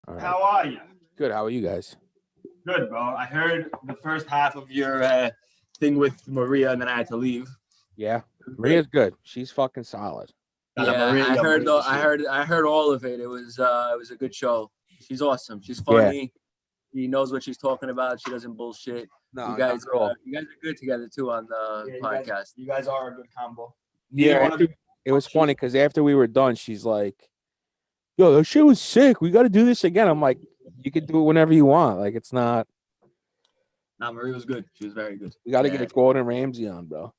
All right. How are you? Good. How are you guys? Good, bro. I heard the first half of your thing with Maria, and then I had to leave. Yeah, Maria's good. She's fucking solid. Yeah, Maria, I heard. Maria, I heard all of it. It was a good show. She's awesome. She's funny. Yeah. She knows what she's talking about. She doesn't bullshit. No, you guys are good together too on the podcast. You guys are a good combo. Yeah, it was funny because after we were done, she's like, "Yo, that shit was sick. We got to do this again." I'm like, "You can do it whenever you want. Like, it's not." Nah, Maria was good. She was very good. We got to get Gordon Ramsay on, bro.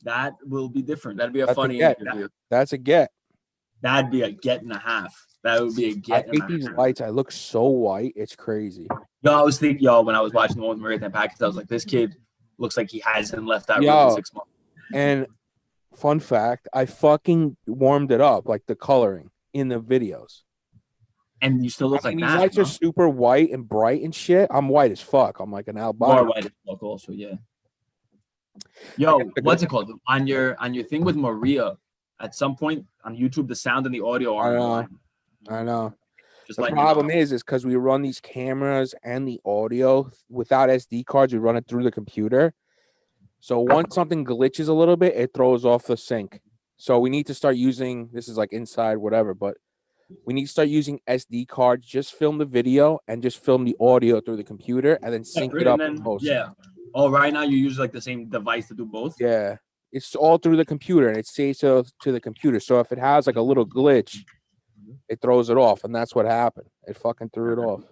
That will be different. That'd be a That's funny interview. That's a get. That'd be a get and a half. That would be a get. I think these lights. I look so white. It's crazy. Yo, I was thinking, when I was watching the one with Maria Packets, I was like, this kid looks like he hasn't left that room in 6 months. And fun fact, I fucking warmed it up, like the coloring in the videos. And you still look like these that. Lights are super white and bright and shit. I'm white as fuck. I'm like an albino. More white as fuck also, yeah. Yo, what's it called? On your thing with Maria, at some point on YouTube, the sound and the audio are I know. Just the problem is because we run these cameras and the audio without SD cards, we run it through the computer. So once something glitches a little bit, it throws off the sync. So we need to start using, this is like inside whatever, but we need to start using SD cards, just film the video and just film the audio through the computer and then sync it up in post. Yeah. Oh, right now you use like the same device to do both? Yeah. It's all through the computer and it saves to the computer. So if it has like a little glitch, it throws it off. And that's what happened. It fucking threw it off.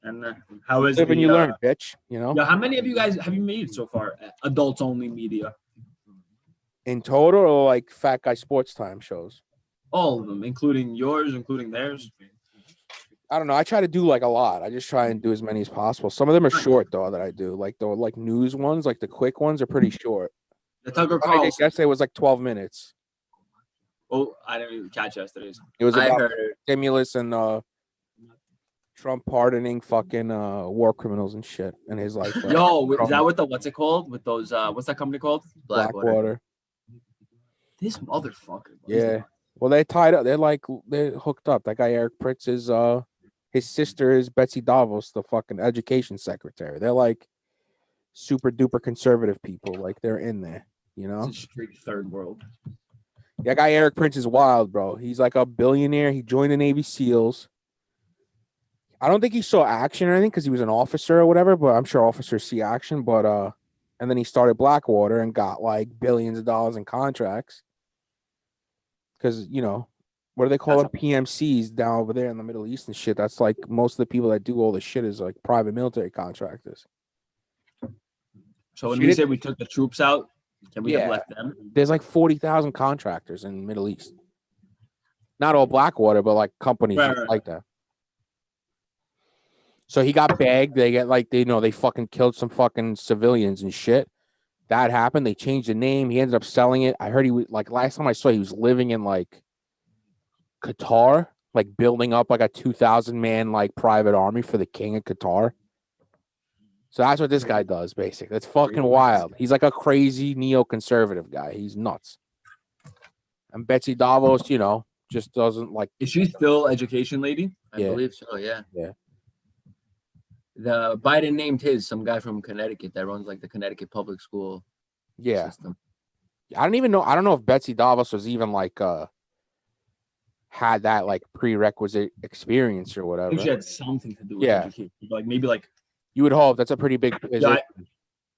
And how is it? When you learn, bitch, you know? Yeah, how many of you guys have you made so far? Adults only media? In total or like Fat Guy Sports Time shows? All of them, including yours, including theirs. I don't know. I try to do like a lot. I just try and do as many as possible. Some of them are short though that I do. Like the news ones, like the quick ones are pretty short. The Tucker Carlson. Yesterday was like 12 minutes. Oh, I didn't even catch yesterday's. It was about stimulus and Trump pardoning fucking war criminals and shit and his life. Yo, is that what what's it called? With those what's that company called? Blackwater. This motherfucker. Yeah. Well, they tied up. They're hooked up. That guy Eric Pritz is his sister is Betsy DeVos, the fucking education secretary. They're like super duper conservative people. Like they're in there, you know. It's a straight third world. That guy Eric Prince is wild, bro. He's like a billionaire. He joined the Navy SEALs. I don't think he saw action or anything because he was an officer or whatever, but I'm sure officers see action. But and then he started Blackwater and got like billions of dollars in contracts. Because, you know, what do they call it? PMCs down over there in the Middle East and shit. That's like most of the people that do all this shit is like private military contractors. So when we say we took the troops out, can we have left them? There's like 40,000 contractors in the Middle East. Not all Blackwater, but like companies like that. So he got bagged. They get like, they fucking killed some fucking civilians and shit. That happened. They changed the name. He ended up selling it. I heard he was like last time I saw he was living in like Qatar, like building up like a 2,000 man like private army for the king of Qatar. So that's what this guy does, basically. That's fucking wild. He's like a crazy neoconservative guy. He's nuts. And Betsy DeVos, you know, just doesn't like. Is she still education lady? I believe so. Yeah. Yeah. The Biden named some guy from Connecticut that runs like the Connecticut public school system. I don't even know. I don't know if Betsy DeVos was even like had that like prerequisite experience or whatever. I think she had something to do with education. Like maybe like you would hope. That's a pretty big position.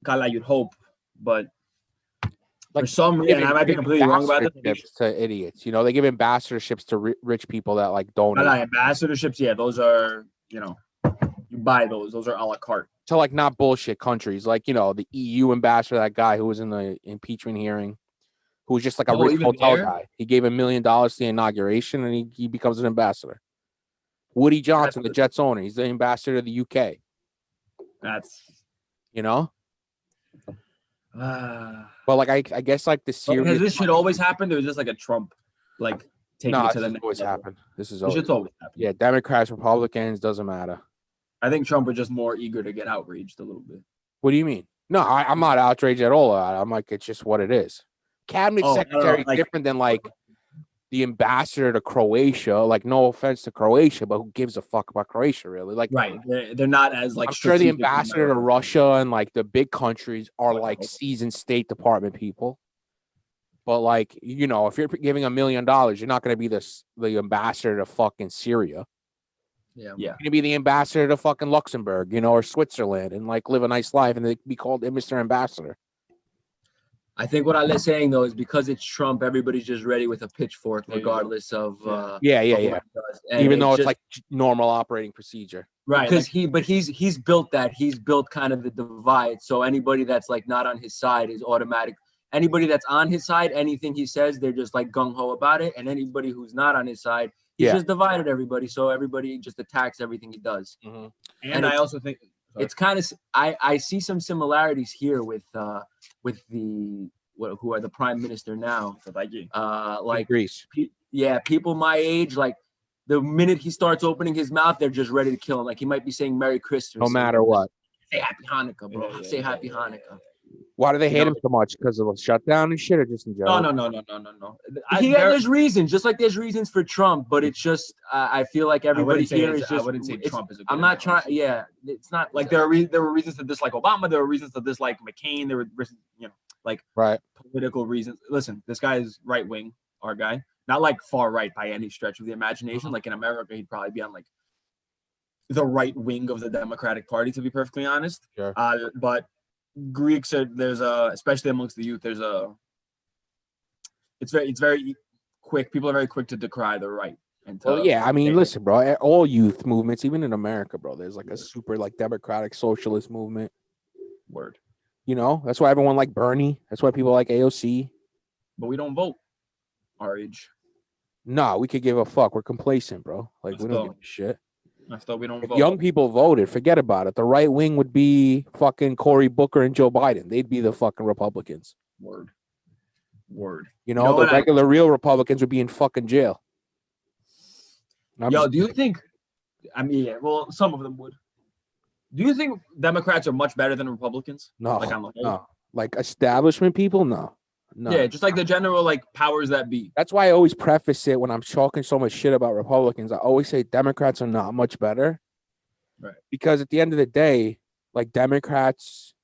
Yeah, you'd hope, but like for some reason, I might be completely wrong about this. To idiots, you know, they give ambassadorships to rich people that like donate. Ambassadorships, yeah, those are, you know, you buy those. Those are a la carte. To like not bullshit countries, like, you know, the EU ambassador, that guy who was in the impeachment hearing, who was just like a rich hotel guy. He gave $1 million to the inauguration, and he becomes an ambassador. Woody Johnson, the Jets owner, he's the ambassador to the UK. That's, you know. But like I guess like the series. Has this shit always happened, or is this like a Trump like taking it to the next always level? happened. This is always happened. Yeah, Democrats, Republicans, doesn't matter. I think Trump was just more eager to get outraged a little bit. What do you mean? No, I'm not outraged at all. I'm like, it's just what it is. Cabinet Oh, I don't know, secretary is like- different than like the ambassador to Croatia. Like, no offense to Croatia, but who gives a fuck about Croatia, really? Like, Right. They're not as like. I'm sure the strategic as ambassador to America. Russia and like the big countries are Like, like seasoned State Department people. But like, you know, if you're giving $1 million, you're not going to be the ambassador to fucking Syria. Yeah. Yeah. You're going to be the ambassador to fucking Luxembourg, you know, or Switzerland, and like live a nice life, and they be called Mr. Ambassador. I think what I'm saying though is because it's Trump, everybody's just ready with a pitchfork, There you go. regardless of Yeah. of what he does. And Even though it's just- like normal operating procedure. Right. because Like, he's built that. He's built kind of the divide. So anybody that's like not on his side is automatic. Anybody that's on his side, anything he says, they're just like gung ho about it. And anybody who's not on his side, he's Yeah. just divided everybody. So everybody just attacks everything he does. and I also think It's kind of I see some similarities here with the who are the prime minister now. Like Greece. people my age, like the minute he starts opening his mouth, they're just ready to kill him. Like he might be saying Merry Christmas. No matter what. Say Happy Hanukkah, bro. Yeah, Say yeah, Happy yeah, Hanukkah. Why do they You hate know- him so much? Because of the shutdown and shit, or just in general? No. There's reasons, just like there's reasons for Trump, but it's just I feel like everybody here is I just. wouldn't say it's- Trump is a good I'm not trying. analogy. Yeah, it's not Like there were reasons to dislike Obama. There were reasons to dislike McCain. There were Right. political reasons. Listen, this guy is right wing. Our guy, not like far right by any stretch of the imagination. Like in America, he'd probably be on like the right wing of the Democratic Party, to be perfectly honest. Sure. But Greeks are especially amongst the youth. It's very quick. People are very quick to decry the right. And Well, yeah, I mean, listen, bro. All youth movements, even in America, bro, there's like a super like democratic socialist movement. Word. You know, that's why everyone like Bernie. That's why people like AOC. But we don't vote. Our age. No, we could give a fuck. We're complacent, bro. Like Let's we don't go. give a shit. I thought we don't If vote. young people voted, forget about it. The right wing would be fucking Cory Booker and Joe Biden. They'd be the fucking Republicans. Word. You know, know the what I- regular real Republicans would be in fucking jail. I'm Yo, just- do you think? I mean, yeah. Well, some of them would. Do you think Democrats are much better than Republicans? no, Like on the whole? no, like establishment people, no. Yeah, just like the general like powers that be. That's why I always preface it when I'm talking so much shit about Republicans. I always say Democrats are not much better. Right. Because at the end of the day, like Democrats,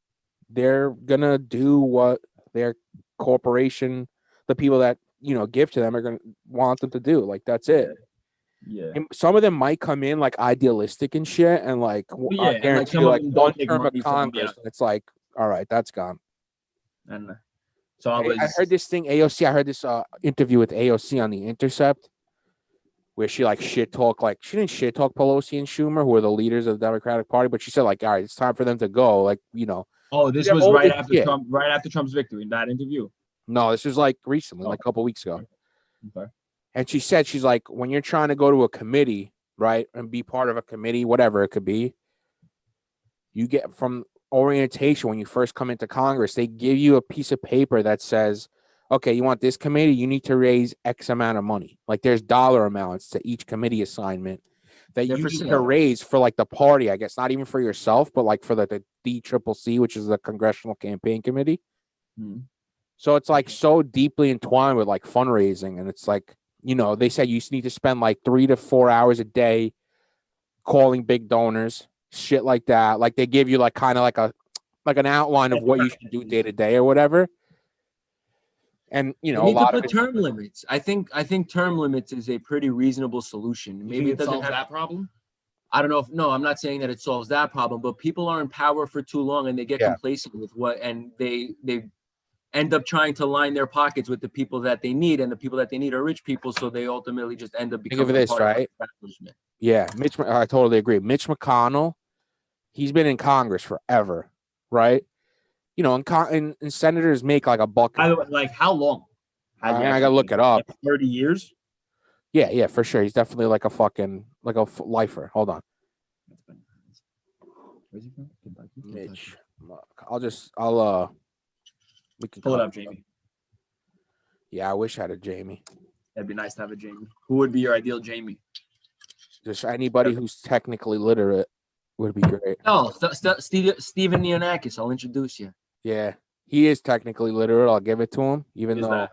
they're gonna do what their corporation, the people that give to them are gonna want them to do. Like that's it. Yeah. And some of them might come in like idealistic and shit, and like Yeah, I and, guarantee some you, of like them one don't take term of money from, Congress, and it's like, all right, that's gone. And so I was. I heard this thing, AOC. I heard this interview with AOC on The Intercept, where she like she didn't shit talk Pelosi and Schumer, who are the leaders of the Democratic Party, but she said like, all right, it's time for them to go. Like, Oh, this they're was old right as after shit. Trump. Right after Trump's victory in that interview. No, this was like recently, like a couple weeks ago. Okay. And she said, she's like, when you're trying to go to a committee, right, and be part of a committee, whatever it could be, you get from orientation when you first come into Congress, they give you a piece of paper that says, okay, you want this committee, you need to raise X amount of money. Like there's dollar amounts to each committee assignment that Yeah, you for need sure. to raise for like the party, I guess, not even for yourself, but like for the DCCC, which is the Congressional Campaign Committee. Hmm. So it's like so deeply entwined with like fundraising. And it's like, they said you need to spend like 3 to 4 hours a day calling big donors, shit like that. Like they give you like kind of like an outline of what you should do day to day or whatever. And You a need to lot of put term limits. I think term limits is a pretty reasonable solution. Maybe it doesn't solves have that problem. I don't know if no, I'm not saying that it solves that problem, but people are in power for too long and they get Yeah. complacent with and they end up trying to line their pockets with the people that they need, and the people that they need are rich people, so they ultimately just end up Think becoming of this, part of the right? establishment. Yeah, I totally agree. Mitch McConnell, he's been in Congress forever, right? And senators make like a buck. By the way, like how long? I gotta look it up. Like 30 years. Yeah, for sure. He's definitely like a fucking lifer. Hold on, Where's he from? Kentucky? Mitch. We can Pull it call up, Jamie. Yeah, I wish I had a Jamie. It'd be nice to have a Jamie. Who would be your ideal Jamie? Just anybody who's technically literate would be great. No, Stephen Neonakis, I'll introduce you. Yeah, he is technically literate. I'll give it to him, even Is though. that?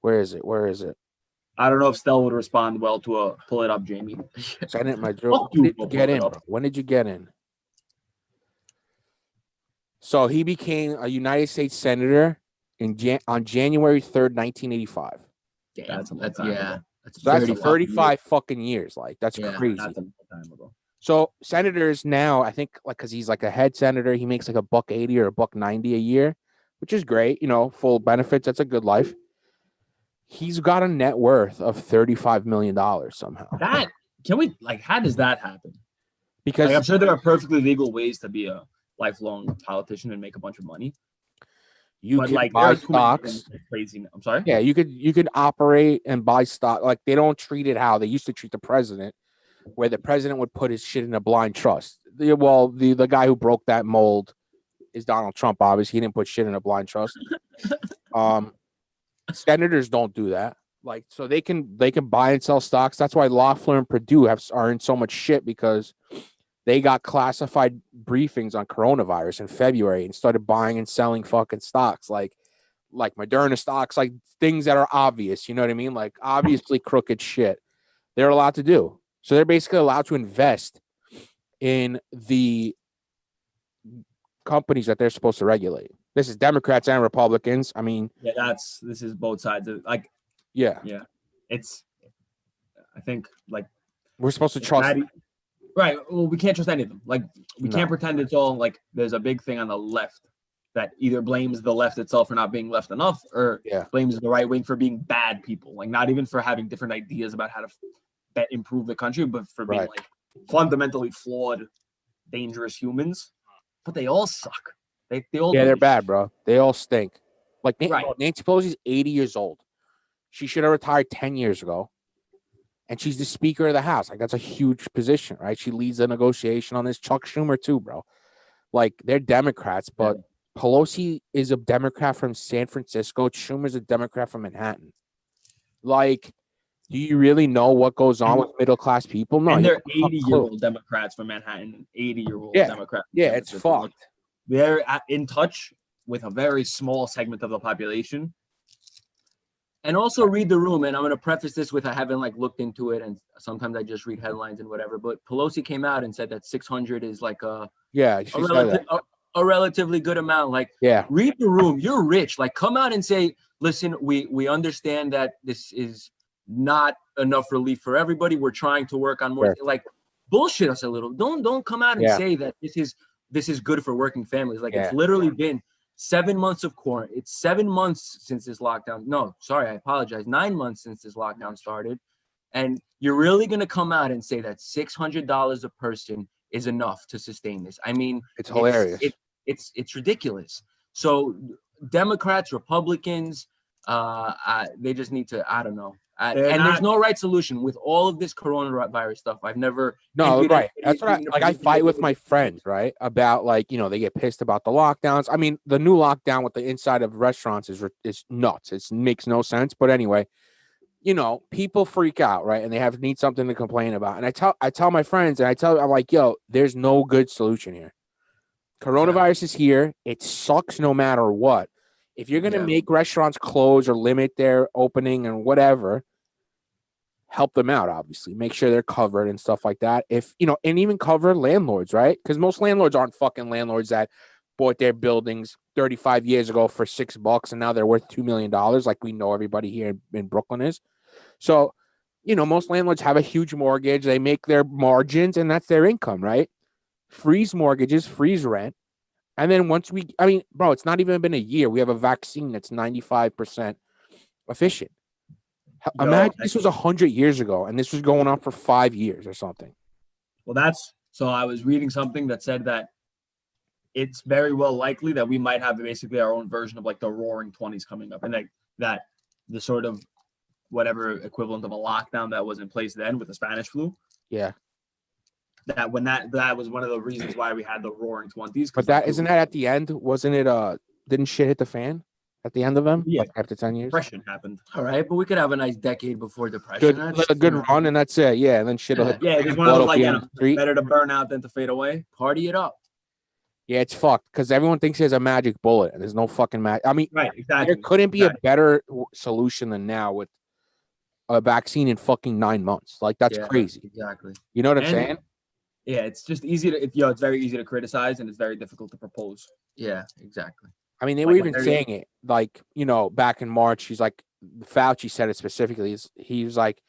Where is it? Where is it? I don't know if Stell would respond well to a pull it up, Jamie. Send it my Fuck When you, did you go get pull it in, up. bro? When did you get in? So he became a United States senator on January 3rd, 1985. Damn, That's a long that's time yeah. ago. That's So that's 30 fucking 35 fucking years. Like, that's Yeah, crazy. That's a long time ago. So senators now, I think, like, because he's like a head senator, he makes like $1.80 or $1.90 a year, which is great. Full benefits. That's a good life. He's got a net worth of $35 million somehow. That can we like? How does that happen? Because Like, I'm sure there are perfectly legal ways to be a lifelong politician and make a bunch of money. you But can like, there buy are too many stocks. crazy. I'm sorry. Yeah, you could operate and buy stock. Like, they don't treat it how they used to treat the president, where the president would put his shit in a blind trust. The guy who broke that mold is Donald Trump. Obviously, he didn't put shit in a blind trust. Senators don't do that. Like, so they can buy and sell stocks. That's why Loeffler and Purdue are in so much shit, because they got classified briefings on coronavirus in February and started buying and selling fucking stocks, like Moderna stocks, like things that are obvious. You know what I mean? Like, obviously crooked shit. They're allowed to do. So they're basically allowed to invest in the companies that they're supposed to regulate. This is Democrats and Republicans. I mean, Yeah, this is both sides. Like, yeah, it's. I think like we're supposed to trust. Right. Well, we can't trust any of them. Like, we No. can't pretend it's all like there's a big thing on the left that either blames the left itself for not being left enough, or blames the right wing for being bad people. Like, not even for having different ideas about how to improve the country, but for being like fundamentally flawed, dangerous humans. But they all suck. They all they're bad, bro. They all stink. Like, Right. Nancy Pelosi's 80 years old. She should have retired 10 years ago. And she's the Speaker of the House. Like, that's a huge position, right? She leads the negotiation on this. Chuck Schumer too, bro. Like, they're Democrats, but Pelosi is a Democrat from San Francisco. Schumer's a Democrat from Manhattan. Like, do you really know what goes on with middle class people? No, and they're 80-year-old Democrats from Manhattan. 80-year-old Democrats. Yeah, it's fucked. They're in touch with a very small segment of the population. And also read the room. And I'm going to preface this with I haven't like looked into it, and sometimes I just read headlines and whatever. But Pelosi came out and said that 600 is like a relatively good amount. Like, read the room. You're rich. Like, come out and say, listen, we understand that this is not enough relief for everybody. We're trying to work on more. Like, bullshit us a little. Don't come out and say that this is good for working families. Like, it's literally been 7 months of quarantine. It's 7 months since this lockdown. No, sorry, I apologize. 9 months since this lockdown started. And you're really going to come out and say that $600 a person is enough to sustain this. I mean, it's hilarious. It's ridiculous. So Democrats, Republicans, they just need to, I don't know. There's no right solution with all of this coronavirus stuff. I've never. No, right. That's what I fight with my friends, right? About, like, they get pissed about the lockdowns. I mean, the new lockdown with the inside of restaurants is nuts. It makes no sense. But anyway, people freak out, right? And they need something to complain about. And I tell my friends, and I'm like, yo, there's no good solution here. Coronavirus is here. It sucks no matter what. If you're going to make restaurants close or limit their opening and whatever, help them out, obviously. Make sure they're covered and stuff like that. And even cover landlords, right? Because most landlords aren't fucking landlords that bought their buildings 35 years ago for $6 and now they're worth $2 million, like we know everybody here in Brooklyn is. So, most landlords have a huge mortgage. They make their margins and that's their income, right? Freeze mortgages, freeze rent. And then bro, it's not even been a year. We have a vaccine that's 95% efficient. Imagine this was 100 years ago and this was going on for 5 years or something. Well, so I was reading something that said that it's very well likely that we might have basically our own version of like the Roaring 20s coming up, and that the sort of whatever equivalent of a lockdown that was in place then with the Spanish flu. Yeah. That was one of the reasons why we had the Roaring 20s. But isn't that at the end? Wasn't it? Didn't shit hit the fan at the end of them? Yeah. Like after 10 years. Depression happened. All right, but we could have a nice decade before depression. A good run, and that's it. Yeah, and then shit'll hit. Yeah, it's one of those like better to burn out than to fade away. Party it up. Yeah, it's fucked because everyone thinks there's a magic bullet and there's no fucking magic. I mean, Right, exactly. there couldn't be a better solution than now with a vaccine in fucking 9 months. Like, that's crazy. Exactly. You know what I'm saying? Yeah, it's just easy to, it's very easy to criticize and it's very difficult to propose. Yeah, exactly. I mean, they were even saying it, like, you know, back in March, he's like, Fauci said it specifically. He was like,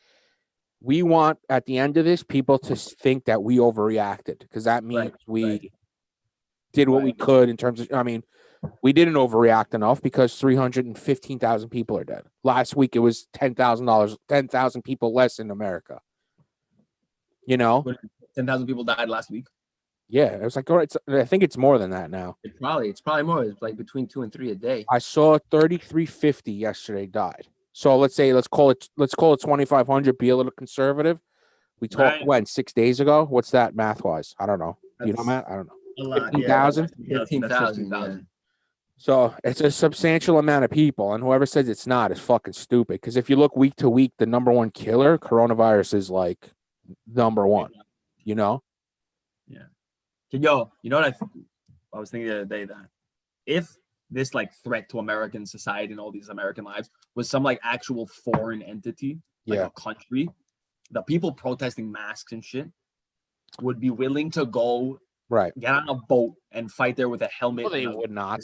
we want, at the end of this, people to think that we overreacted because that means we did what we could in terms of, I mean, we didn't overreact enough because 315,000 people are dead. Last week, it was 10,000 people less in America. You know? 10,000 people died last week. Yeah, it was like, I think it's more than that now. It's probably more. It's like between 2 and 3 a day. I saw 3,350 yesterday died. So let's call it 2,500. Be a little conservative. We talked when 6 days ago. What's that math wise? I don't know. You know, Matt? I don't know. A lot. 15,000. 15,000. So it's a substantial amount of people, and whoever says it's not is fucking stupid. Because if you look week to week, the number one killer, coronavirus, is like number one. You know? Yeah. Yo, you know what I was thinking the other day, that if this like threat to American society and all these American lives was some like actual foreign entity, like a country, the people protesting masks and shit would be willing to go get on a boat and fight there with a helmet. No, they would not.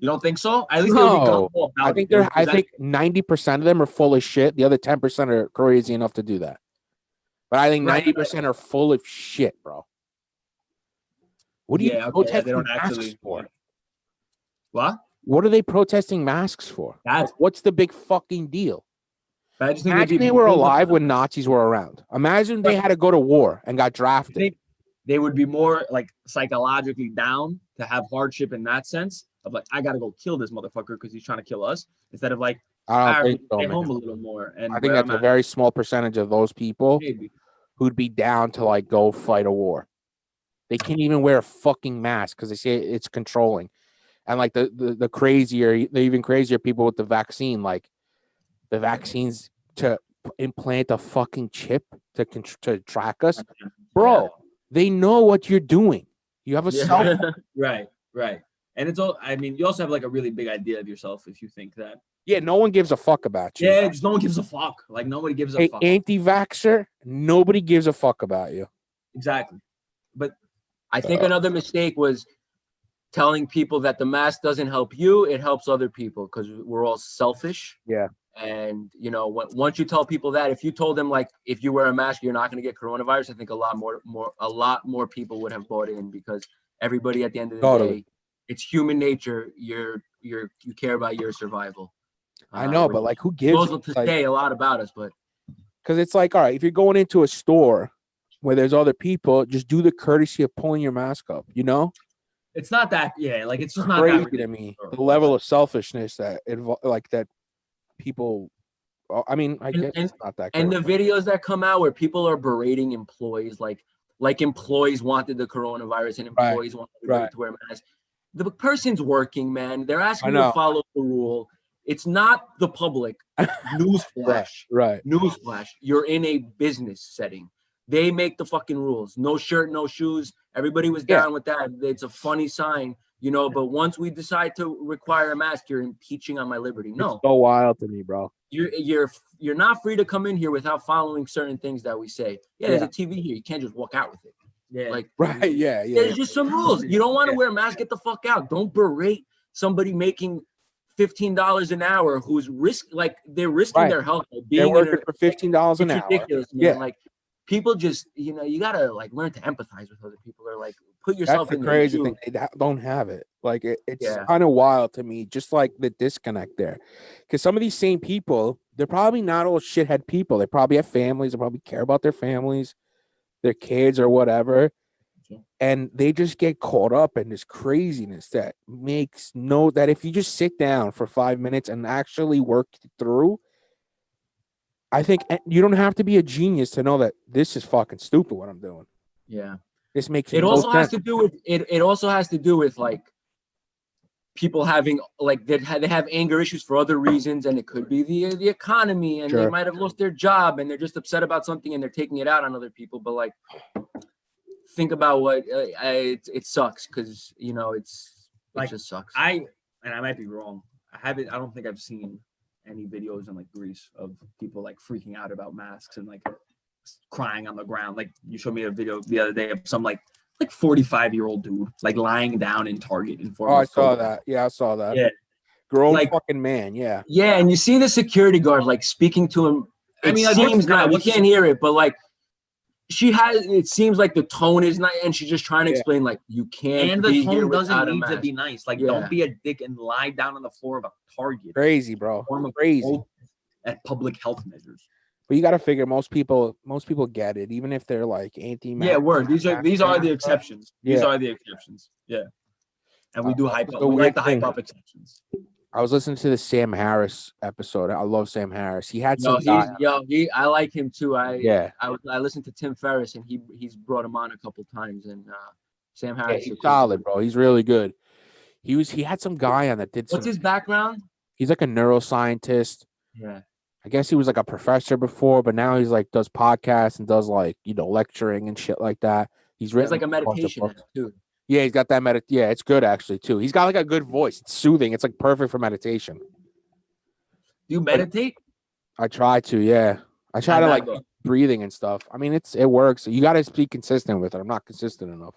You don't think so? At least they would be comfortable about I think 90% of them are full of shit. The other 10% are crazy enough to do that. But I think 90% are full of shit, bro. What do you protest they don't masks for? What? What are they protesting masks for? What's the big fucking deal? I just Imagine they were alive when Nazis were around. Imagine they had to go to war and got drafted. They would be more like psychologically down to have hardship in that sense of like, I gotta go kill this motherfucker because he's trying to kill us, instead of like, I don't think so, stay man. home a little more. And I think that's a very small percentage of those people who'd be down to like go fight a war. They can't even wear a fucking mask because they say it's controlling. And like the even crazier people with the vaccine, like the vaccines to implant a fucking chip to track us, bro. They know what you're doing. You have a cell phone. Right. And it's all. I mean, you also have like a really big idea of yourself if you think that. Yeah, no one gives a fuck about you. Yeah, just no one gives a fuck. Like nobody gives a fuck. Anti-vaxxer, nobody gives a fuck about you. Exactly. But I think another mistake was telling people that the mask doesn't help you, it helps other people because we're all selfish. Yeah. And, you know, once you tell people that, if you told them, like, if you wear a mask, you're not going to get coronavirus, I think a lot more people would have bought in, because everybody at the end of the day, it's human nature. You care about your survival. I know, but like, who gives to say a lot about us, but because it's like, all right, if you're going into a store where there's other people, just do the courtesy of pulling your mask up, you know? It's not that, like it's just not crazy that to me. The level of selfishness that people. I mean, I guess it's not that. And the videos that come out where people are berating employees, like employees wanted the coronavirus and employees wanted to wear masks. The person's working, man. They're asking you to follow the rule. It's not the public. Newsflash. Right. Newsflash. You're in a business setting. They make the fucking rules. No shirt, no shoes. Everybody was down with that. It's a funny sign, you know. But once we decide to require a mask, you're impeaching on my liberty. No, it's so wild to me, bro. You're not free to come in here without following certain things that we say. There's a TV here. You can't just walk out with it. There's just some rules. You don't want to wear a mask, get the fuck out. Don't berate somebody making $15 an hour who's they're risking their health. They're working for $15 an hour. Ridiculous, man. Like, people just, you gotta like learn to empathize with other people, or like put yourself in. That's the crazy thing. They don't have it. Like it's kind of wild to me, just like the disconnect there. Because some of these same people, they're probably not all shithead people. They probably have families. They probably care about their families, their kids, or whatever. And they just get caught up in this craziness that makes that if you just sit down for 5 minutes and actually work through, I think you don't have to be a genius to know that this is fucking stupid what I'm doing. Yeah. This makes it also has to do with it also has to do with like people having like they have anger issues for other reasons, and it could be the economy, and they might have lost their job and they're just upset about something and they're taking it out on other people. But like, think about what it sucks because it Like, just sucks. and I might be wrong. I don't think I've seen any videos in like Greece of people like freaking out about masks and like crying on the ground. Like you showed me a video the other day of some like 45-year-old dude like lying down in Target in form Oh, of I saw COVID. that. Yeah, I saw that. Yeah. Grown Like- fucking man. Yeah. Yeah, and you see the security guard like speaking to him. I mean, like, seems what's- not. We what's- can't hear it, but like it seems like the tone is not, and she's just trying to Yeah. explain like you can't. And be the here tone doesn't without a need to mask. be nice. Like, Yeah. don't be a dick and lie down on the floor of a Target. Crazy, bro. Form of Crazy. at public health measures. But you got to figure most people get it, even if they're like anti-mask. Yeah, word. These are the exceptions. These Yeah. are the exceptions. Yeah. And we do hype up. the We weird like to hype thing. up exceptions. I was listening to the Sam Harris episode. I love Sam Harris. He had No, some guy. I like him too. Yeah. I listened to Tim Ferriss and he's brought him on a couple times, and Sam Yeah, Harris. he's is solid, bro. He's really good. He had some guy on that did some. What's his background? He's like a neuroscientist. Yeah. I guess he was like a professor before, but now he's like does podcasts and does like lecturing and shit like that. He's There's written like a bunch of meditation books. too. Yeah, he's got that Yeah, it's good actually too. He's got like a good voice. It's soothing. It's like perfect for meditation. Do you meditate? I try to. Yeah, I try to like breathing and stuff. I mean, it works. You got to be consistent with it. I'm not consistent enough.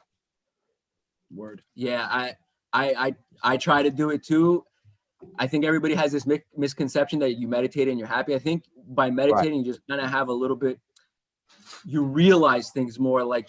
Word. Yeah, I try to do it too. I think everybody has this misconception that you meditate and you're happy. I think by meditating, you just kind of have a little bit. You realize things more. Like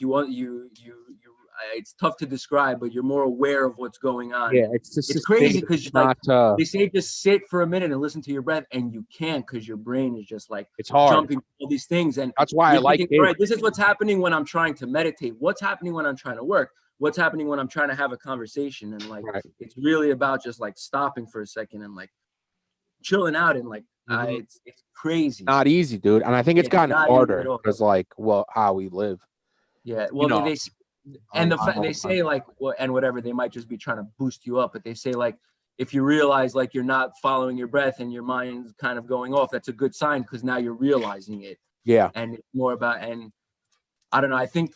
it's tough to describe, but you're more aware of what's going on. Yeah, it's crazy because like not, they say just sit for a minute and listen to your breath, and you can't because your brain is just like it's hard. jumping all these things. And that's why I like it. All right, this is what's happening when I'm trying to meditate. What's happening when I'm trying to work? What's happening when I'm trying to have a conversation? And like it's really about just like stopping for a second and like chilling out and like it's crazy. Not easy, dude. And I think it's gotten harder because like how we live. Yeah, well, they say like, well, and whatever, they might just be trying to boost you up, but they say like, if you realize like you're not following your breath and your mind's kind of going off, that's a good sign because now you're realizing it. Yeah. And it's more about, and I don't know, I think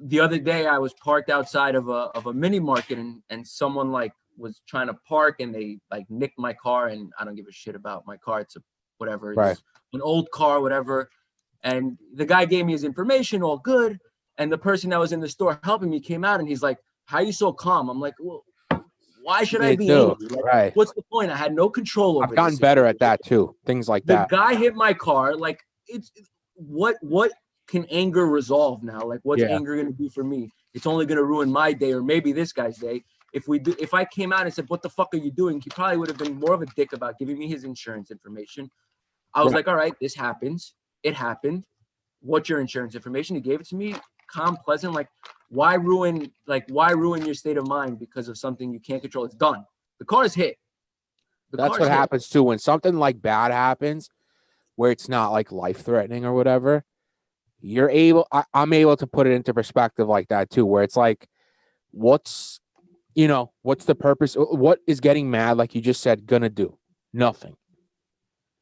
the other day I was parked outside of a mini market and someone like was trying to park and they like nicked my car, and I don't give a shit about my car. It's an old car, whatever. And the guy gave me his information, all good. And the person that was in the store helping me came out and he's like, "How are you so calm?" I'm like, "Well, why should I be angry? Like, what's the point? I had no control over it." I've gotten better at that too. Things like that. The guy hit my car. Like, it's what can anger resolve now? Like, what's anger going to do for me? It's only going to ruin my day or maybe this guy's day. If I came out and said, "What the fuck are you doing?" He probably would have been more of a dick about giving me his insurance information. I was like, "All right, this happens. It happened. What's your insurance information?" He gave it to me. Calm, pleasant. Like, why ruin your state of mind because of something you can't control? It's done. The car is hit. That's what happens too when something like bad happens, where it's not like life threatening or whatever. I'm able to put it into perspective like that too, where it's like, what's the purpose? What is getting mad, like you just said, gonna do? Nothing.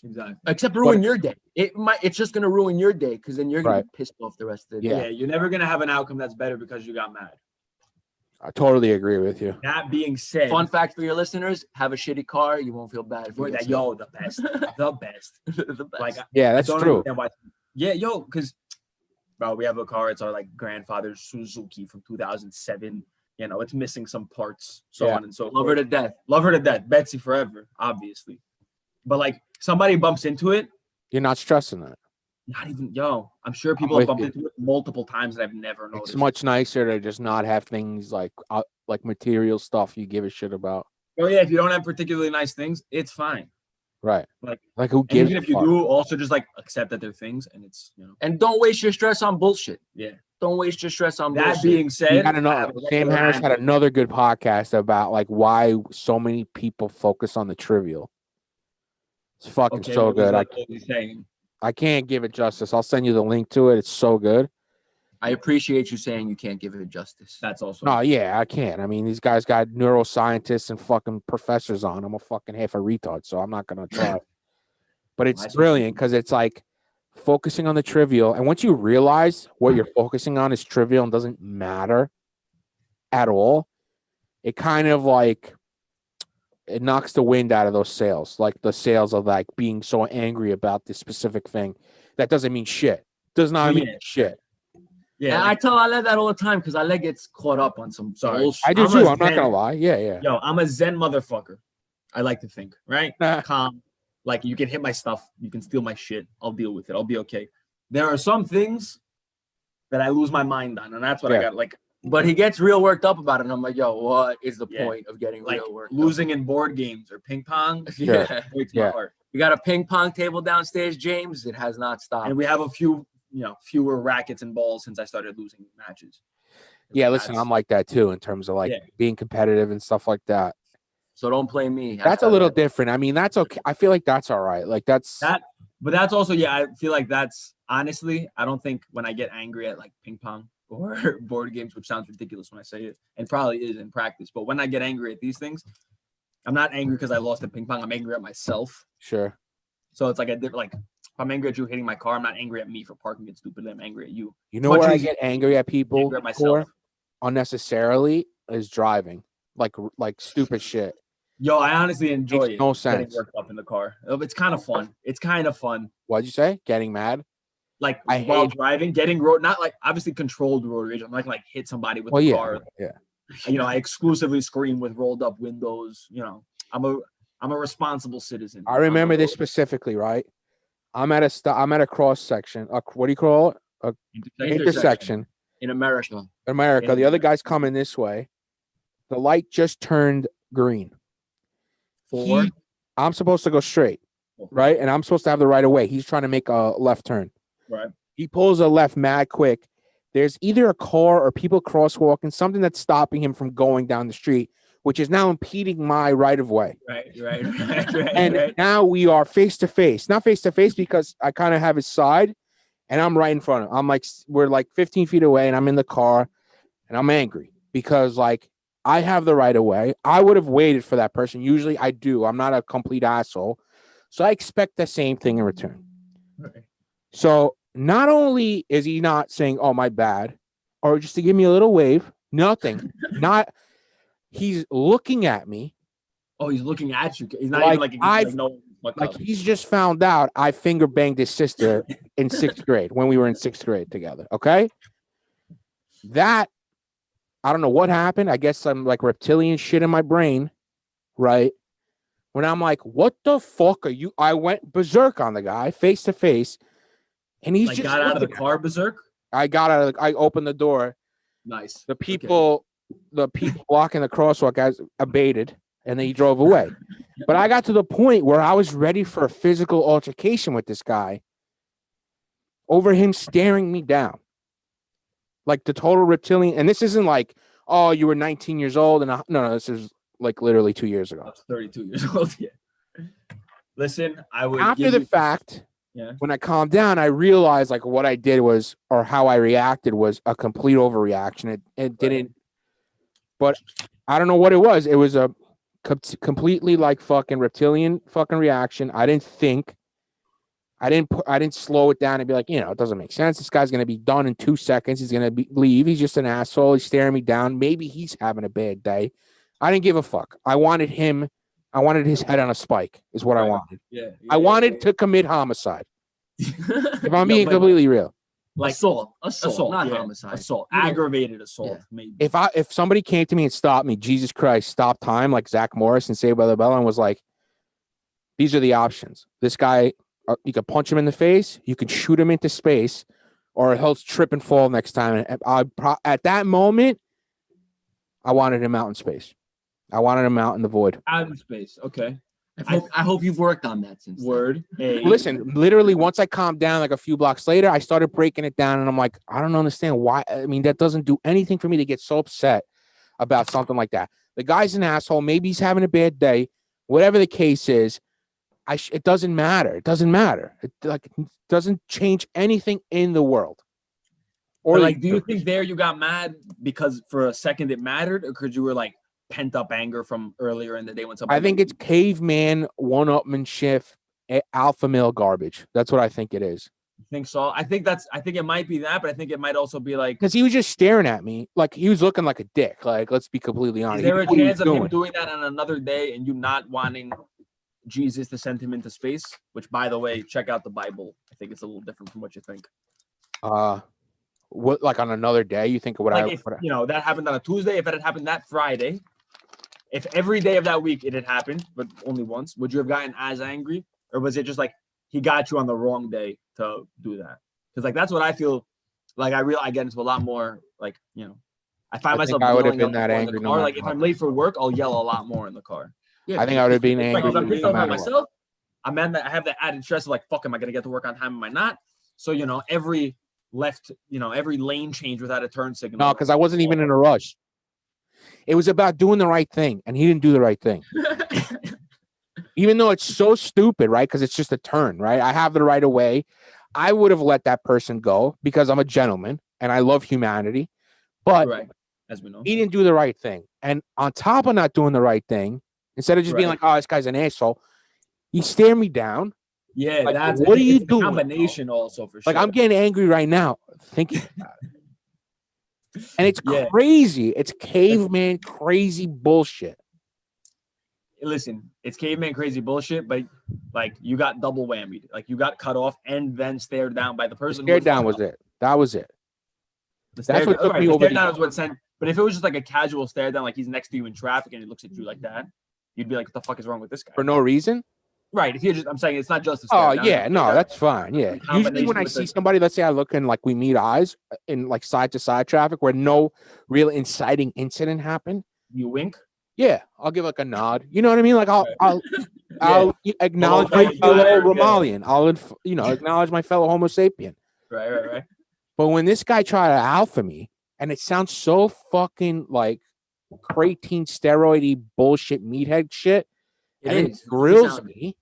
Exactly. Except ruin your day. It's just gonna ruin your day because then you're gonna be pissed off the rest of the day. Yeah, you're never gonna have an outcome that's better because you got mad. I totally agree with you. That being said, fun fact for your listeners: have a shitty car, you won't feel bad. The best, the best, the best. Like, yeah, that's true. Because bro, we have a car. It's our like grandfather's Suzuki from 2007. You know, it's missing some parts, so on and so forth. Love her to death. Love her to death. Betsy forever, obviously. But like somebody bumps into it, you're not stressing that. Not even I'm sure people have bumped into it multiple times and I've never noticed. It's much nicer to just not have things like material stuff you give a shit about. Oh yeah, if you don't have particularly nice things, it's fine. Right. Like who gives? Even if you do, also just like accept that they're things, and it's And don't waste your stress on bullshit. Yeah. Don't waste your stress on bullshit. That being said, Sam Harris had another good podcast about like why so many people focus on the trivial. It's fucking so good. I can't give it justice. I'll send you the link to it. It's so good. I appreciate you saying you can't give it justice. That's also no, yeah, I can't. I mean, these guys got neuroscientists and fucking professors on. I'm a fucking half a retard, so I'm not gonna try. But it's brilliant because it's like focusing on the trivial. And once you realize what you're focusing on is trivial and doesn't matter at all, it kind of like it knocks the wind out of those sails, like the sails of like being so angry about this specific thing that doesn't mean shit. Does not mean shit. Yeah, like, I let that all the time because I let gets caught up on some bullshit. I do too. I'm not gonna lie. Yeah. Yo, I'm a Zen motherfucker. I like to think, right? Calm. Like you can hit my stuff, you can steal my shit. I'll deal with it. I'll be okay. There are some things that I lose my mind on, and that's what I got. Like, but he gets real worked up about it, and I'm like, yo, what is the point of getting like real worked losing in board games or ping pong? Breaks my heart. We got a ping pong table downstairs, James. It has not stopped. And we have a few, fewer rackets and balls since I started losing matches. Yeah, listen, I'm like that too in terms of like being competitive and stuff like that. So don't play me. That's a little different. I mean, that's okay. I feel like that's all right. Like that's that, but that's also I feel like that's honestly, I don't think when I get angry at like ping pong or board games, which sounds ridiculous when I say it, and probably is in practice, but when I get angry at these things, I'm not angry because I lost at ping pong. I'm angry at myself. Sure. So it's like a different like. If I'm angry at you hitting my car, I'm not angry at me for parking it stupidly. I'm angry at you. You know where I get angry at people angry at myself. for unnecessarily is driving, like stupid shit. Yo, I honestly enjoy it. No sense. Getting worked up in the car. It's kind of fun. It's kind of fun. What'd you say? Getting mad? Like while driving, getting not like obviously controlled road rage. I'm not like hit somebody with the car. Yeah. I exclusively scream with rolled up windows. I'm a responsible citizen. I remember this specifically, right? I'm at a cross section. What do you call it? Intersection. In America. The other guy's coming this way. The light just turned green. I'm supposed to go straight, right? And I'm supposed to have the right of way. He's trying to make a left turn. Right. He pulls a left mad quick. There's either a car or people crosswalking, something that's stopping him from going down the street, which is now impeding my right of way. Right. And now we are face to face. Not face to face because I kind of have his side and I'm right in front of him. We're like 15 feet away and I'm in the car and I'm angry because like I have the right of way. I would have waited for that person. Usually I do. I'm not a complete asshole. So I expect the same thing in return. Right. So not only is he not saying, oh, my bad, or just to give me a little wave, nothing, he's looking at me. Oh, he's looking at you. He's not even he's just found out I finger banged his sister in 6th grade when we were in 6th grade together. Okay. That, I don't know what happened. I guess some like reptilian shit in my brain, right? When I'm like, what the fuck are you? I went berserk on the guy face to face. And he's just got out of the car berserk. I opened the door. Nice. The people blocking the crosswalk guys abated and then he drove away. But I got to the point where I was ready for a physical altercation with this guy over him staring me down. Like the total reptilian. And this isn't like, oh, you were 19 years old. And no, this is like literally 2 years ago. I was 32 years old. Yeah. Listen, I would after the fact. Yeah. When I calmed down, I realized like what I did was, or how I reacted was a complete overreaction. It didn't, but I don't know what it was. It was a completely like fucking reptilian fucking reaction. I didn't think, I didn't slow it down and be like, it doesn't make sense. This guy's going to be done in 2 seconds. He's going to leave. He's just an asshole. He's staring me down. Maybe he's having a bad day. I didn't give a fuck. I wanted his head on a spike is what I wanted. I wanted to commit homicide. If I'm being completely real. Like assault, not homicide. Assault. Aggravated assault, maybe. If somebody came to me and stopped me, Jesus Christ, stop time, like Zach Morris and Saved by the Bell, and was like, these are the options. This guy, you can punch him in the face, you can shoot him into space, or he'll trip and fall next time. And at that moment, I wanted him out in space. I wanted him out in the void. Out in space. Okay. I hope you've worked on that since. Word. Listen, literally, once I calmed down, like a few blocks later, I started breaking it down, and I'm like, I don't understand why. I mean, that doesn't do anything for me to get so upset about something like that. The guy's an asshole. Maybe he's having a bad day. Whatever the case is, it doesn't matter. It doesn't matter. It doesn't change anything in the world. Or like, do you think there you got mad because for a second it mattered, or because you were like pent up anger from earlier in the day when somebody? I think it's caveman one-upmanship, alpha male garbage. That's what I think it is. think so. I think it might be that, but I think it might also be like, Because he was just staring at me like he was looking like a dick. Like, let's be completely honest. is there a What he was chance of him doing. doing that on another day and you not wanting Jesus to send him into space? Which, by the way, check out the Bible. I think it's a little different from what you think. What, like on another day? You think what Like I if that happened on a Tuesday, if it had happened that Friday, if every day of that week it had happened, but only once, would you have gotten as angry, or was it just like he got you on the wrong day to do that? Because like that's what I feel. Like I get into a lot more like I find myself I would have yelling been that angry. in the car. Like if I'm late for work, I'll yell a lot more in the car. Yeah, I think I would have been Like angry. if I'm pissed No off at matter what. myself, I have that added stress of like, fuck, am I gonna get to work on time? Am I not? So every left, every lane change without a turn signal. No, because I wasn't even in a rush. It was about doing the right thing, and he didn't do the right thing. Even though it's so stupid, right? Because it's just a turn, right? I have the right of way. I would have let that person go because I'm a gentleman and I love humanity. But right, as we know, he didn't do the right thing. And on top of not doing the right thing, instead of just being like, oh, this guy's an asshole, he stared me down. Yeah, like, that's what are you the doing? Combination also for sure. Like I'm getting angry right now thinking about it. And it's crazy. It's caveman crazy bullshit. Listen, it's caveman crazy bullshit, but like you got double whammied. Like you got cut off and then stared down by the person. Stared down was it. That was it. That's what took me over. Stare down is what sent. But if it was just like a casual stare down, like he's next to you in traffic and he looks at you like that, you'd be like, "What the fuck is wrong with this guy?" For no reason. Right. If you just, I'm saying it's not just a stare Oh down. yeah, no, that's fine. Yeah. Usually when I see somebody, let's say I look in like we meet eyes in like side to side traffic where no real inciting incident happened. You wink. Yeah, I'll give like a nod. You know what I mean? Like I'll acknowledge my fellow Romalian. I'll acknowledge my fellow Homo sapien. Right. But when this guy tried to alpha me, and it sounds so fucking like creatine steroidy bullshit meathead shit, it grills me.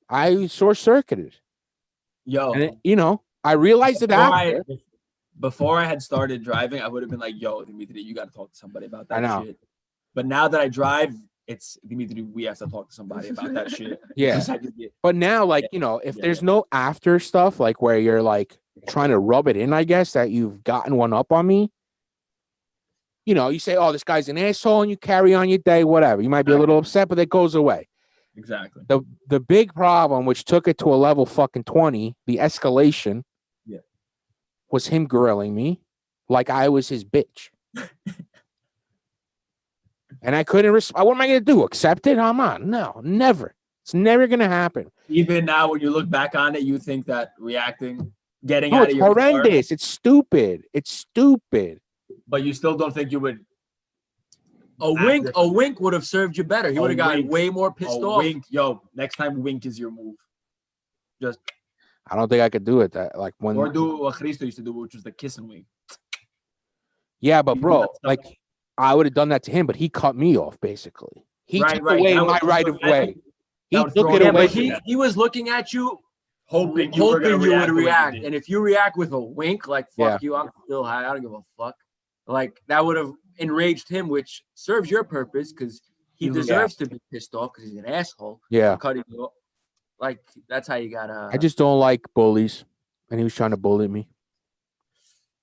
I short circuited. Yo, and I realized it after. Before I had started driving, I would have been like, "Yo, Dimitri, you got to talk to somebody about that shit." But now that I drive, it's Dimitri, we have to talk to somebody about that shit. Yeah. But now, like if there's no after stuff, like where you're like trying to rub it in, I guess that you've gotten one up on me. You say, "Oh, this guy's an asshole," and you carry on your day, whatever. You might be a little upset, but it goes away. Exactly. The big problem, which took it to a level fucking 20, the escalation, was him grilling me like I was his bitch. And I couldn't what am I going to do? Accept it? I'm on. No, never. It's never going to happen. Even now, when you look back on it, you think that getting out of your horrendous. Car, it's stupid. It's stupid. But you still don't think you would. A wink would have served you better. He would have gotten way more pissed off. Wink, next time wink is your move. Just. I don't think I could do it. That like when. Or do what Cristo used to do, which was the kiss and wink. Yeah, but bro, like I would have done that to him, but he cut me off basically. He took away my right of way. He took it away. But he was looking at you, hoping you would react. And if you react with a wink, like fuck you, I'm still high. I don't give a fuck. Like that would have enraged him, which serves your purpose because he deserves to be pissed off because he's an asshole. Yeah, cutting you off. Like that's how you gotta. I just don't like bullies, and he was trying to bully me.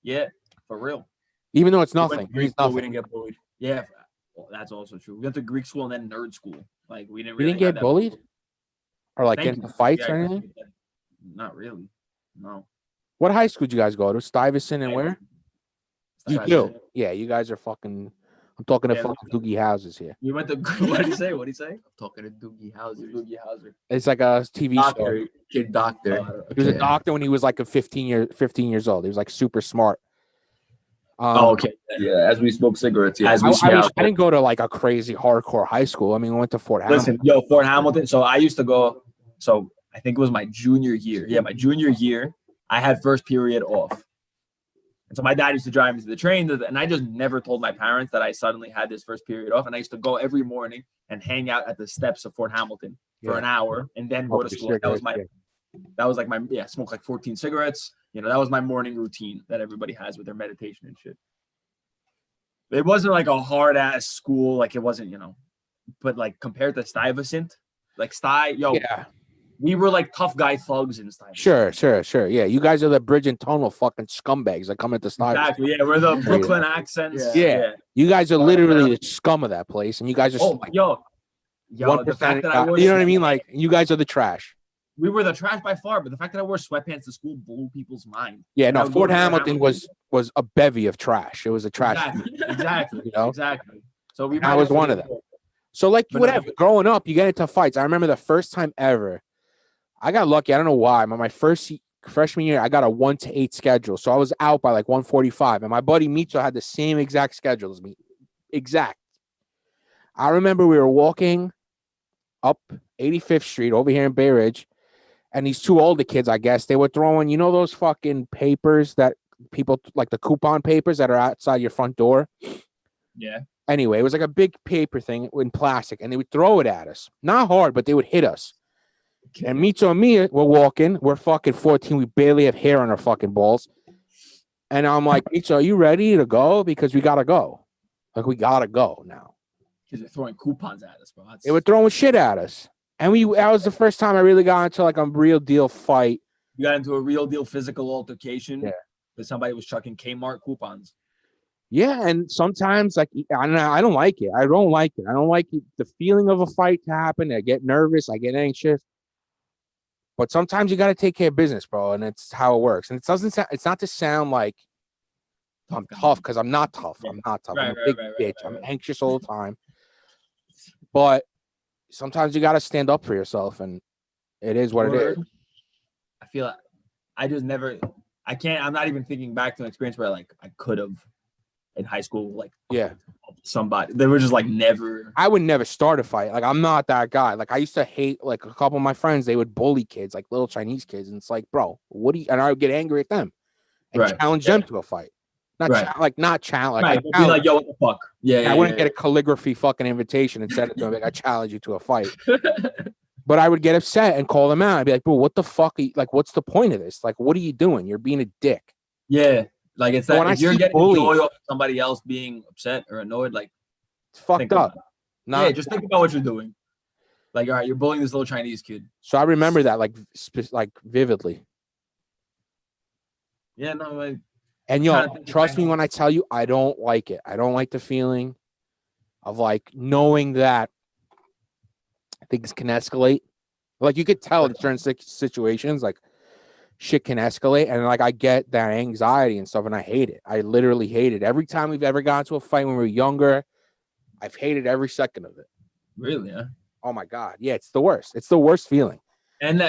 Yeah, for real. Even though it's nothing, we didn't get bullied. Yeah, well, that's also true. We went to Greek school and then nerd school. Like we didn't. Really get bullied, or like get into fights or anything. Not really. No. What high school did you guys go to? Stuyvesant and where? You do. Yeah, you guys are fucking. I'm talking to fucking Doogie Howsers here. We went to. What did he say? What did he say? I'm talking to Doogie Howser. It's like a TV show. Kid doctor. He was a doctor when he was like 15 years old. He was like super smart. Okay. Yeah, as we smoke cigarettes. Yeah, I didn't go to like a crazy hardcore high school. I mean, we went to Fort Hamilton. Listen, Fort Hamilton. So I used to go. So I think it was my junior year. Yeah, my junior year, I had first period off. And so my dad used to drive me to the train, and I just never told my parents that I suddenly had this first period off. And I used to go every morning and hang out at the steps of Fort Hamilton for an hour, and then go to school. That was like my smoke like 14 cigarettes. That was my morning routine that everybody has with their meditation and shit. It wasn't like a hard ass school, like it wasn't, but like compared to Stuyvesant, like We were like tough guy thugs in Stein. Sure. Yeah, you guys are the bridge and tunnel fucking scumbags that come into Stein. Exactly. Yeah, we're the Brooklyn accents. Yeah. You guys are literally the scum of that place, and you guys are like yo, the 1%. fact that I wore You know what I mean? Like, you guys are the trash. we were the trash by far, but the fact that I wore sweatpants to school blew people's mind. Yeah, no, Fort Hamilton was a bevy of trash. It was a trash. Exactly. You know? Exactly. So I was one of them. So like whatever, growing up, you get into fights. I remember the first time ever, I got lucky. I don't know why. My freshman year, I got a 1 to 8 schedule. So I was out by like 1:45. And my buddy Micho had the same exact schedule as me. Exact. I remember we were walking up 85th Street over here in Bay Ridge. And these two older kids, I guess, they were throwing, you know, those fucking papers that people like the coupon papers that are outside your front door. Yeah. Anyway, it was like a big paper thing in plastic, and they would throw it at us. Not hard, but they would hit us. Okay. And Micho and me, we're walking. We're fucking 14. We barely have hair on our fucking balls. And I'm like, Micho, are you ready to go? Because we got to go. Like, we got to go now. Because they're throwing coupons at us, bro. They were throwing shit at us. And that was the first time I really got into like a real deal fight. You got into a real deal physical altercation? Yeah. Because somebody was chucking Kmart coupons. Yeah, and sometimes like I don't like it. I don't like it. The feeling of a fight to happen. I get nervous. I get anxious. But sometimes you got to take care of business, bro, and it's how it works. And it's not to sound like I'm tough because I'm not tough. Yeah. I'm not tough. I'm a big bitch. I'm anxious all the time. But sometimes you got to stand up for yourself, and it is what it is. I feel like I'm not even thinking back to an experience where like I could have in high school, like somebody. They were just like never. I would never start a fight. Like I'm not that guy. Like I used to hate like a couple of my friends. They would bully kids, like little Chinese kids, and it's like, bro, what do you? And I would get angry at them and challenge them to a fight. Not challenge. Right. Be like, yo, what the fuck? I wouldn't get a calligraphy fucking invitation and send it to them. Like I challenge you to a fight. But I would get upset and call them out. I'd be like, bro, what the fuck? Like, what's the point of this? Like, what are you doing? You're being a dick. Yeah. Like it's that if you're getting joy off somebody else being upset or annoyed, like it's fucked up. Just think about what you're doing. Like, all right, you're bullying this little Chinese kid. So I remember that like vividly. Yeah, no, like, and trust me when I tell you, I don't like it. I don't like the feeling of like knowing that things can escalate. Like you could tell in certain situations, like shit can escalate, and like I get that anxiety and stuff, and I hate it. I literally hate it. Every time we've ever gotten to a fight when we were younger, I've hated every second of it. Really? Yeah. Oh my god. Yeah, it's the worst. It's the worst feeling. And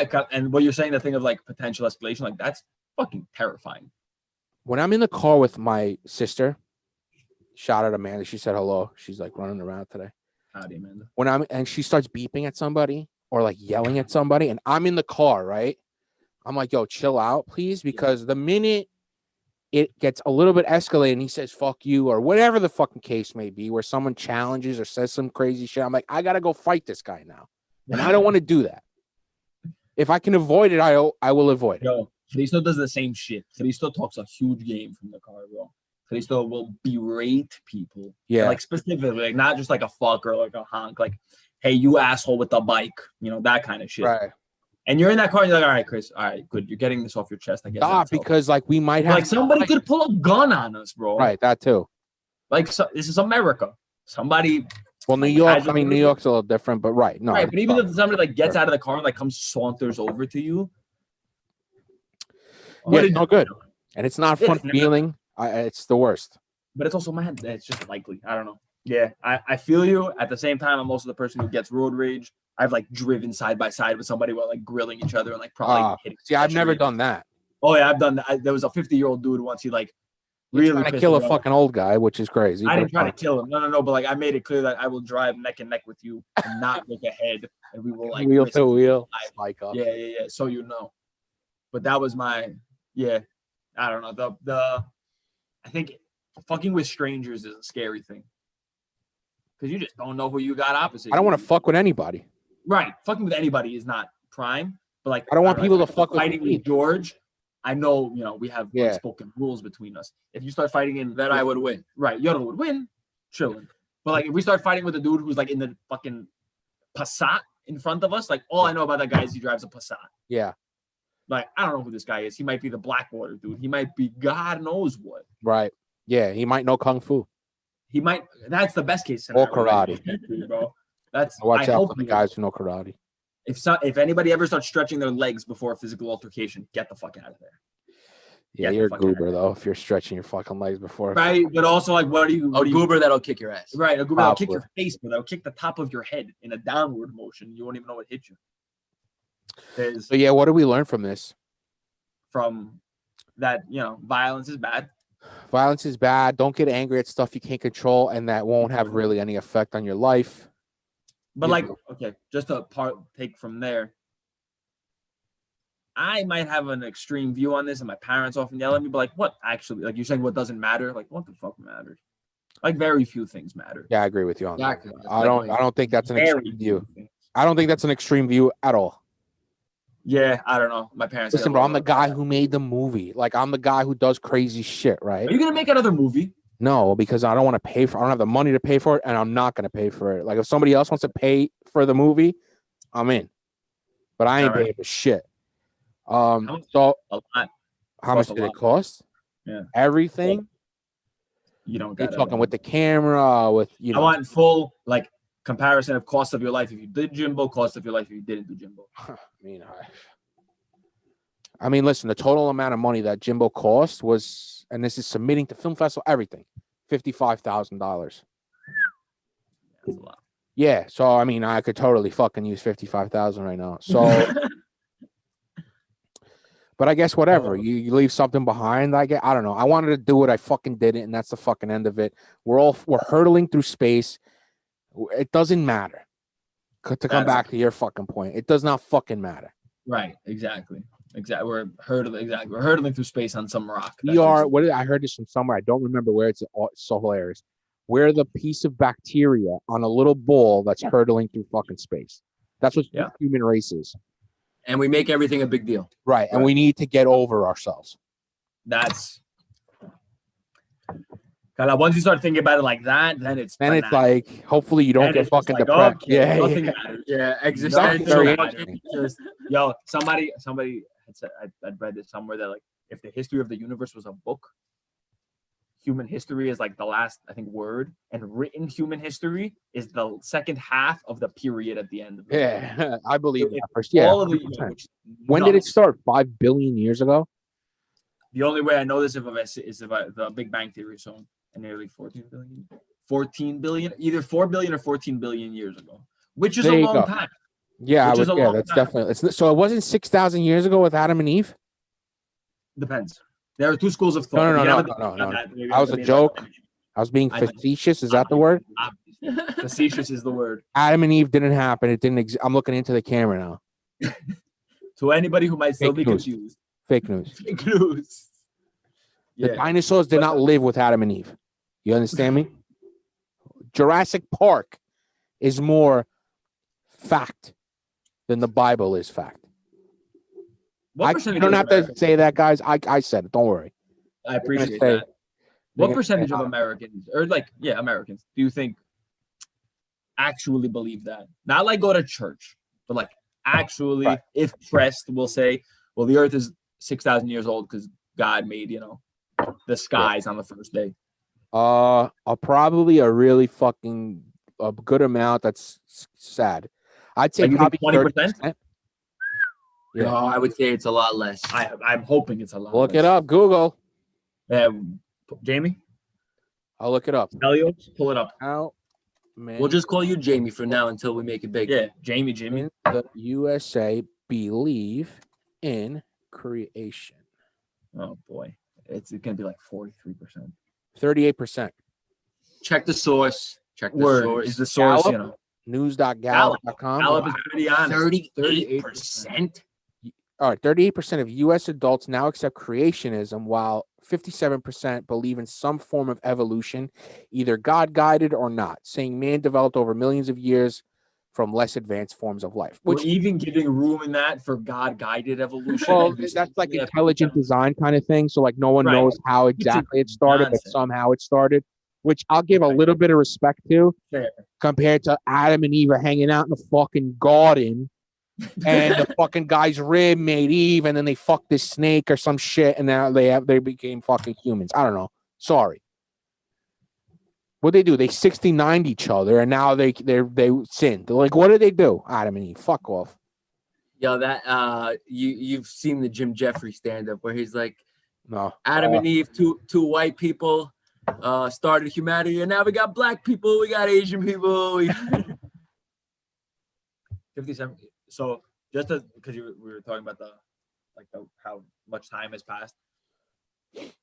what you're saying, the thing of like potential escalation, like that's fucking terrifying. When I'm in the car with my sister, shout out Amanda. She said hello. She's like running around today. Howdy, Amanda. And she starts beeping at somebody or like yelling at somebody, and I'm in the car, right? I'm like, yo, chill out, please. Because the minute it gets a little bit escalated and he says, fuck you, or whatever the fucking case may be, where someone challenges or says some crazy shit, I'm like, I got to go fight this guy now. And I don't want to do that. If I can avoid it, I will avoid it. Yo, Cristo does the same shit. Cristo talks a huge game from the car, bro. Cristo will berate people. Yeah. Like specifically, like not just like a fuck or like a honk, like, hey, you asshole with the bike, that kind of shit. Right. And you're in that car and you're like, all right, Chris, all right, good. You're getting this off your chest, I guess. Stop, because like we might have like somebody could pull a gun on us, bro. Right, that too. Like this is America. Somebody. Well, New York, New York's a little different, but right. No. Right, but even if somebody like gets out of the car and like comes saunters over to you. Yeah, it's no good. And it's not fun feeling. It's the worst. But it's also, man, it's just likely. I don't know. Yeah, I feel you. At the same time, I'm also the person who gets road rage. I've like driven side by side with somebody while like grilling each other and like probably hitting. See, I've never done that. Oh yeah, I've done that. There was a 50-year-old dude once. He like really trying to kill a fucking old guy, which is crazy. I didn't try to kill him. No. But like I made it clear that I will drive neck and neck with you and not look ahead, and we will like wheel to wheel. Yeah. So But that was my I don't know. I think fucking with strangers is a scary thing. Because you just don't know who you got opposite. I don't want to fuck with anybody. Right. Fucking with anybody is not prime. But like I don't want people to fuck with fighting with George. I know, we have unspoken rules between us. If you start fighting in that, I would win. Right. Yoda would win. Chilling. But like if we start fighting with a dude who's like in the fucking Passat in front of us, like all I know about that guy is he drives a Passat. Yeah. Like, I don't know who this guy is. He might be the Blackwater dude. He might be God knows what. Right. Yeah. He might know kung fu He might. That's the best case scenario. or karate. Bro. That's. Watch I out hope for the he- guys who know karate. If anybody ever starts stretching their legs before a physical altercation, get the fuck out of there. Yeah, Get you're a the fuck outta goober though. If you're stretching your fucking legs before. Right, but also like, what do you? A goober that'll kick your ass. Right, a goober that'll kick Probably. your face, but that'll kick the top of your head in a downward motion. You won't even know what hit you. There's So yeah, what do we learn from this? from that, violence is bad. Violence is bad. Don't get angry at stuff you can't control, and that won't have really any effect on your life. But Yeah. like, okay, just a take from there. I might have an extreme view on this, and my parents often yell at me, but like, what actually, like you're saying, what doesn't matter? Like, what the fuck matters? Like, very few things matter. Yeah, I agree with you on that. Exactly. I don't think that's an Very extreme few view. things. I don't think that's an extreme view at all. Yeah, I don't know. My parents. Listen, bro, I'm the guy who made the movie. Like, I'm the guy who does crazy shit, right? Are you gonna make another movie? No, because I don't want to pay for. I don't have the money to pay for it, and I'm not going to pay for it. Like, if somebody else wants to pay for the movie, I'm in. But I ain't All right. paying for shit. much? So A lot. how much Costs a did it lot. cost? Yeah. Everything. You don't. You're Gotta, talking with the camera, with I want full like comparison of cost of your life if you did Jimbo, cost of your life if you didn't do Jimbo. I mean, listen, the total amount of money that Jimbo cost was, and this is submitting to film festival, everything, $55,000. That's a lot. Yeah, so I mean, I could totally fucking use 55,000 right now. So, but I guess whatever. You leave something behind. I don't know. I wanted to do it. I fucking did it, and that's the fucking end of it. We're hurtling through space. It doesn't matter. To come back to your fucking point, it does not fucking matter. Right. Exactly. We're hurtling through space on some rock. We are. I heard this from somewhere. I don't remember where. It's so hilarious. We're the piece of bacteria on a little ball that's hurtling through fucking space. That's what the human race is. And we make everything a big deal. Right. And we need to get over ourselves. That's kind of once you start thinking about it like that, then it's like, hopefully you don't Then get it's just fucking like, depressed. okay, nothing Yeah. matters. Yeah, Very existential. interesting. Yo, somebody had said I'd read this somewhere that like if the history of the universe was a book, human history is like the last, I think, word, and written human history is the second half of the period at the end of it. Yeah, I believe If that first. Yeah. all of the 100%. which is When did it nuts. start? 5 billion years ago? The only way I know this is about the Big Bang Theory, so nearly 14 billion, either 4 billion or 14 billion years ago, which is There a you long go. time. Yeah, Which is a long that's time. definitely. So it wasn't 6,000 years ago with Adam and Eve? Depends. There are two schools of thought. No. That was a joke. I was being facetious. Is that the word? Facetious is the word. Adam and Eve didn't happen. It didn't exist. I'm looking into the camera now. To anybody who might still Fake be news. confused. Fake news. Fake news. The Yeah. dinosaurs did not live with Adam and Eve. You understand me? Jurassic Park is more fact than the Bible is fact. What You percentage don't of have to Americans- say that, guys. I said it. Don't worry. I appreciate say- that. What gonna percentage say, of Americans, or Americans, do you think actually believe that? Not like go to church, but like actually, Right. if pressed, will say, well, the earth is 6,000 years old because God made, the skies on the first day. Probably a really fucking a good amount. That's sad. I'd say Like, you think probably 20%? 30%. No, I would say it's a lot less. I'm hoping it's a lot. Look it less. up. Google. Jamie, I'll look it up. Helios, pull it up. How many We'll just call you Jamie for now until we make it big. Yeah, Jimmy. in the USA believe in creation? Oh boy, it's gonna be like 43%. 38%. Check the source. Check the Word source. is the source. News.gallup.com. Gallup is pretty honest. 38%. All right, 38% of U.S. adults now accept creationism, while 57% believe in some form of evolution, either God-guided or not, saying man developed over millions of years from less advanced forms of life. We're Which, even giving room in that for God-guided evolution. well, that's like intelligent design kind of thing. So, like, no one Right. knows how exactly it started, but nonsense. somehow it started. which I'll give a little bit of respect to, Fair. compared to Adam and Eve are hanging out in the fucking garden, and the fucking guy's rib made Eve, and then they fucked this snake or some shit, and now they became fucking humans. I don't know. Sorry. What they do? They 69'd each other, and now they sinned. They're like, what did they do? Adam and Eve, fuck off. Yo, that you've seen the Jim Jeffrey stand up where he's like, No. Adam and Eve, two white people started humanity, and now we got black people, we got Asian people. 57. So just because we were talking about how much time has passed.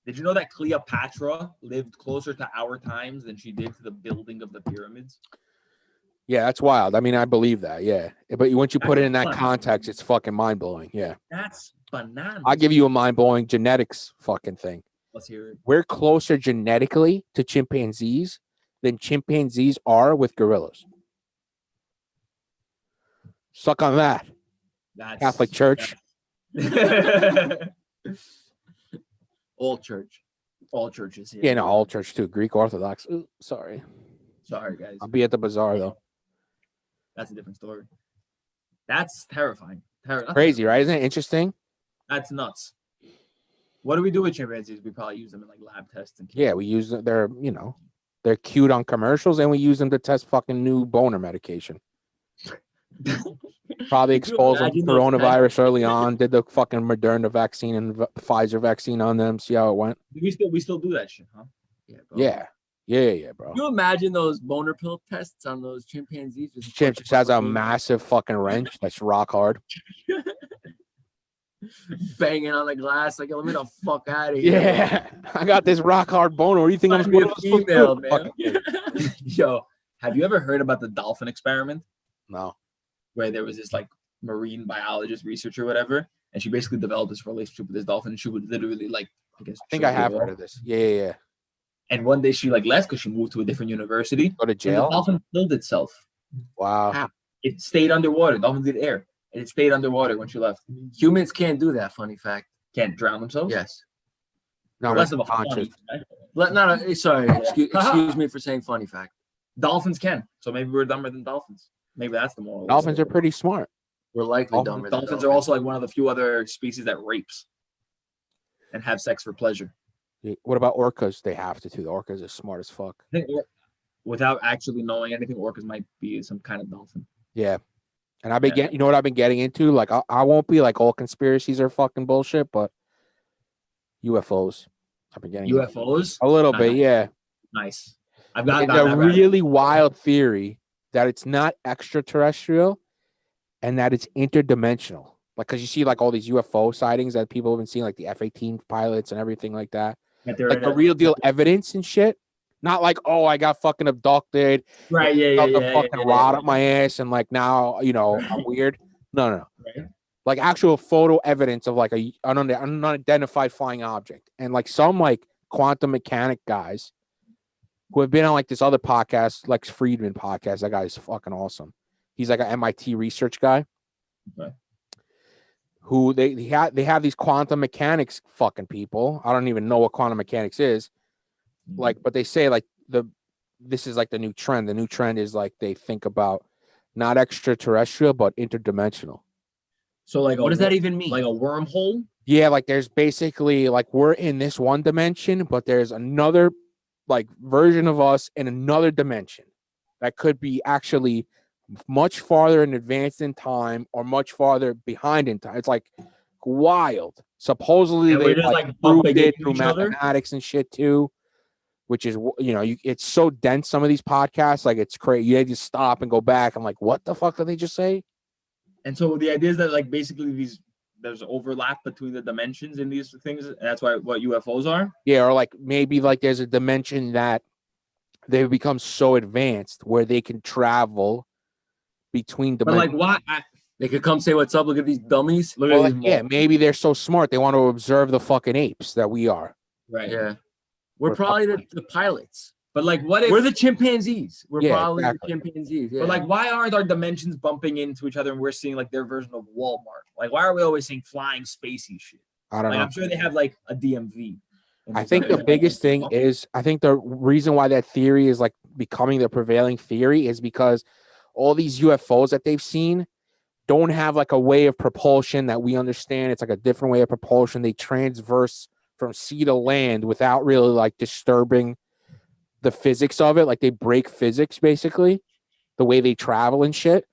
Did you know that Cleopatra lived closer to our times than she did to the building of the pyramids? Yeah, that's wild. I mean, I believe that. Yeah, but once you put it in that That's context, it's fucking mind blowing. Yeah, That's bananas. I'll give you a mind blowing genetics fucking thing. Let's hear it. We're closer genetically to chimpanzees than chimpanzees are with gorillas. Suck on that, That's Catholic Church. All church. All churches. Yeah, no, all church too. Greek Orthodox. Ooh, sorry, Sorry, guys. I'll be at the bazaar though. That's a different story. That's terrifying. Crazy, right? Isn't it interesting? That's nuts. What do we do with chimpanzees? We probably use them in like lab tests and Yeah, we use them. They're cute on commercials, and we use them to test fucking new boner medication. Probably Could you exposed them to imagine those coronavirus early on. Did the fucking Moderna vaccine and Pfizer vaccine on them. See how it went. we still do that shit, huh? Yeah, bro. Yeah, bro. Can you imagine those boner pill tests on those chimpanzees? With Chimp just has a massive fucking wrench that's rock hard. banging on the glass like, let me the fuck out of here. Yeah, I got this rock hard boner. What do you think I'm Might be a supposed to do? female, man. Fucking- Yo, have you ever heard about the dolphin experiment? No. Where there was this like marine biologist researcher or whatever, and she basically developed this relationship with this dolphin, and she would literally I think I have heard of this. Yeah. And one day she left because she moved to a different university. Go to And the jail. dolphin killed itself. Wow. How? It stayed underwater. Dolphins did air, and it stayed underwater when she left. Humans can't do that, funny fact. Can't drown themselves. Yes. No, Less that's of a conscious. funny fact. No, sorry. Excuse me for saying funny fact. Dolphins can. So maybe we're dumber than dolphins. Maybe that's the moral. Dolphins are pretty smart. We're likely dumber than Dolphins are also like one of the few other species that rapes and have sex for pleasure. What about orcas? They have to too. The orcas are smart as fuck. I think without actually knowing anything, orcas might be some kind of dolphin. Yeah. And I've been getting, you know what I've been getting into? Like, I won't be like all conspiracies are fucking bullshit, but UFOs. I've been getting UFOs? a little bit, yeah. Nice. I've got It's a really wild theory that it's not extraterrestrial and that it's interdimensional. Like, because you see like all these UFO sightings that people have been seeing, like the F-18 pilots and everything like that. Like the real deal evidence and shit. Not like, oh, I got fucking abducted. Right, yeah. The fucking rod up my ass and like now, I'm weird. No. Right. Like actual photo evidence of like an unidentified flying object. And like some like quantum mechanic guys who have been on like this other podcast, Lex Friedman podcast. That guy is fucking awesome. He's like an MIT research guy. Okay. Who they have these quantum mechanics fucking people. I don't even know what quantum mechanics is. Like, but they say like this is like the new trend. The new trend is like they think about not extraterrestrial but interdimensional. So like, what does that even mean? Like a wormhole? Yeah, like there's basically like we're in this one dimension, but there's another like version of us in another dimension that could be actually much farther in advance in time or much farther behind in time. It's like wild. Supposedly And they just, like proved bumping it into through each other? mathematics and shit too, which is it's so dense. Some of these podcasts, like it's crazy. You just stop and go back. I'm like, what the fuck did they just say? And so the idea is that like basically there's overlap between the dimensions in these things, and that's what UFOs are. Yeah, or like maybe like there's a dimension that they've become so advanced where they can travel between dimensions. But like, why? They could come say what's up. Look at these dummies. Look Well, at like, these. yeah, maybe they're so smart they want to observe the fucking apes that we are. Right. Yeah. We're probably the pilots. But like, what if We're the chimpanzees? We're Yeah, probably exactly. the chimpanzees. Yeah. But like, why aren't our dimensions bumping into each other and we're seeing like their version of Walmart? Like, why are we always seeing flying spacey shit? I don't Like, know. I'm sure they have like a DMV. I think the biggest thing is, I think the reason why that theory is like becoming the prevailing theory is because all these UFOs that they've seen don't have like a way of propulsion that we understand. It's like a different way of propulsion. They transverse from sea to land without really like disturbing the physics of it. Like they break physics basically, the way they travel and shit.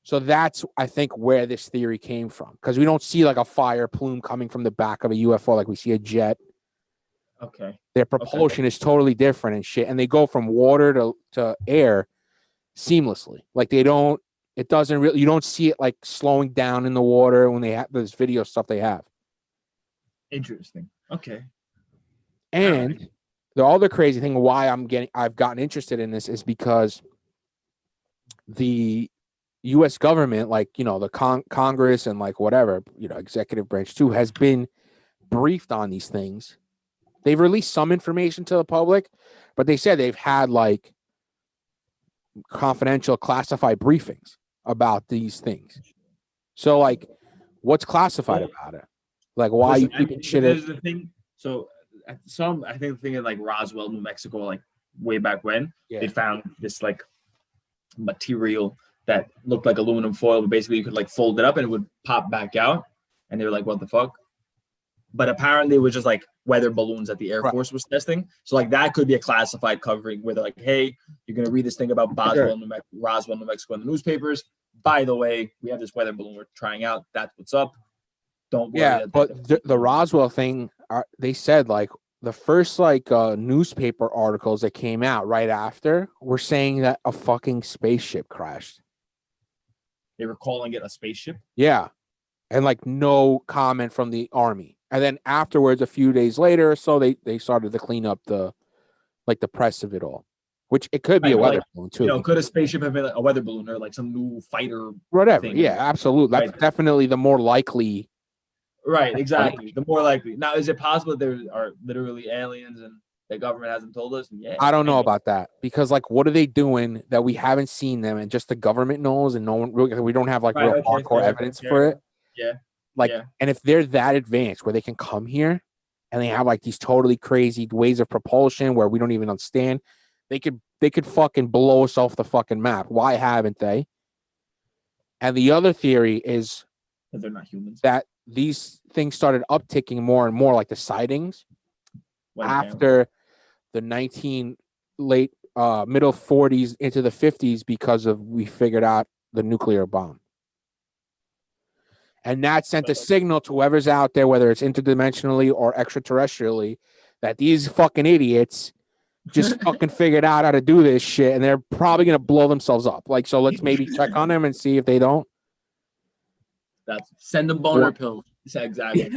So that's, I think, where this theory came from. Because we don't see like a fire plume coming from the back of a UFO like we see a jet. Okay. Their propulsion is totally different and shit. And they go from water to air seamlessly. Like they don't, it doesn't really, you don't see it like slowing down in the water when they have this video stuff they have. Interesting. Okay. And the other crazy thing why I've gotten interested in this is because the U.S. government, like, you know, the Congress and like whatever, you know, executive branch too, has been briefed on these things. They've released some information to the public, but they said they've had like confidential classified briefings about these things. So like, what's classified about it? Like, why are you keeping shit? There's the thing. So I think the thing in like Roswell, New Mexico, like way back when, they found this like material that looked like aluminum foil, but basically you could like fold it up and it would pop back out. And they were like, what the fuck? But apparently it was just like weather balloons that the Air Force was testing. So like that could be a classified covering where they're like, hey, you're going to read this thing about Roswell, New Mexico in the newspapers. By the way, we have this weather balloon we're trying out. That's what's up. Don't worry. Yeah, but the Roswell thing, they said like the first like newspaper articles that came out right after were saying that a fucking spaceship crashed. They were calling it a spaceship? Yeah. And like no comment from the army. And then afterwards, a few days later or so, they started to clean up the press of it all. Which it could be a weather balloon too. You know, could a spaceship have been like a weather balloon or like some new fighter? Whatever. Thing? Yeah, absolutely. That's definitely the more likely. Right, exactly. The more likely. Now, is it possible that there are literally aliens and the government hasn't told us? Yeah. I don't know about that because, like, what are they doing that we haven't seen them and just the government knows and no one, we don't have like real hardcore evidence for it. Yeah. Like, and if they're that advanced where they can come here and they have like these totally crazy ways of propulsion where we don't even understand, they could fucking blow us off the fucking map. Why haven't they? And the other theory is that they're not humans. That these things started upticking more and more, like the sightings after the middle 40s into the 50s because of we figured out the nuclear bomb. And that sent a signal to whoever's out there, whether it's interdimensionally or extraterrestrially, that these fucking idiots just fucking figured out how to do this shit and they're probably going to blow themselves up. Like, so let's maybe check on them and see if they don't. Send them boner pills. Exactly.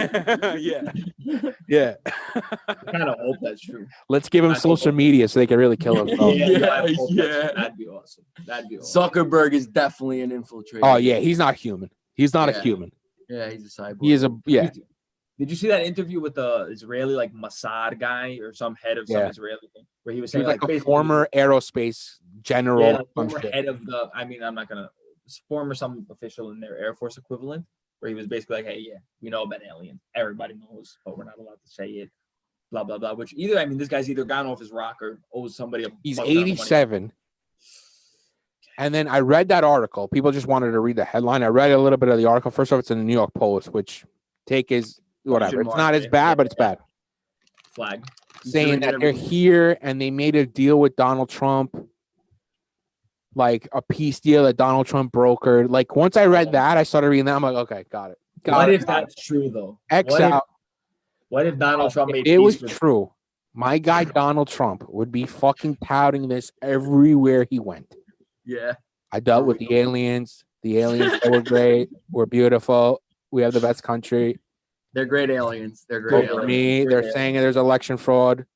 Yeah. I kind of hope that's true. Let's give them social media so they can really kill themselves. That'd be awesome. Zuckerberg is definitely an infiltrator. Oh yeah, he's not human. He's not a human. Yeah, he's a cyborg. He is a Did you see that interview with the Israeli like Mossad guy or some head of some Israeli thing where he was saying like a former aerospace general, former head of the. I mean, I'm not gonna former some official in their Air Force equivalent, where he was basically like, hey, we know about aliens. Everybody knows, but we're not allowed to say it. Blah blah blah. Which this guy's either gone off his rock or owes somebody a. He's 87. And then I read that article. People just wanted to read the headline. I read a little bit of the article. First off, it's in the New York Post, which take is whatever. It's not as bad, but it's bad. Flag. Saying that they're here and they made a deal with Donald Trump, like a peace deal that Donald Trump brokered. Like once I read that, I started reading that. I'm like, okay, got it. What if that's true though? What if Donald Trump made it was true? My guy Donald Trump would be fucking touting this everywhere he went. Yeah. I dealt with the aliens. The aliens were great. We're beautiful. We have the best country. They're great aliens. They're great aliens. For me, they're saying there's election fraud.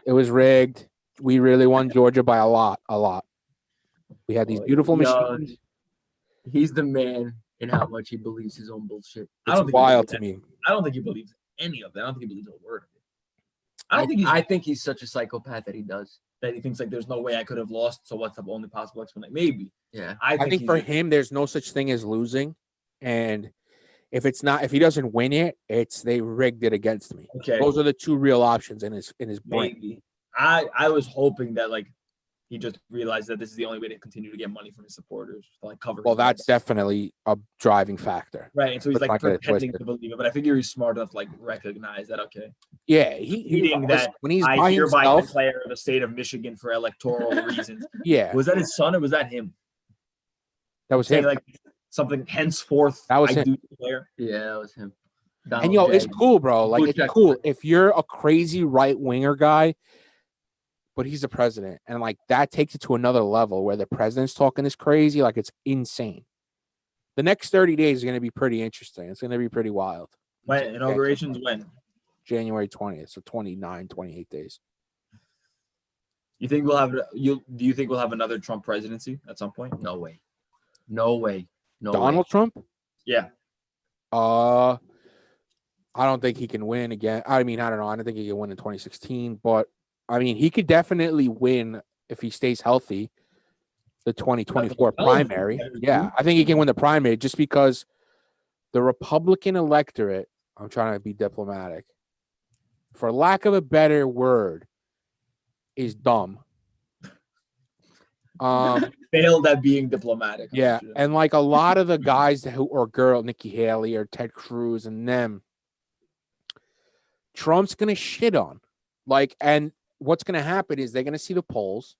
It was rigged. We really won Georgia by a lot. We had these beautiful machines. He's the man in how much he believes his own bullshit. It's wild to me. I don't think he believes any of it. I don't think he believes a word of it. I think he's such a psychopath that he does. That he thinks like there's no way I could have lost. So what's the only possible explanation? Maybe. Yeah. I think for him, there's no such thing as losing. And If he doesn't win it, they rigged it against me. Okay. Those are the two real options in his brain. Maybe. I was hoping that like he just realized that this is the only way to continue to get money from his supporters to like cover. Well, his that's debts. definitely a driving factor. Right. And so he's Let's like not get it pretending twisted. to believe it, but I figure he's smart enough to like recognize that. Okay. Yeah, Tweeting that when he's I by hereby himself. declare the state of Michigan for electoral reasons. Yeah, Was that his son or was that him? that was Saying him. like something henceforth That was I him. do declare. Yeah, that was him. And yo, it's cool, bro. Like, it's cool if you're a crazy right winger guy, but he's the president, and like that takes it to another level where the president's talking this crazy, like it's insane. The next 30 days is going to be pretty interesting. It's going to be pretty wild. When inaugurations when? January 20th, so 28 days. You think we'll have do you think we'll have another Trump presidency at some point? No way. No way. No Donald way. Trump? Yeah. I don't think he can win again. I mean, I don't know. I don't think he can win in 2016, but I mean, he could definitely win if he stays healthy. The 2024 primary. Yeah, I think he can win the primary just because the Republican electorate, I'm trying to be diplomatic, for lack of a better word, is dumb. Failed at being diplomatic. Yeah, and like a lot of the guys Nikki Haley or Ted Cruz and them, Trump's gonna shit on. Like, and what's gonna happen is they're gonna see the polls,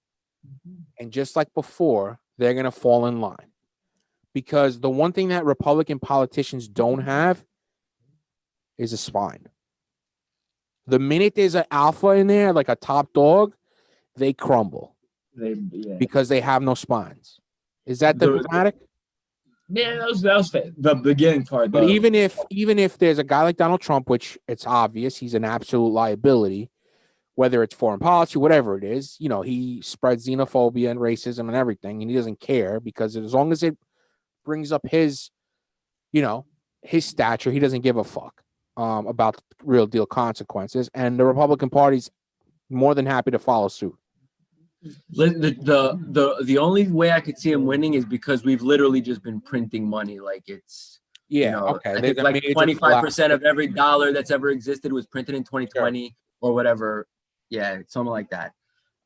and just like before, they're gonna fall in line. Because the one thing that Republican politicians don't have is a spine. The minute there's an alpha in there, like a top dog, they crumble. Because they have no spines. Is that diplomatic? Yeah, that was the beginning part. But even if there's a guy like Donald Trump, which it's obvious he's an absolute liability, whether it's foreign policy, whatever it is, you know, he spreads xenophobia and racism and everything, and he doesn't care because as long as it brings up his, you know, his stature, he doesn't give a fuck about real deal consequences. And the Republican Party's more than happy to follow suit. The only way I could see him winning is because we've literally just been printing money like it's okay. I think like 25% of every dollar that's ever existed was printed in 2020 or whatever. Yeah, something like that.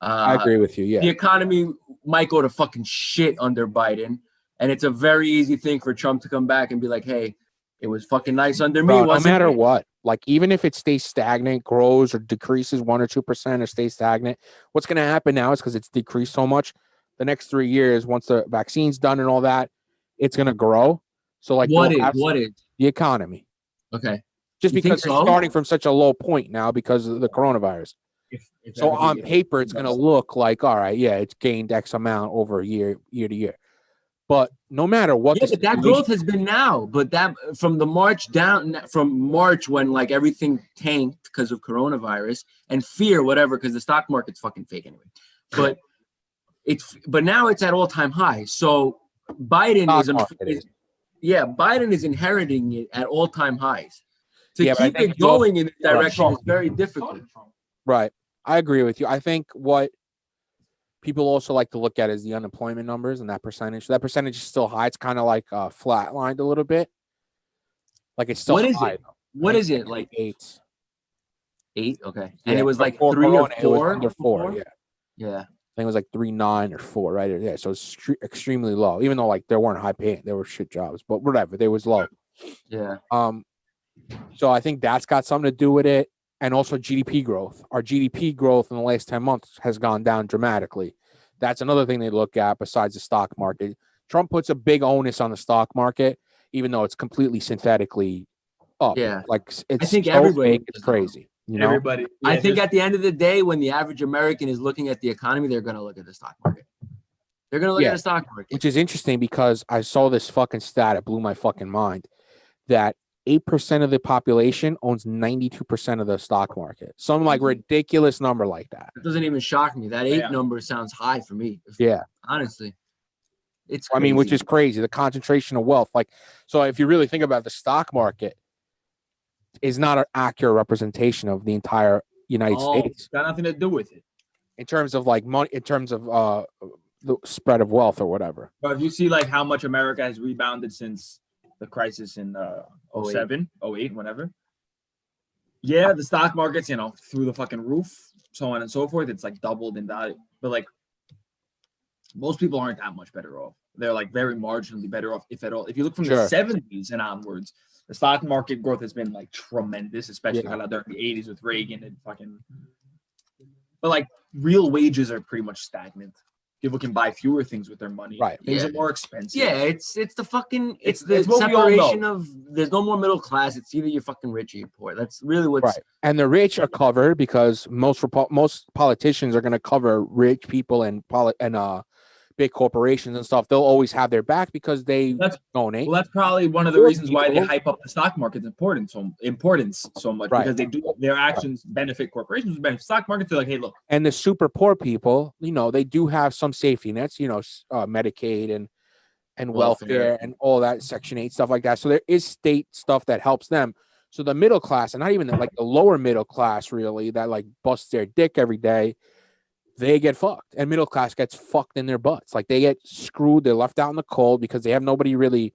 I agree with you. Yeah, the economy might go to fucking shit under Biden, and it's a very easy thing for Trump to come back and be like, "Hey, it was fucking nice under me." No matter what, like even if it stays stagnant, grows or decreases 1 or 2% or stays stagnant, what's going to happen now is because it's decreased so much. The next 3 years, once the vaccine's done and all that, it's going to grow. So, like, what is the economy? Okay, just because it's starting from such a low point now because of the coronavirus. So on paper, it's going to look like, all right, yeah, it's gained X amount over year to year. But no matter what, but that growth has been now. But that from March when like everything tanked because of coronavirus and fear, whatever, because the stock market's fucking fake anyway. But now it's at all-time high. So Biden Biden is inheriting it at all-time highs. To keep it going in this direction is very difficult. Right. I agree with you. I think what people also like to look at is the unemployment numbers and that percentage. That percentage is still high. It's kind of like flatlined a little bit. Like it's still high. What is it? Like 8? 8? Okay. Yeah, and it was like 3 or 4? Under 4, yeah. Yeah. I think it was like 3.9 or 4, right? Yeah. So it's extremely low, even though like there weren't high paying, there were shit jobs, but whatever, they was low. Yeah. So I think that's got something to do with it. And also GDP growth. Our GDP growth in the last 10 months has gone down dramatically. That's another thing they look at besides the stock market. Trump puts a big onus on the stock market, even though it's completely synthetically up. Yeah. Like it's I think so everybody fake, it's crazy. You know? Everybody. I think at the end of the day, when the average American is looking at the economy, they're going to look at the stock market. They're going to look at the stock market. Which is interesting because I saw this fucking stat. It blew my fucking mind that 8% of the population owns 92% of the stock market. Some like ridiculous number like that. It doesn't even shock me. That 8 number sounds high for me. Yeah. Honestly. It's crazy. I mean, which is crazy. The concentration of wealth. Like, so if you really think about the stock market is not an accurate representation of the entire United States. It's got nothing to do with it. In terms of like money, in terms of the spread of wealth or whatever. But if you see like how much America has rebounded since the crisis in 07, 08, whenever. Yeah, the stock market's, through the fucking roof, so on and so forth. It's like doubled in value. But like most people aren't that much better off. They're like very marginally better off, if at all. If you look from the 70s and onwards, the stock market growth has been like tremendous, especially during the 80s with Reagan and fucking. But like real wages are pretty much stagnant. People can buy fewer things with their money. Right. Things are more expensive. Yeah, it's the fucking It's the what we all separation know. of there's no more middle class. It's either you're fucking rich or you're poor. That's really what's right. And the rich are covered because most politicians are going to cover rich people and big corporations and stuff. They'll always have their back because they donate. Well, that's probably one of the reasons why they hype up the stock market's importance so much, because they do their actions benefit corporations, benefit stock markets. They're like, hey, look. And the super poor people, they do have some safety nets, Medicaid and welfare and all that, Section 8 stuff like that. So there is state stuff that helps them. So the middle class, and not even like the lower middle class, really, that like busts their dick every day, they get fucked, and middle class gets fucked in their butts. Like they get screwed. They're left out in the cold because they have nobody really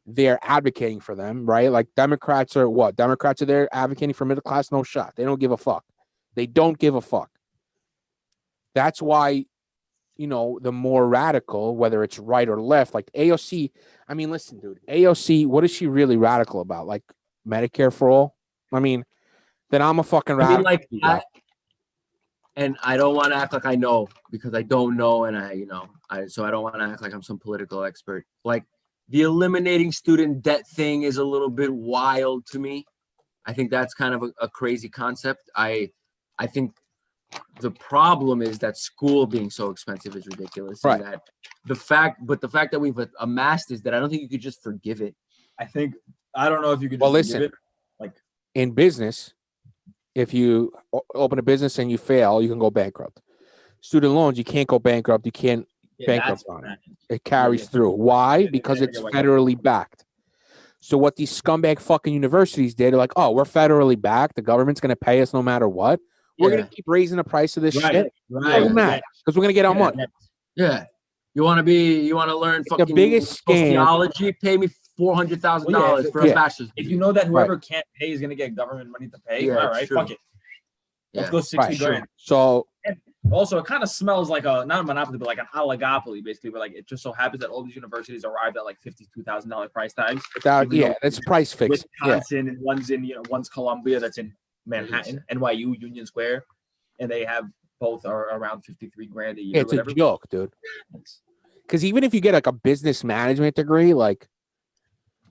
there advocating for them, right? Like Democrats are there advocating for middle class. No shot. They don't give a fuck. They don't give a fuck. That's why, the more radical, whether it's right or left, like AOC. I mean, listen, dude, AOC, what is she really radical about? Like Medicare for all? I mean, then I'm a fucking radical. I mean, like and I don't want to act like I know, because I don't know, and so I don't want to act like I'm some political expert. Like the eliminating student debt thing is a little bit wild to me. I think that's kind of a crazy concept. I think the problem is that school being so expensive is ridiculous. Right. And that the fact that we've amassed is that I don't think you could just forgive it. I don't know if you could. Well, listen, like in business, if you open a business and you fail, you can go bankrupt. Student loans, you can't go bankrupt. You can't bankrupt on it. It carries through. Why? Because it's federally backed. So what these scumbag fucking universities did, are like, oh, we're federally backed. The government's going to pay us no matter what. We're going to keep raising the price of this shit. Right. Because we're going to get our money. Yeah. You want to learn fucking the biggest sociology? Pay me $400,000 for a bachelor's. If you know that whoever can't pay is going to get government money to pay, all right, fuck it. Let's go 60 grand. So and also, it kind of smells like not a monopoly, but like an oligopoly, basically. Where like it just so happens that all these universities arrived at like $52,000 price tags. That's price fixed. Wisconsin and one's Columbia, that's in Manhattan, NYU, Union Square, and they have both are around 53 grand a year. It's a joke, dude. Because even if you get like a business management degree, like,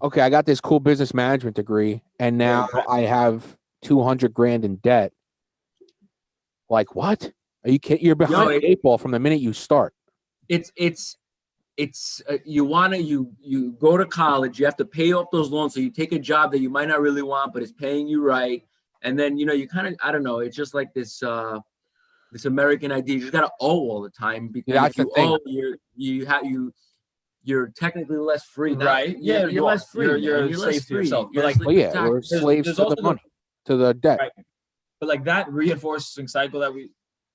okay, I got this cool business management degree, and now I have 200 grand in debt. Like, what? Are you kidding? You're behind the eight ball from the minute you start. It's you go to college, you have to pay off those loans, so you take a job that you might not really want, but it's paying you right, and then you kind of, I don't know, it's just like this American idea. You just gotta owe all the time, because if you owe, you're technically less free, right? Yeah, you're less free. You're slave to yourself. You're like, we're slaves to the money, to the debt. Right. But like that reinforcing cycle that we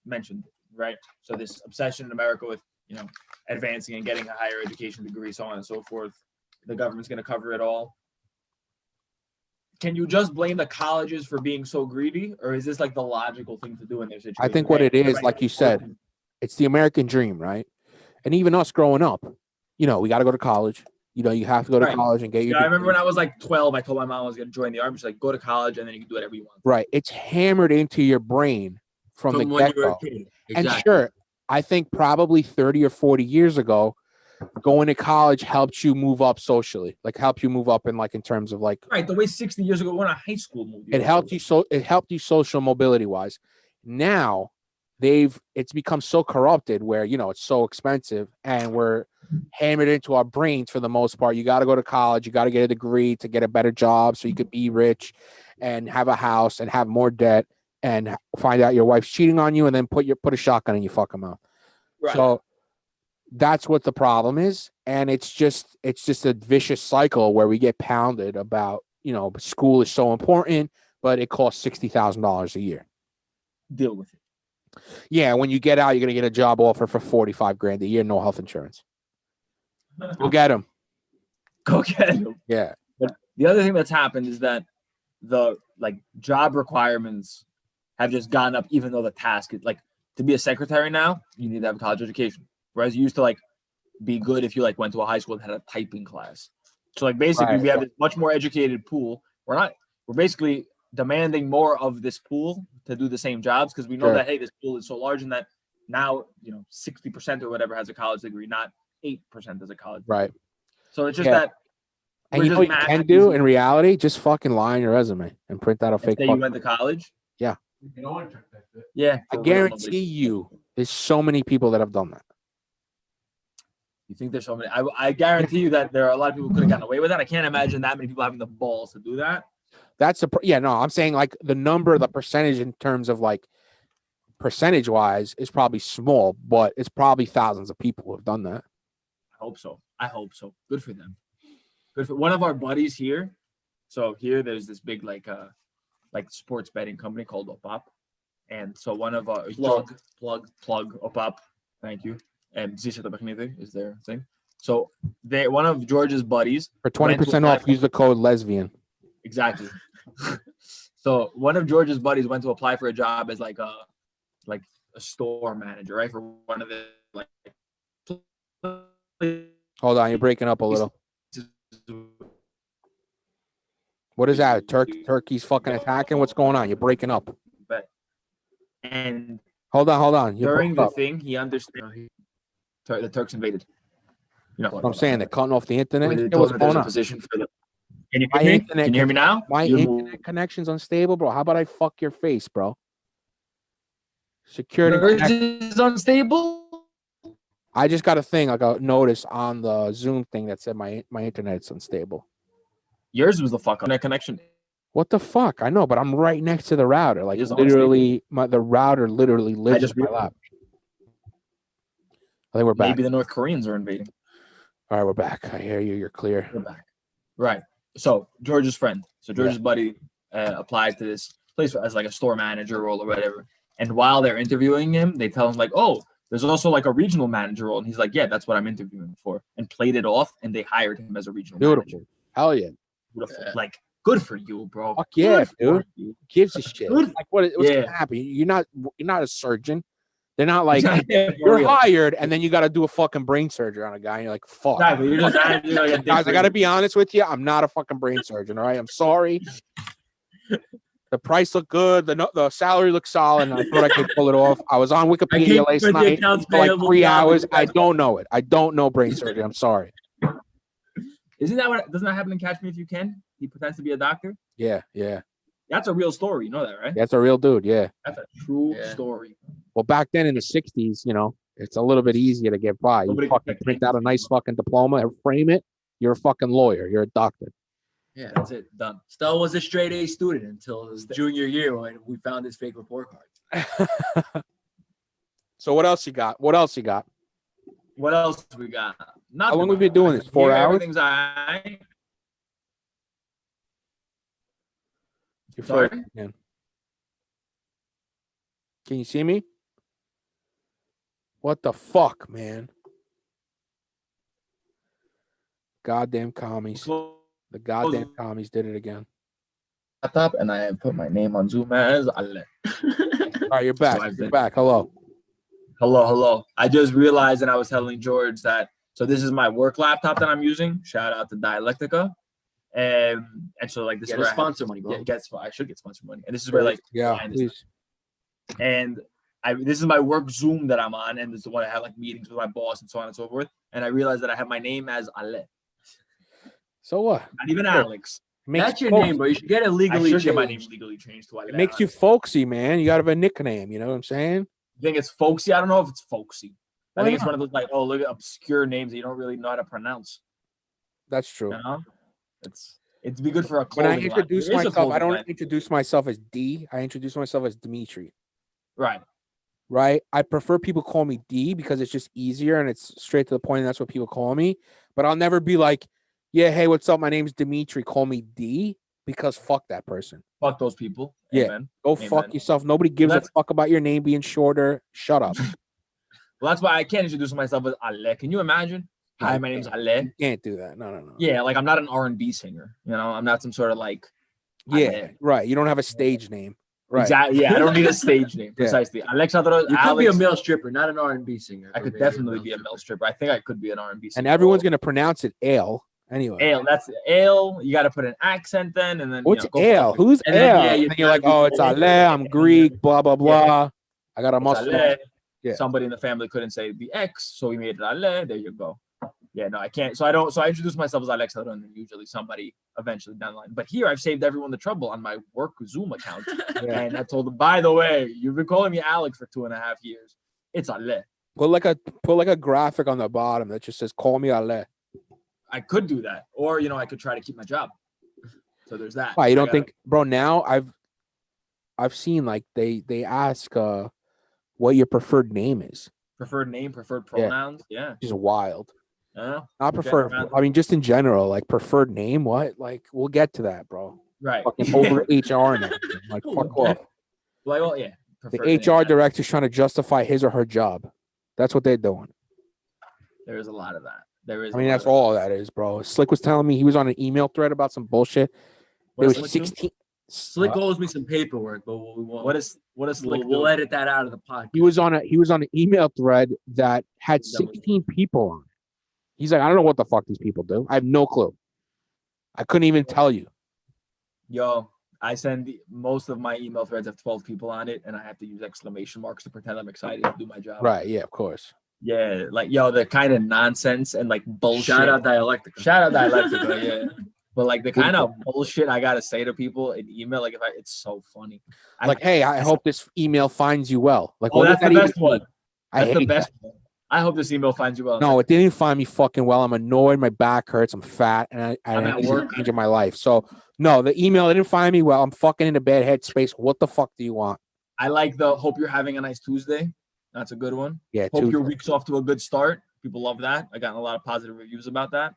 mentioned, right? So this obsession in America with advancing and getting a higher education degree, so on and so forth. The government's going to cover it all. Can you just blame the colleges for being so greedy, or is this like the logical thing to do in their situation? I think what it is, like you said, it's the American dream, right? And even us growing up, we got to go to college. You have to go to college and get your. I remember when I was like 12, I told my mom I was going to join the army. She's like, go to college and then you can do whatever you want. Right. It's hammered into your brain from the get-go. Exactly. And sure, I think probably 30 or 40 years ago, going to college helped you move up socially, like helped you move up in terms of like. Right. The way 60 years ago, when a high school moved. It helped you social mobility wise. Now it's become so corrupted where, it's so expensive, and we're hammered into our brains for the most part. You got to go to college. You got to get a degree to get a better job so you could be rich and have a house and have more debt and find out your wife's cheating on you and then put a shotgun in your fucking mouth. Right. So that's what the problem is. And it's just a vicious cycle where we get pounded about, school is so important, but it costs $60,000 a year. Deal with it. Yeah, when you get out, you're going to get a job offer for 45 grand a year, no health insurance. We'll get them. go get him. Yeah. But the other thing that's happened is that the like job requirements have just gone up, even though the task is like to be a secretary now, you need to have a college education. Whereas you used to like be good if you like went to a high school that had a typing class. So like basically we have this much more educated pool. We're basically demanding more of this pool to do the same jobs because we know that hey, this pool is so large and that now 60% or whatever has a college degree, not 8% has a college degree. Right. So it's just that. And you know what you can do in reality? Just fucking lie on your resume and print out a fake. Say you went to college. Yeah. Yeah. I guarantee you, there's so many people that have done that. You think there's so many? I guarantee you that there are a lot of people who could have gotten away with that. I can't imagine that many people having the balls to do that. That's I'm saying like the percentage in terms of like percentage wise is probably small, but it's probably thousands of people who have done that. I hope so. Good for them. Good for one of our buddies here. So here there's this big like sports betting company called Opap. And so one of our plug Opap. Thank you. And is their thing. So one of George's buddies for 20% off, use the code Lesvian. Exactly. So one of George's buddies went to apply for a job as like a store manager, right? For one of the like. Hold on, you're breaking up a little. What is that? Turkey's fucking attacking? What's going on? You're breaking up. And hold on. During the thing, he understood the Turks invaded. You know what I'm saying? They're cutting off the internet. What's going on? Position for Can you hear me? Can you hear me now? My internet connection's unstable, bro. How about I fuck your face, bro? Security is unstable. I just got a thing, like a notice on the Zoom thing that said my internet's unstable. Yours was the fuck up connection. What the fuck? I know, but I'm right next to the router. Like literally, the router literally lives in my lap. I think we're back. Maybe the North Koreans are invading. All right, we're back. I hear you. You're clear. We're back. Right. So George's friend. So George's buddy applied to this place as like a store manager role or whatever. And while they're interviewing him, they tell him like, "Oh, there's also like a regional manager role." And he's like, "Yeah, that's what I'm interviewing for." And played it off, and they hired him as a regional manager. Hell yeah. Beautiful. Yeah. Like, good for you, bro. Fuck yeah, dude. Who gives a shit? Like, what's gonna happen? You're not a surgeon. They're not like you're hired, and then you got to do a fucking brain surgery on a guy. And you're like, fuck. Exactly. You're just guys, I got to be honest with you. I'm not a fucking brain surgeon. All right, I'm sorry. The price looked good. The salary looked solid, and I thought I could pull it off. I was on Wikipedia last night for like 3 hours. I don't know it. I don't know brain surgery. I'm sorry. Doesn't that happen in Catch Me If You Can? He pretends to be a doctor. Yeah. That's a real story. You know that, right? That's a real dude. Yeah. That's a true story. Well, back then in the 60s, it's a little bit easier to get by. You fucking print out a nice fucking diploma and frame it. You're a fucking lawyer. You're a doctor. Yeah, that's it. Done. Stell was a straight A student until his junior year when we found his fake report card. So what else you got? What else we got? How long have we been doing this? 4 hours? Everything's all right. You're sorry? Can you see me? What the fuck, man? Goddamn commies. The goddamn commies did it again. Laptop, and I put my name on Zoom as Ale. All right, you're back. You're back. Hello. I just realized, and I was telling George that. So this is my work laptop that I'm using. Shout out to Dialectica. And so like this is where sponsor money, bro. I should get sponsor money. And this is where like please. And this is my work Zoom that I'm on, and this is the one I have like meetings with my boss and so on and so forth. And I realized that I have my name as Ale. So what? Not even Alex. That's your name, bro. You should get it legally changed. Get my name legally changed to Ale. It makes you folksy, man. You got to have a nickname. You know what I'm saying? You think it's folksy? I don't know if it's folksy. I think it's one of those like, oh, look at obscure names that you don't really know how to pronounce. That's true. You know? It'd be good for a when I introduce myself, I don't introduce myself as D. I introduce myself as Dimitri. Right. I prefer people call me D because it's just easier and it's straight to the point. And that's what people call me. But I'll never be like, yeah, hey, what's up? My name's Dimitri. Call me D, because fuck that person. Fuck those people. Yeah. Amen. Go fuck yourself. Nobody gives a fuck about your name being shorter. Shut up. Well, that's why I can't introduce myself as Ale. Can you imagine? Hi, my name's Ale. You can't do that. No. Yeah, like I'm not an R&B singer. You know, I'm not some sort of like. Yeah, Ale. right. You don't have a stage name. Right. Exactly. Yeah, I don't need a stage name. Precisely. Alexandro. You could be a male stripper, not an R&B singer. I could definitely be a male stripper. I think I could be an R&B singer. And everyone's gonna pronounce it ale anyway. Ale. That's ale. You got to put an accent then, and then What's go ale? fuck it. Who's And ale? then, yeah, And you're like, oh, it's Ale. I'm Greek. Blah blah blah. I got a It's muscle. Ale. Yeah. Somebody in the family couldn't say the X, so we made it Ale. There you go. Yeah, no, I can't. So I introduce myself as Alexandro, and then usually somebody eventually down the line. But here I've saved everyone the trouble on my work Zoom account. Yeah. And I told them, by the way, you've been calling me Alex for 2.5 years. It's Ale. Put like a graphic on the bottom that just says "Call me Ale." I could do that, or I could try to keep my job. So there's that. Why you don't think, bro? Now I've seen like they ask what your preferred name is. Preferred name, preferred pronouns? Yeah. Which is wild. Yeah. Not preferred. I mean, just in general, like preferred name. What? Like we'll get to that, bro. Right. Fucking over HR now. Like fuck off. Like, well, yeah. The HR director's trying to justify his or her job. That's what they're doing. There is a lot of that. There is. I mean, that's all that is, bro. Slick was telling me he was on an email thread about some bullshit. There was 16. Slick owes me some paperwork, but we won't. What is Slick? We'll edit that out of the podcast. He was on an email thread that had 16 people on it. He's like, I don't know what the fuck these people do. I have no clue. I couldn't even tell you. Yo, I send most of my email threads have 12 people on it, and I have to use exclamation marks to pretend I'm excited to do my job. Right? Yeah, of course. Yeah, like the kind of nonsense and like bullshit. Shout out Dialectica. Yeah. But like the kind of bullshit I gotta say to people in email, like it's so funny. Hey, I hope this email finds you well. Like, oh, that's the best one. I hate the best one. I hope this email finds you well. No, it didn't find me fucking well. I'm annoyed. My back hurts. I'm fat, and I'm at work changing my life. So no, the email didn't find me well. I'm fucking in a bad headspace. What the fuck do you want? I like the hope you're having a nice Tuesday. That's a good one. Yeah. Hope your week's off to a good start. People love that. I gotten a lot of positive reviews about that.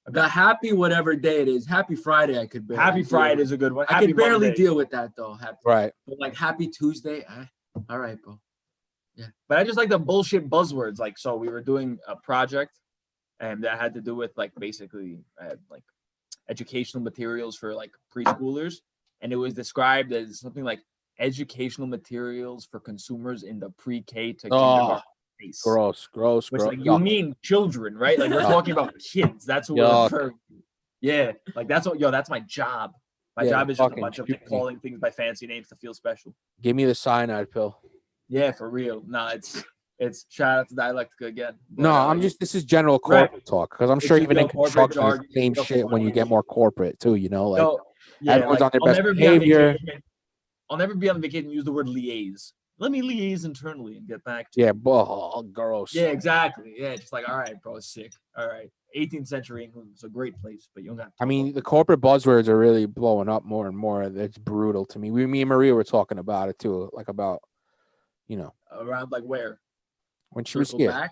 The happy whatever day it is. Happy Friday. I could barely. Happy Friday is a good one. I could barely deal with that though. Right. But like Happy Tuesday. All right, bro. Yeah. But I just like the bullshit buzzwords. Like, so we were doing a project and that had to do with like basically like educational materials for like preschoolers. And it was described as something like educational materials for consumers in the pre-K to kindergarten space. Gross. Which like you mean children, right? Like we're talking about kids. That's what we're referring to. Yeah. Like that's my job. My job is just a bunch of calling things by fancy names to feel special. Give me the cyanide pill. Yeah, for real. No, it's shout out to Dialectica again. But, no, this is general corporate talk because I'm sure even in construction, it's the same shit when you get more corporate too. Like everyone's on their best behavior. I'll never be on vacation and use the word liaise. Let me liaise internally and get back to gross. Yeah, exactly. Yeah, just like all right, bro, sick. All right, 18th century England was a great place, but you don't have. I mean, the corporate buzzwords are really blowing up more and more. That's brutal to me. Me and Maria were talking about it too, like about. Around like where? When she was scared.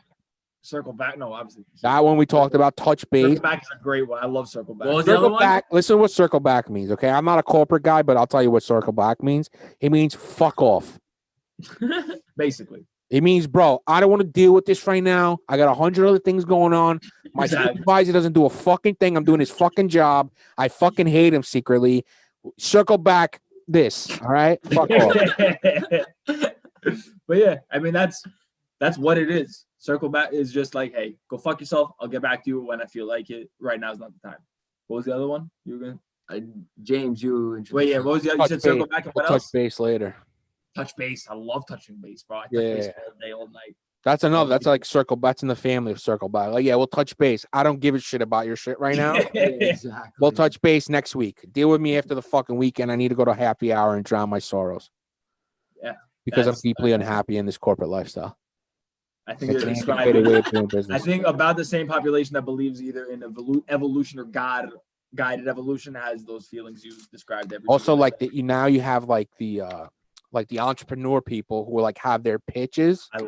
Circle back. No, obviously. That one we talked about. Touch base. Circle back is a great one. I love circle back. Circle back. Listen to what circle back means. Okay, I'm not a corporate guy, but I'll tell you what circle back means. It means fuck off. Basically. It means, bro, I don't want to deal with this right now. I got 100 other things going on. My supervisor doesn't do a fucking thing. I'm doing his fucking job. I fucking hate him secretly. Circle back this. All right. Fuck off. But yeah, I mean that's what it is. Circle back is just like, hey, go fuck yourself. I'll get back to you when I feel like it. Right now is not the time. What was the other one? You were gonna James, you wait, yeah. What was the other? You said circle back and what else? Touch base later. Touch base. I love touching base, bro. I touch base all day, all night. That's another. That's like circle. That's in the family of circle back. Like, yeah, we'll touch base. I don't give a shit about your shit right now. Exactly. We'll touch base next week. Deal with me after the fucking weekend. I need to go to happy hour and drown my sorrows. Yeah. Because I'm deeply unhappy in this corporate lifestyle. I think they're describing. I think about the same population that believes either in evolution or guided evolution has those feelings you described. Also, like now you have like the entrepreneur people who like have their pitches. I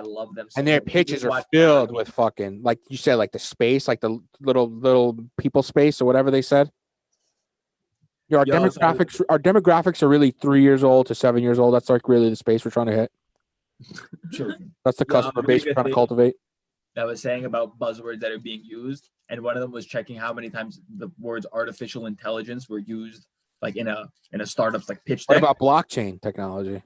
love them. So and their pitches are filled with fucking, like you said, like the space, like the little people space or whatever they said. Our demographics are really 3 years old to 7 years old. That's like really the space we're trying to hit. Sure. That's the customer base we're trying to cultivate. that was saying about buzzwords that are being used, and one of them was checking how many times the words artificial intelligence were used, like in a startup's like pitch What deck. about blockchain technology?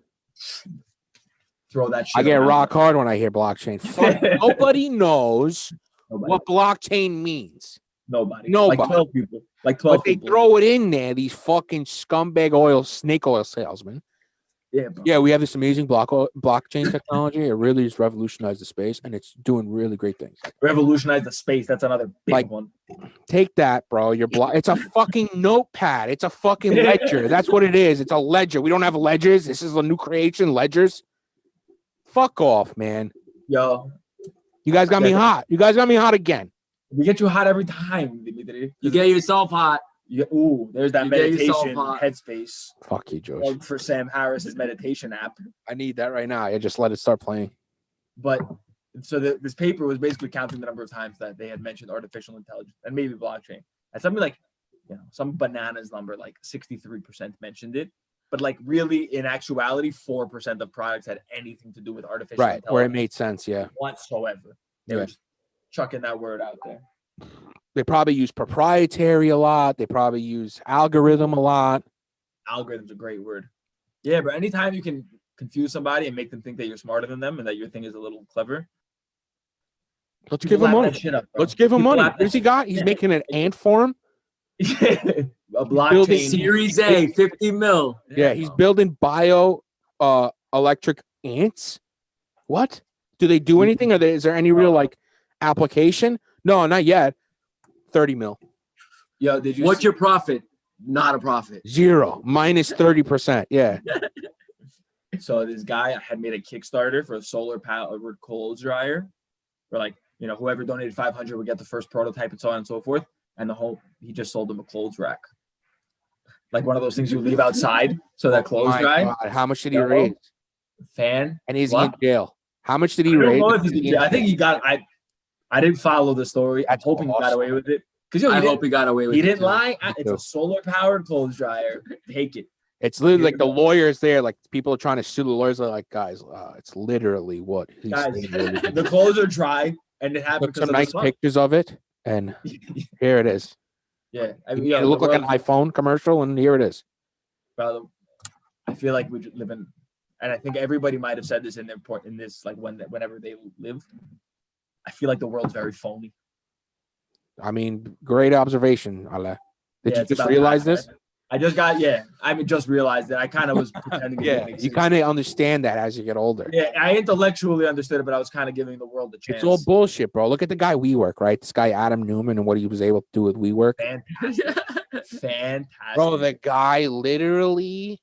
Throw that shit. I get around. rock hard when I hear blockchain. Fuck, nobody knows what blockchain means. Nobody. Nobody. Like 12 people. Like 12 But they people. throw it in there, these fucking scumbag snake oil salesmen. Yeah, bro. Yeah, we have this amazing blockchain technology. It really has revolutionized the space, and it's doing really great things. Revolutionize the space. That's another big one. Take that, bro. It's a fucking notepad. It's a fucking ledger. That's what it is. It's a ledger. We don't have ledgers. This is a new creation, ledgers. Fuck off, man. Yo. You guys got me hot. You guys got me hot again. We get you hot every time, Dimitri. You get yourself hot. There's that meditation headspace. Fuck you, Josh. For Sam Harris's meditation app. I need that right now. I just let it start playing. But so this paper was basically counting the number of times that they had mentioned artificial intelligence and maybe blockchain. And something like, some bananas number, like 63% mentioned it. But like really, in actuality, 4% of products had anything to do with artificial intelligence. Right, where it made sense, yeah. Whatsoever. They were just chucking that word out there. They probably use proprietary a lot. They probably use algorithm a lot. Algorithm's a great word. Yeah, but anytime you can confuse somebody and make them think that you're smarter than them and that your thing is a little clever. Let's give him money. Let's give him money. What does he got? He's making an ant farm. A blockchain. Series A, 50 mil. Yeah, he's building electric ants. What? Do they do anything? Is there any real application? No, not yet. 30 mil. Yo, what's your profit? Not a profit. 0, minus 30%. Yeah. So this guy had made a Kickstarter for a solar powered clothes dryer. For whoever donated 500 would get the first prototype and so on and so forth. And he just sold them a clothes rack. Like one of those things you leave outside so that clothes dry. God. How much did he raise? And is he in jail? How much did he raise? I think he got. I didn't follow the story. I'm hoping he got away with it. Because I hope he got away with it. He didn't lie. It's a solar powered clothes dryer. Take it. It's literally like the lawyers there, like people are trying to sue the lawyers. Are like, guys, it's literally what he's saying. The clothes are dry, and it happened. Took some nice pictures of it, and here it is. Yeah, it looked like an iPhone commercial, and here it is. Brother, I feel like we live in, and I think everybody might have said this in this whenever they lived. I feel like the world's very phony. I mean, great observation, Ale. Did you just realize this? I just realized that. I kind of was pretending. You kind of understand that as you get older. Yeah, I intellectually understood it, but I was kind of giving the world a chance. It's all bullshit, bro. Look at the guy WeWork, right? This guy Adam Newman and what he was able to do with WeWork. Fantastic. Bro, the guy literally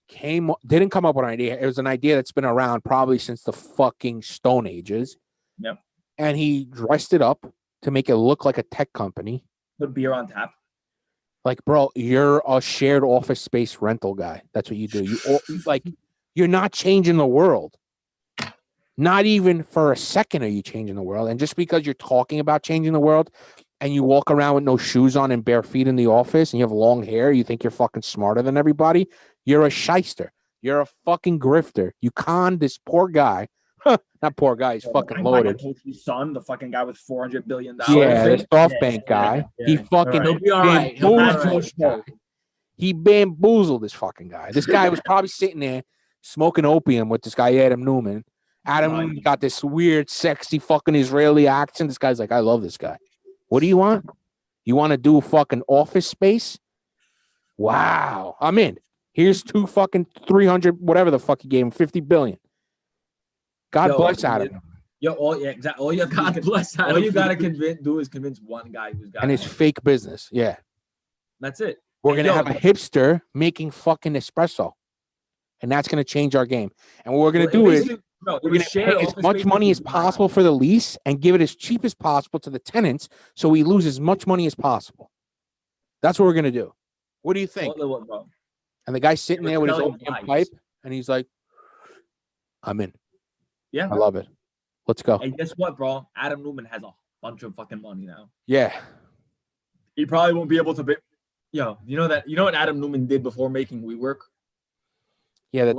didn't come up with an idea. It was an idea that's been around probably since the fucking Stone Ages. Yep. And he dressed it up to make it look like a tech company. Put beer on tap. Like, bro, you're a shared office space rental guy. That's what you do. You're not changing the world. Not even for a second are you changing the world. And just because you're talking about changing the world and you walk around with no shoes on and bare feet in the office and you have long hair, you think you're fucking smarter than everybody. You're a shyster. You're a fucking grifter. You conned this poor guy. Not poor guy. He's fucking loaded. Son, the fucking guy with $400 billion. Yeah, the SoftBank guy. He fucking He'll be all right. He bamboozled this fucking guy. This guy was probably sitting there smoking opium with this guy Adam Newman. Adam Newman got this weird, sexy fucking Israeli accent. This guy's like, I love this guy. What do you want? You want to do a fucking office space? Wow, I'm in. Here's 300, whatever the fuck he gave him, 50 billion. God bless Adam. Exactly. All you gotta do is convince one guy who's got his fake business. Yeah, that's it. We're gonna have a hipster making fucking espresso, and that's gonna change our game. And what we're gonna do is we're gonna pay as much money as possible for the lease and give it as cheap as possible to the tenants, so we lose as much money as possible. That's what we're gonna do. What do you think? And the guy's sitting there with his opium pipe, and he's like, "I'm in. Yeah, I love it. Let's go." And guess what, bro? Adam Newman has a bunch of fucking money now. Yeah. He probably won't be able to you know what Adam Newman did before making WeWork? Yeah, it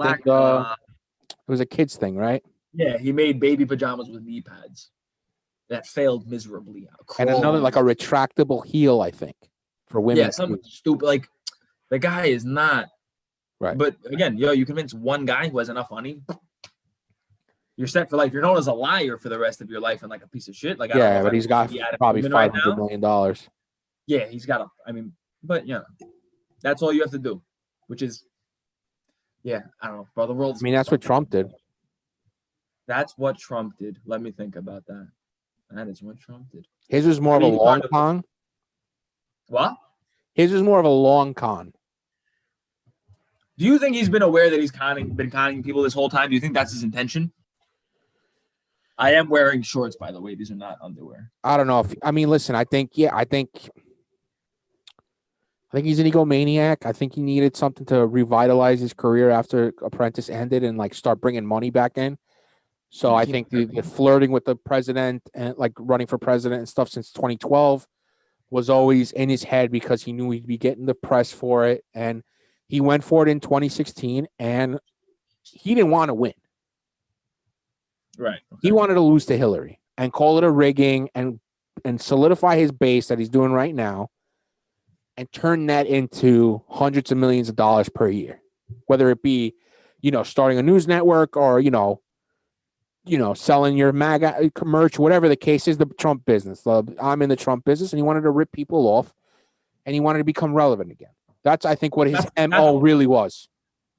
was a kid's thing, right? Yeah, he made baby pajamas with knee pads. that failed miserably. And another like a retractable heel, I think, for women. Yeah, something stupid. Like the guy is not right. But again, you convince one guy who has enough money, you're set for life. You're known as a liar for the rest of your life and like a piece of shit. Like, I don't know but he's got probably $500 million. Yeah, he's got but that's all you have to do, which is, I don't know, bro. The world's. I mean, that's what Trump did. That's what Trump did. Let me think about that. That is what Trump did. His was more of a long con. What? His was more of a long con. Do you think he's been aware that he's been conning people this whole time? Do you think that's his intention? I am wearing shorts, by the way. These are not underwear. I don't know listen, I think he's an egomaniac. I think he needed something to revitalize his career after Apprentice ended and like start bringing money back in. So I think the flirting with the president and like running for president and stuff since 2012 was always in his head because he knew he'd be getting the press for it. And he went for it in 2016 and he didn't want to win. Right. Okay. He wanted to lose to Hillary and call it a rigging and solidify his base that he's doing right now and turn that into hundreds of millions of dollars per year, whether it be, starting a news network or, selling your MAGA merch, whatever the case is, the Trump business. I'm in the Trump business, and he wanted to rip people off, and he wanted to become relevant again. That's, I think, what his MO really was.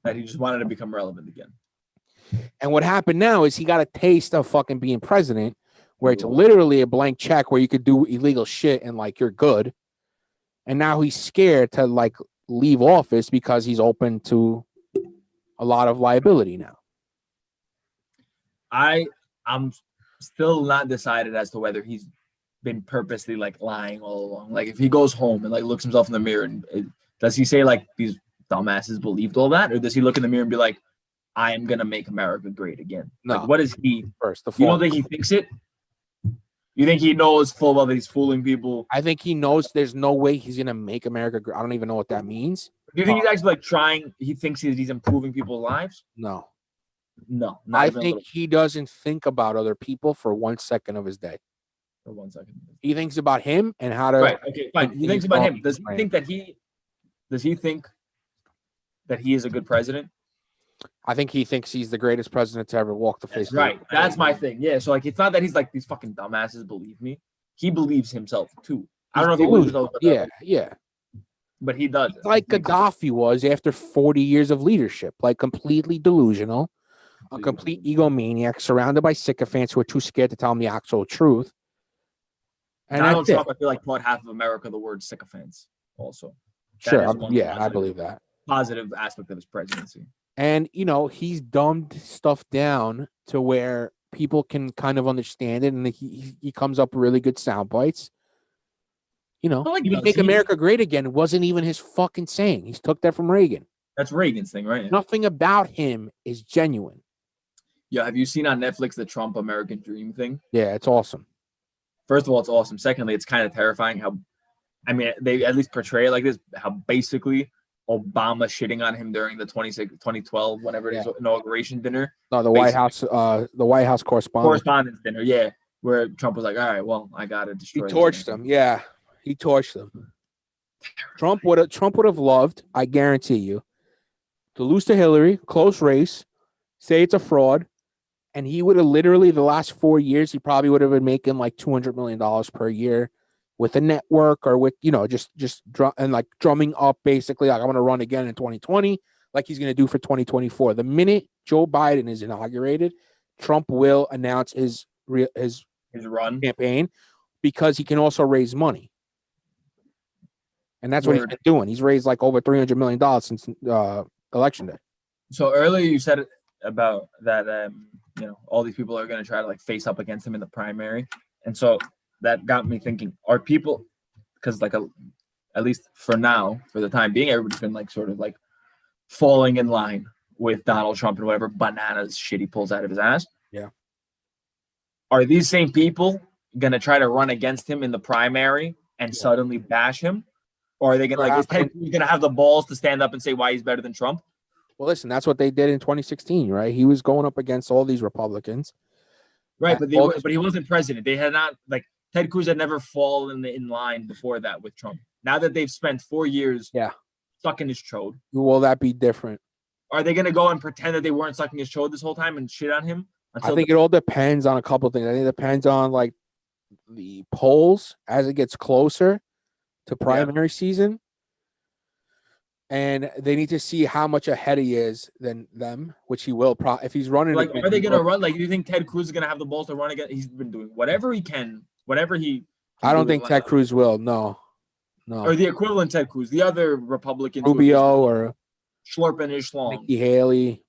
That he just wanted to become relevant again. And what happened now is he got a taste of fucking being president, where it's literally a blank check where you could do illegal shit and, like, you're good. And now he's scared to, like, leave office because he's open to a lot of liability now. I'm still not decided as to whether he's been purposely like lying all along. Like if he goes home and like looks himself in the mirror and does he say like these dumbasses believed all that, or does he look in the mirror and be like, I am gonna make America great again? No. Like what is he? First, you don't think he thinks it? You think he knows full well that he's fooling people? I think he knows there's no way he's gonna make America great. I don't even know what that means. Do you think he's actually like trying? He thinks he's improving people's lives? No. No, I think he doesn't think about other people for 1 second of his day. For 1 second, he thinks about him and how to. Right. Okay. Fine. He thinks about him. Does he think that he is a good president? I think he thinks he's the greatest president to ever walk the face. Right. That's my thing. Yeah. So like, it's not that he's like these fucking dumbasses believe me. He believes himself too. I don't know if he believes himself. Yeah. But he does. Like Gaddafi was after 40 years of leadership, like completely delusional. A complete egomaniac surrounded by sycophants who are too scared to tell him the actual truth. And Donald Trump, I feel like, taught half of America the word sycophants also. Sure. I believe that. Positive aspect of his presidency. And, he's dumbed stuff down to where people can kind of understand it. And he comes up with really good sound bites. Make America great again wasn't even his fucking saying. He took that from Reagan. That's Reagan's thing, right? Nothing about him is genuine. Yeah, have you seen on Netflix the Trump American Dream thing? Yeah, it's awesome. First of all, it's awesome. Secondly, it's kind of terrifying how, they at least portray it like this, how basically Obama shitting on him during the 2012, whatever it is, inauguration dinner. No, the White House correspondence dinner, yeah, where Trump was like, all right, well, I got to destroy He torched them, yeah. He torched them. Trump would have loved, I guarantee you, to lose to Hillary, close race, say it's a fraud, and he would have literally the last 4 years, he probably would have been making like $200 million per year with a network or with, drumming up basically like I'm going to run again in 2020, like he's going to do for 2024. The minute Joe Biden is inaugurated, Trump will announce his run campaign because he can also raise money. And that's what he's been doing. He's raised like over $300 million since election day. So earlier you said about that, all these people are going to try to like face up against him in the primary. And so that got me thinking, are people, because like at least for now, for the time being, everybody's been like sort of like falling in line with Donald Trump and whatever bananas shit he pulls out of his ass. Yeah. Are these same people going to try to run against him in the primary and suddenly bash him? Or are they going to have the balls to stand up and say why he's better than Trump? Well, listen, that's what they did in 2016, right? He was going up against all these Republicans. Right, but he wasn't president. They had not like Ted Cruz had never fallen in line before that with Trump. Now that they've spent 4 years, sucking his chode, will that be different? Are they gonna go and pretend that they weren't sucking his chode this whole time and shit on him? I think it all depends on a couple of things. I think it depends on like the polls as it gets closer to primary season. And they need to see how much ahead he is than them, which he will. If he's running, like, are they going to run? Like, do you think Ted Cruz is going to have the balls to run again? He's been doing whatever he can, whatever he. I don't think Ted Cruz will. No. Or the equivalent Ted Cruz, the other Republicans, Rubio or Schlorp and Schlong, Nikki Haley,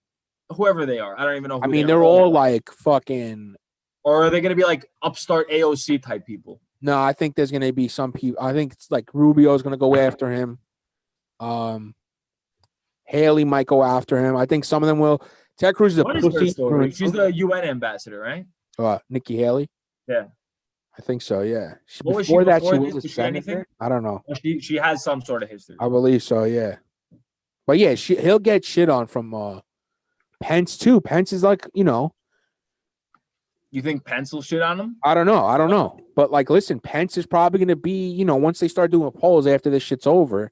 whoever they are. I don't even know. I mean, they're all like fucking. Or are they going to be like upstart AOC type people? No, I think there's going to be some people. I think it's like Rubio is going to go after him. Haley might go after him. I think some of them will. Ted Cruz is a pussy. She's the UN ambassador, right? Nikki Haley? Yeah. I think so, yeah. Before that, she was a senator? I don't know. She has some sort of history. I believe so, yeah. But yeah, he'll get shit on from Pence too. Pence is like, You think Pence will shit on him? I don't know. But like, listen, Pence is probably going to be, once they start doing polls after this shit's over,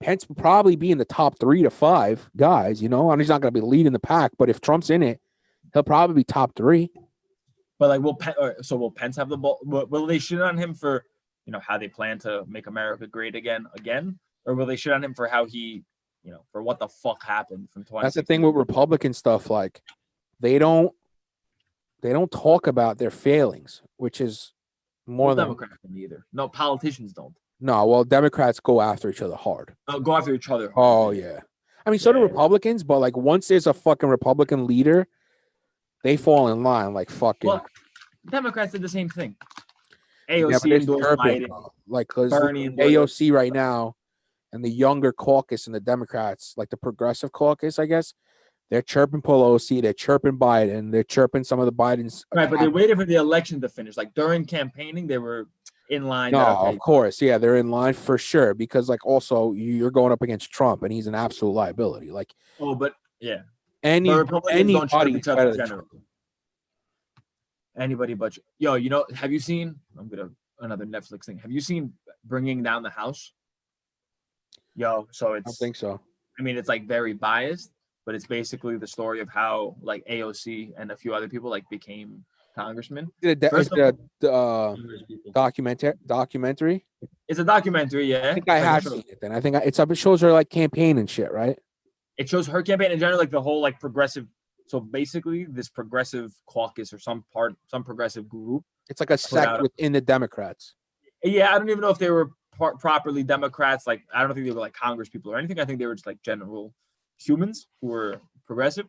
Pence will probably be in the top 3 to 5 guys, and he's not going to be leading the pack. But if Trump's in it, he'll probably be top 3. But like, will Pence have the ball? Will they shit on him for, how they plan to make America great again, or will they shit on him for how he, for what the fuck happened from 20? That's the thing with Republican stuff. Like, they don't talk about their failings, which is more than Democrats either. No, politicians don't. No, well, Democrats go after each other hard. Go after each other hard. Oh, yeah. I mean, so do Republicans, but like once there's a fucking Republican leader, they fall in line like fucking. Well, Democrats did the same thing. AOC endorsed Biden. Like, because AOC right now and the younger caucus and the Democrats, like the progressive caucus, I guess, they're chirping Pelosi, they're chirping Biden, they're chirping some of the Bidens. Right, but they waited for the election to finish. Like during campaigning, they were in line. No, of course. Yeah, they're in line for sure. Because like also you're going up against Trump and he's an absolute liability. Like anybody but have you seen another Netflix thing? Have you seen Bringing Down the House? So it's I don't think so. I mean, it's like very biased, but it's basically the story of how like AOC and a few other people like became congressmen. Documentary? It's a documentary, yeah. I think I have seen it then. I think it shows her like campaign and shit, right? It shows her campaign in general, like the whole like progressive. So basically, this progressive caucus or some progressive group. It's like a sect within the Democrats. Yeah, I don't even know if they were properly Democrats. Like, I don't think they were like Congress people or anything. I think they were just like general humans who were progressive.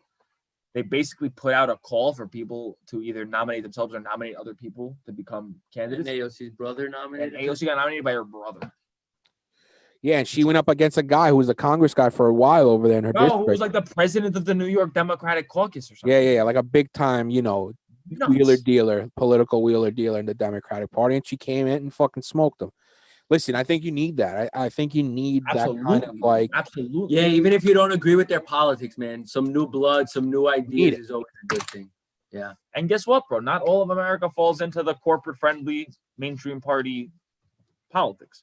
They basically put out a call for people to either nominate themselves or nominate other people to become candidates. And AOC's brother nominated. And AOC got nominated by her brother. Yeah, and she went up against a guy who was a Congress guy for a while over there in her district. Who was like the president of the New York Democratic Caucus or something. Yeah, like a big time, political wheeler dealer in the Democratic Party, and she came in and fucking smoked them. Listen, I think you need that. I think you need that kind of like. Absolutely. Yeah, even if you don't agree with their politics, man, some new blood, some new ideas is always a good thing. Yeah. And guess what, bro? Not all of America falls into the corporate-friendly mainstream party politics.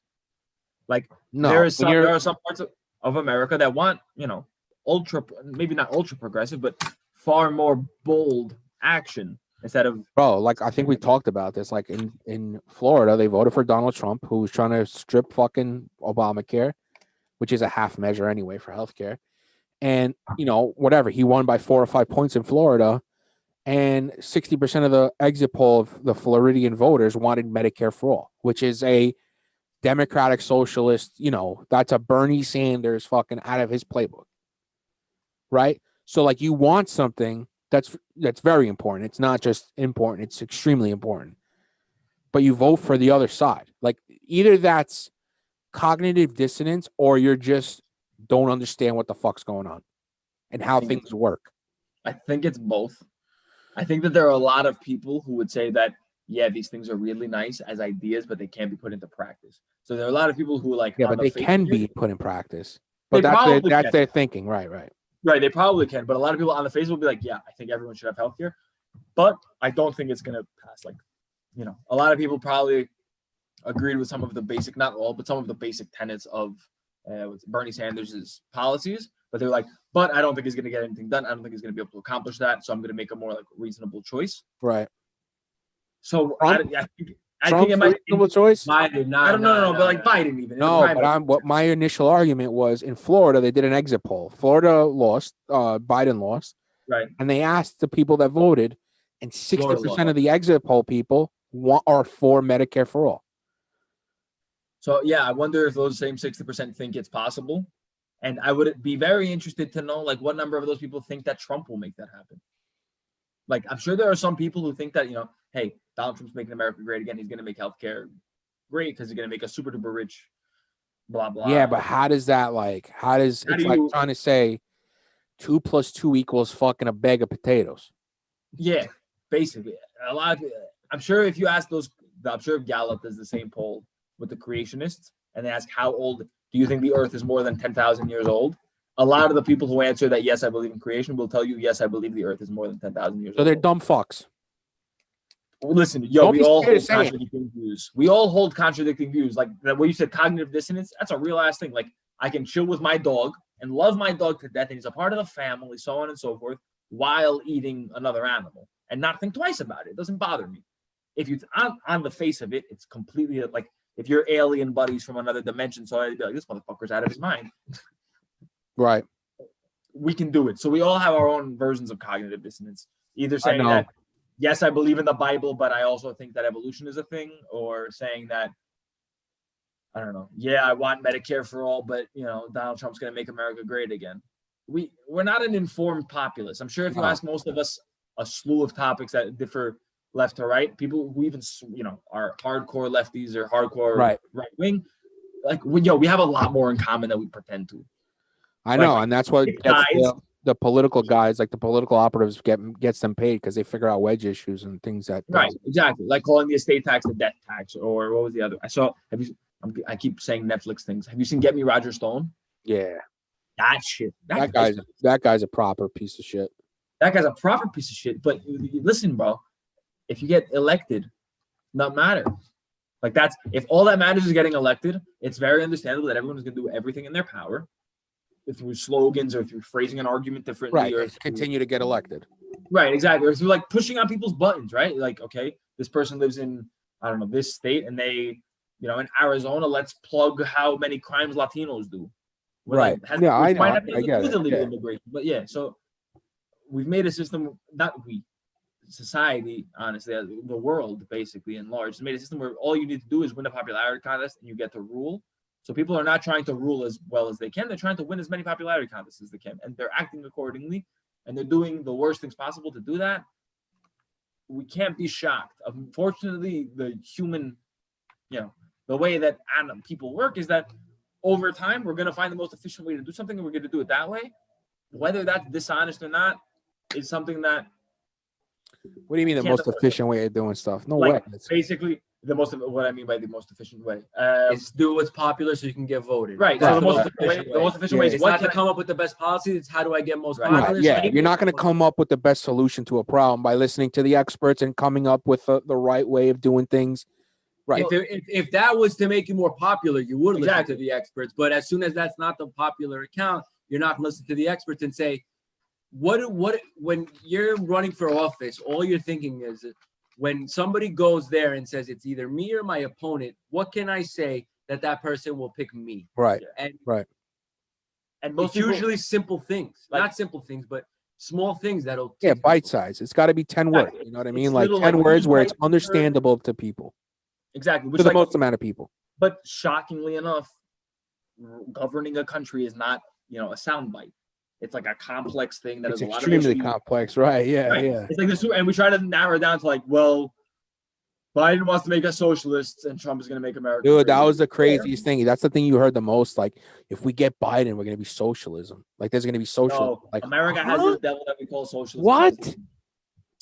Like, there are some parts of America that want, maybe not ultra progressive, but far more bold action. Instead of like I think we talked about this, like in Florida, they voted for Donald Trump, who was trying to strip fucking Obamacare, which is a half measure anyway for healthcare. And whatever, he won by 4 or 5 points in Florida, and 60% of the exit poll of the Floridian voters wanted Medicare for all, which is a Democratic socialist. That's a Bernie Sanders fucking out of his playbook, right? So like you want something. That's very important. It's not just important. It's extremely important. But you vote for the other side. Like either that's cognitive dissonance or you're just don't understand what the fuck's going on and how things work. I think it's both. I think that there are a lot of people who would say that, yeah, these things are really nice as ideas, but they can't be put into practice. So there are a lot of people who like, yeah, but they can be put in practice. But that's their thinking. Right. Right, they probably can, but a lot of people on the Facebook will be like, yeah, I think everyone should have healthcare. but I don't think it's gonna pass. Like, a lot of people probably agreed with some of the basic, not all, but some of the basic tenets of Bernie Sanders' policies. But they're like, but I don't think he's gonna get anything done. I don't think he's gonna be able to accomplish that. So I'm gonna make a more like reasonable choice. Right. So Trump? I think it might reasonable choice. Biden, I don't know, but like Biden even. No, but what my initial argument was in Florida, they did an exit poll. Florida lost, Biden lost. Right. And they asked the people that voted, and 60% of the exit poll people are for Medicare for all. So yeah, I wonder if those same 60% think it's possible. And I would be very interested to know like what number of those people think that Trump will make that happen. Like, I'm sure there are some people who think that, hey, Donald Trump's making America great again. He's going to make healthcare great because he's going to make us super duper rich, blah, blah. Yeah, but how does that like trying to say 2 + 2 = fucking a bag of potatoes. Yeah, basically. I'm sure if you ask I'm sure if Gallup does the same poll with the creationists and they ask how old do you think the earth is more than 10,000 years old? A lot of the people who answer that, yes, I believe in creation, will tell you, yes, I believe the earth is more than 10,000 years old. So they're dumb fucks. Listen, we all hold contradicting views. We all hold contradicting views. Like what you said, cognitive dissonance, that's a real ass thing. Like, I can chill with my dog and love my dog to death, and he's a part of the family, so on and so forth, while eating another animal and not think twice about it. It doesn't bother me. If you on the face of it, it's completely like if you're alien buddies from another dimension, so I'd be like, this motherfucker's out of his mind. Right. We can do it. So we all have our own versions of cognitive dissonance. Either saying that, yes, I believe in the Bible, but I also think that evolution is a thing, or saying that, I don't know, yeah, I want Medicare for all, but Donald Trump's going to make America great again. We're not an informed populace. I'm sure if you ask most of us a slew of topics that differ left to right, people who even are hardcore lefties or hardcore right wing, like we have a lot more in common than we pretend to. I know, and that's what the political guys, like the political operatives, gets them paid because they figure out wedge issues and things that. Right, exactly. Like calling the estate tax the death tax, or what was the other? I keep saying Netflix things. Have you seen Get Me Roger Stone? Yeah, that shit. That guy's a proper piece of shit. That guy's a proper piece of shit. But listen, bro, if you get elected, not matter. Like if all that matters is getting elected, it's very understandable that everyone's gonna do everything in their power through slogans or through phrasing an argument differently, right? Or continue to get elected. Right, exactly. Or through like pushing on people's buttons, right? Like, okay, this person lives in this state, and they, in Arizona, let's plug how many crimes Latinos do. Right. I know. I get it. Illegal immigration, but yeah. So we've made a system, society, honestly, the world basically in large, has made a system where all you need to do is win a popularity contest and you get to rule. So people are not trying to rule as well as they can. They're trying to win as many popularity contests as they can, and they're acting accordingly, and they're doing the worst things possible to do that. We can't be shocked. Unfortunately, the human, the way that people work is that over time, we're going to find the most efficient way to do something, and we're going to do it that way. Whether that's dishonest or not is something that. What do you mean the most efficient way of doing stuff? No way. It's basically, what I mean by the most efficient way is do what's popular so you can get voted. Right. So the most efficient way is not to come up with the best policy. It's how do I get most popular? Right. Yeah, you're not going to come up with the best solution to a problem by listening to the experts and coming up with the right way of doing things. Right. If that was to make you more popular, you would listen to the experts. But as soon as that's not the popular account, you're not going to listen to the experts and say, what when you're running for office, all you're thinking is when somebody goes there and says it's either me or my opponent, what can I say that person will pick me? Right. And most it's usually simple things, not simple things, but small things that'll bite size. It's got to be 10 words. You know what I mean? Like 10 words where it's understandable to people. Exactly. To the most amount of people. But shockingly enough, governing a country is not, a soundbite. It's like a complex thing that is a lot of extremely complex, right? Yeah, right. Yeah. It's like this, and we try to narrow it down to like, well, Biden wants to make us socialists, and Trump is going to make America. Dude, that was the craziest thing. That's the thing you heard the most. Like, if we get Biden, we're going to be socialism. Like, there's going to be socialism. No, like, America has this devil that we call socialism. What?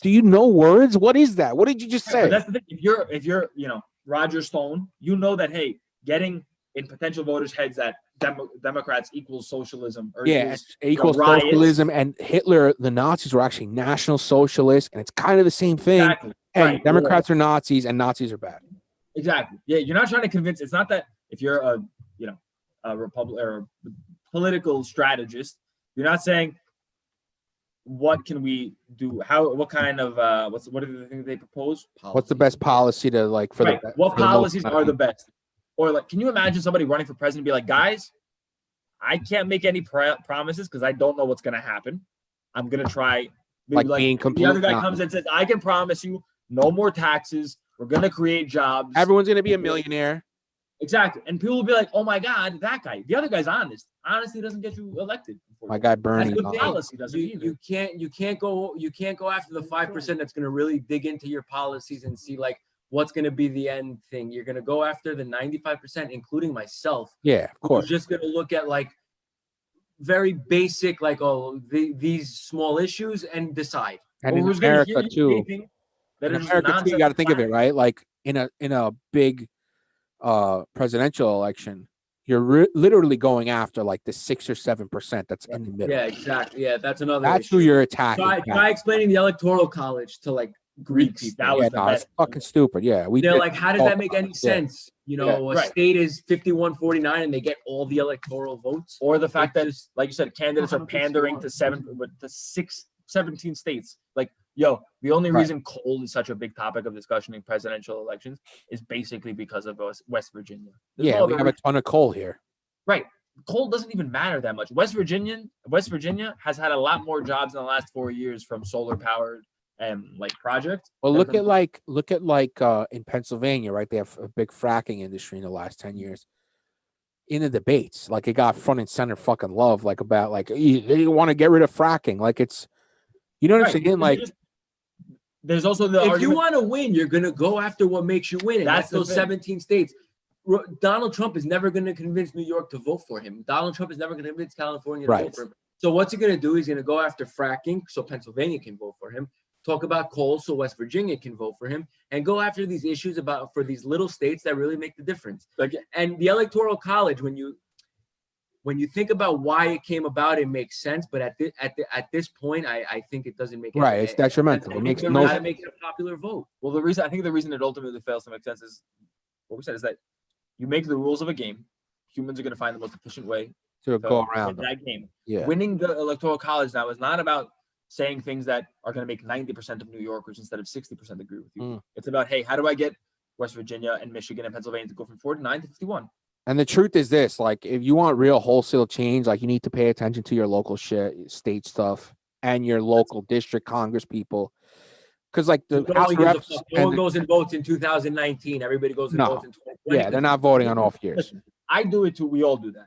Do you know words? What is that? What did you just say? That's the thing. If you're, Roger Stone, you know that, hey, getting in potential voters' heads that Democrats equals socialism or Yeah, equals riots. socialism, and Hitler, the Nazis were actually National Socialists, and it's kind of the same thing. Exactly. And Right. Democrats are Nazis, and Nazis are bad. Exactly. Yeah, you're not trying to convince. It's not that if you're a Republican or a political strategist, you're not saying what can we do? What kind of what are the things they propose? What's the best policy to like for right. the What for the policies most are the best? Or like, can you imagine somebody running for president and be like, guys, I can't make any promises because I don't know what's gonna happen. I'm gonna try. like being the completely other guy comes and says, I can promise you no more taxes. We're gonna create jobs. Everyone's gonna be a millionaire. Exactly. And people will be like, oh my God, that guy. The other guy's honest. Honestly doesn't get you elected. My guy Bernie. That's good policy doesn't either. You can't go after the 5% that's gonna really dig into your policies and see like what's gonna be the end thing. You're gonna go after the 95%, including myself. Yeah, of course. Who's just gonna look at like very basic, like these small issues and decide. And in America too. In America too, you got to think of it, right? Like in a big presidential election, you're literally going after like the 6 or 7% that's in the middle. Yeah, exactly. Yeah, that's another. That's issue. who you're attacking. Try explaining the electoral college to like Greek people. It's fucking stupid. Yeah, they're like, how does that make any sense? You know, a state is 51-49 and they get all the electoral votes. Or the fact that, like you said, candidates are pandering to 17 states. Like, yo, the only reason coal is such a big topic of discussion in presidential elections is basically because of West Virginia. We have a ton of coal here. Right. Coal doesn't even matter that much. West Virginia has had a lot more jobs in the last 4 years from solar powered like projects. Well, look at in Pennsylvania, right? They have a big fracking industry in the last 10 years. In the debates, like it got front and center fucking love, like about like they want to get rid of fracking. Like it's, you know what I'm saying? Like there's also the if you want to win, you're gonna go after what makes you win. And that's those 17 states. Donald Trump is never going to convince New York to vote for him. Donald Trump is never going to convince California to vote for him. So what's he going to do? He's going to go after fracking so Pennsylvania can vote for him. Talk about coal so West Virginia can vote for him, and go after these issues for these little states that really make the difference. And the Electoral College, when you think about why it came about, it makes sense. But at this point, I think it doesn't make it's detrimental. It makes make it a popular vote. Well, I think the reason it ultimately fails to make sense is what we said is that you make the rules of a game. Humans are going to find the most efficient way to go around that game. Yeah. Winning the Electoral College now is not about saying things that are going to make 90% of New Yorkers instead of 60% agree with you. It's about, hey, how do I get West Virginia and Michigan and Pennsylvania to go from 49 to 51? And the truth is this, like, if you want real wholesale change, like, you need to pay attention to your local shit, state stuff, and your local district Congress people. Because, like, the House of Reps... No one goes and votes in 2019. Everybody goes and votes in 2020. Yeah, they're not voting on off years. Listen, I do it too. We all do that.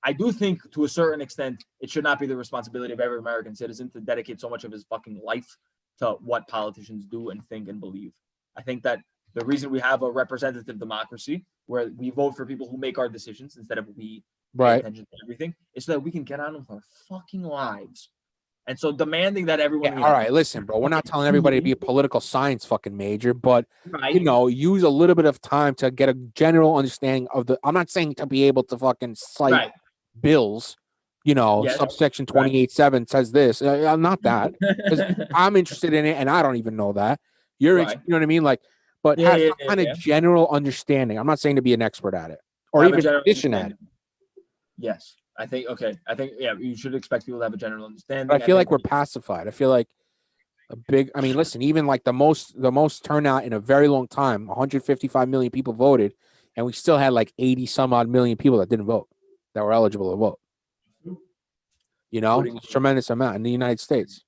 I do think, to a certain extent, it should not be the responsibility of every American citizen to dedicate so much of his fucking life to what politicians do and think and believe. I think that the reason we have a representative democracy where we vote for people who make our decisions instead of we pay attention to everything is so that we can get on with our fucking lives. And so demanding that everyone... all right, listen, bro. We're not telling everybody to be a political science fucking major, but, you know, use a little bit of time to get a general understanding of the... I'm not saying to be able to fucking cite bills, you know, subsection 28.7 says this. I'm not that. Because I'm interested in it, and I don't even know that. You're you know what I mean? Like, but have some kind of general understanding. I'm not saying to be an expert at it or even a physician at it. Yes. I think you should expect people to have a general understanding. But I feel like we're pacified. I feel like listen, even like the most turnout in a very long time, 155 million people voted, and we still had like 80 some odd million people that didn't vote, that were eligible to vote. You know, it's a tremendous amount in the United States.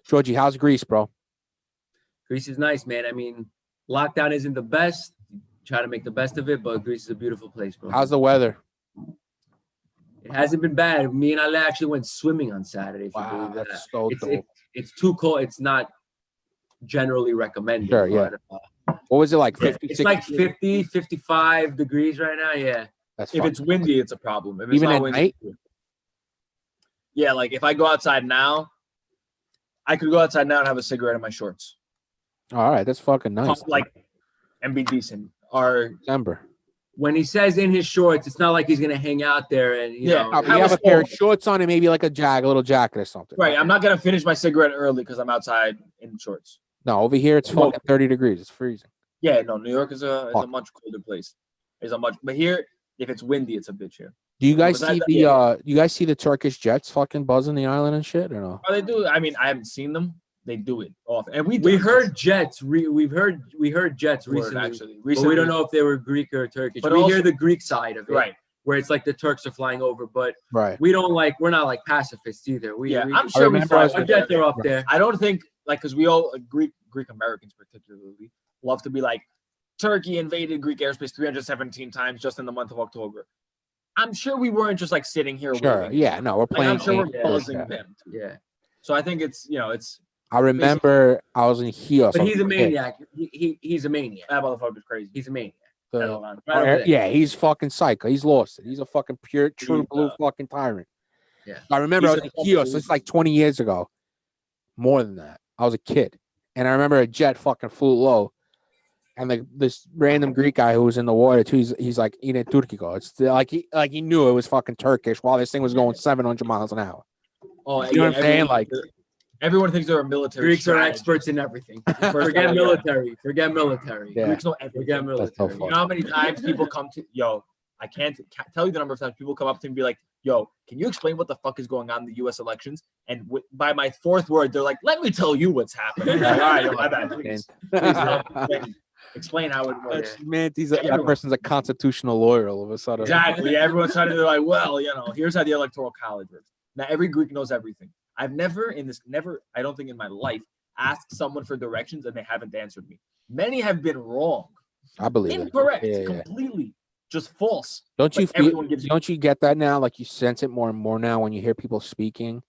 Georgie, how's Greece, bro? Greece is nice, man. I mean, lockdown isn't the best. Try to make the best of it, but Greece is a beautiful place, bro. How's the weather? It hasn't been bad. Me and Ale actually went swimming on Saturday. If you believe that. That's so dope. It's too cold. It's not generally recommended. Sure, yeah. What was it like? 50, it's like 50, 55 degrees right now. Yeah. If it's windy, it's a problem. If it's even not at windy, night? Yeah, like if I go outside now, I could go outside now and have a cigarette in my shorts. All right, that's fucking nice. Like, and be decent. Or December. when he says in his shorts, it's not like he's gonna hang out there and you know. No, but you have a pair of shorts on and maybe like a little jacket or something. Right. I'm not gonna finish my cigarette early because I'm outside in shorts. No, over here it's fucking 30 degrees. It's freezing. Yeah, no, New York is a much colder place. But here, if it's windy, it's a bitch here. Do you guys see the Turkish jets fucking buzzing the island and shit or no? Oh, they do. I mean, I haven't seen them. They do it often, and we heard jets. We've heard jets recently. Actually, but we don't know if they were Greek or Turkish. But we hear the Greek side of it, right? Where it's like the Turks are flying over, but right. We're not like pacifists either. I'm sure we fly. Our jets are up there. I don't think because we all Greek Americans particularly love to be like Turkey invaded Greek airspace 317 times just in the month of October. I'm sure we weren't just like sitting here. Sure. waiting. Yeah. No, we're playing. I'm sure we're buzzing them. Yeah. So I think it's it's. I remember I was in Chios. But he's a maniac. He's a maniac. That motherfucker's crazy. He's a maniac. Yeah, he's fucking psycho. He's lost it. He's a fucking pure, true blue fucking tyrant. Yeah. I remember I was in Chios. It's like 20 years ago. More than that. I was a kid. And I remember a jet fucking flew low. And this random Greek guy who was in the water too, he's like, "Ine Turkiko." It's like he knew it was fucking Turkish while this thing was going 700 miles an hour. Oh, you know what I'm saying? Like, everyone thinks they're a military. Greeks are experts in everything. Forget military. Forget military. Yeah. Greeks know everything. Forget military. You know how many times people come to I can't tell you the number of times people come up to me and be like, "Yo, can you explain what the fuck is going on in the U.S. elections?" And by my fourth word, they're like, "Let me tell you what's happening." Like, all right, my bad. Please explain how it works. Man, that person's a constitutional lawyer all of a sudden. Exactly. Everyone's trying to be like, well, here's how the electoral college works. Now, every Greek knows everything. I've never, I don't think in my life, asked someone for directions and they haven't answered me. Many have been wrong. I believe incorrect, it. completely, just false. Don't you get that now? Like you sense it more and more now when you hear people speaking,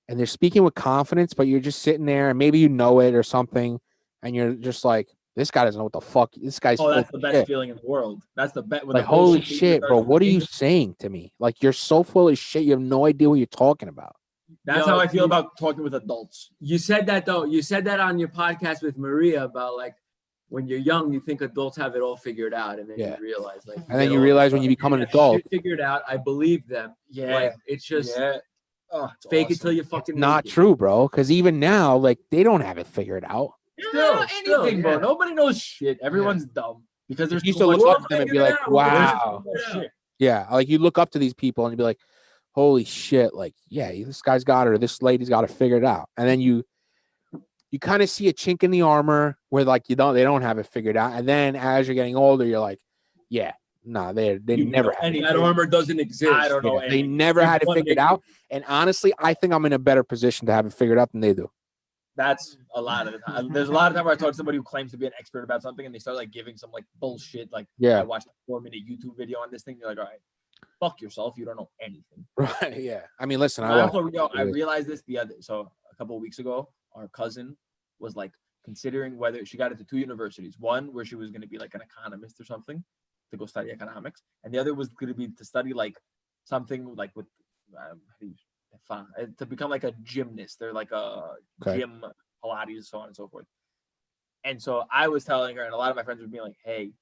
and they're speaking with confidence, but you're just sitting there and maybe you know it or something, and you're just like, this guy doesn't know what the fuck. This guy's. Oh, that's the best feeling in the world. That's the best. Like, holy shit, bro! What are you saying to me? Like, you're so full of shit. You have no idea what you're talking about. That's how I feel about talking with adults. You said that though. You said that on your podcast with Maria about like when you're young, you think adults have it all figured out, and then you realize like. And then you realize when you become an adult, figured out. I believe them. Yeah. Like, it's just. Yeah. Oh, fake awesome. It till you fucking. It's not true, bro. Because even now, like they don't have it figured out. Still, bro. Nobody knows shit. Everyone's dumb because there's. You used to look up to them and be like, "Wow." Yeah, like you look up to these people and you be like, "Holy shit!" Like, yeah, this guy's got it, or this lady's got it figured out. And then you kind of see a chink in the armor where like they don't have it figured out. And then as you're getting older, you're like, "Yeah, nah, they never had that armor doesn't exist." I don't know. They never had it figured out. And honestly, I think I'm in a better position to have it figured out than they do. That's a lot of the time. There's a lot of time where I talk to somebody who claims to be an expert about something and they start like giving some like bullshit. Like, I watched a 4-minute YouTube video on this thing. You're like, all right, fuck yourself. You don't know anything. Right. Yeah. I mean, listen, I realized this a couple of weeks ago, our cousin was like considering whether she got into 2 universities. One where she was going to be like an economist or something to go study economics. And the other was going to be to study like something like with, to become like a gymnast. They're like a gym, Pilates, so on and so forth. And so I was telling her, and a lot of my friends would be like, "Hey,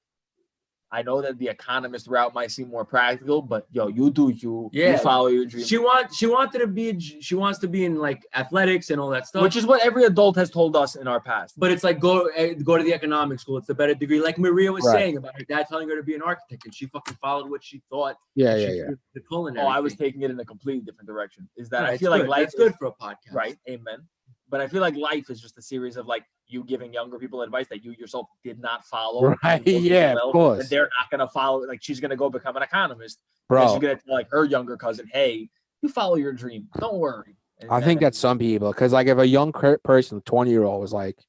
I know that the economist route might seem more practical, but you do you. You follow your dream." She wants to be in like athletics and all that stuff, which is what every adult has told us in our past. But it's like go to the economic school. It's the better degree. Like Maria was saying about her dad telling her to be an architect, and she fucking followed what she thought. The culinary. I was taking it in a completely different direction. Is that I feel like life is good for a podcast, right? Amen. But I feel like life is just a series of like you giving younger people advice that you yourself did not follow. Right. Yeah, of course. And they're not going to follow. Like she's going to go become an economist. Bro. And she's going to tell like her younger cousin, "Hey, you follow your dream. Don't worry." And I think that's some people. Because like if a young person, 20-year-old was like,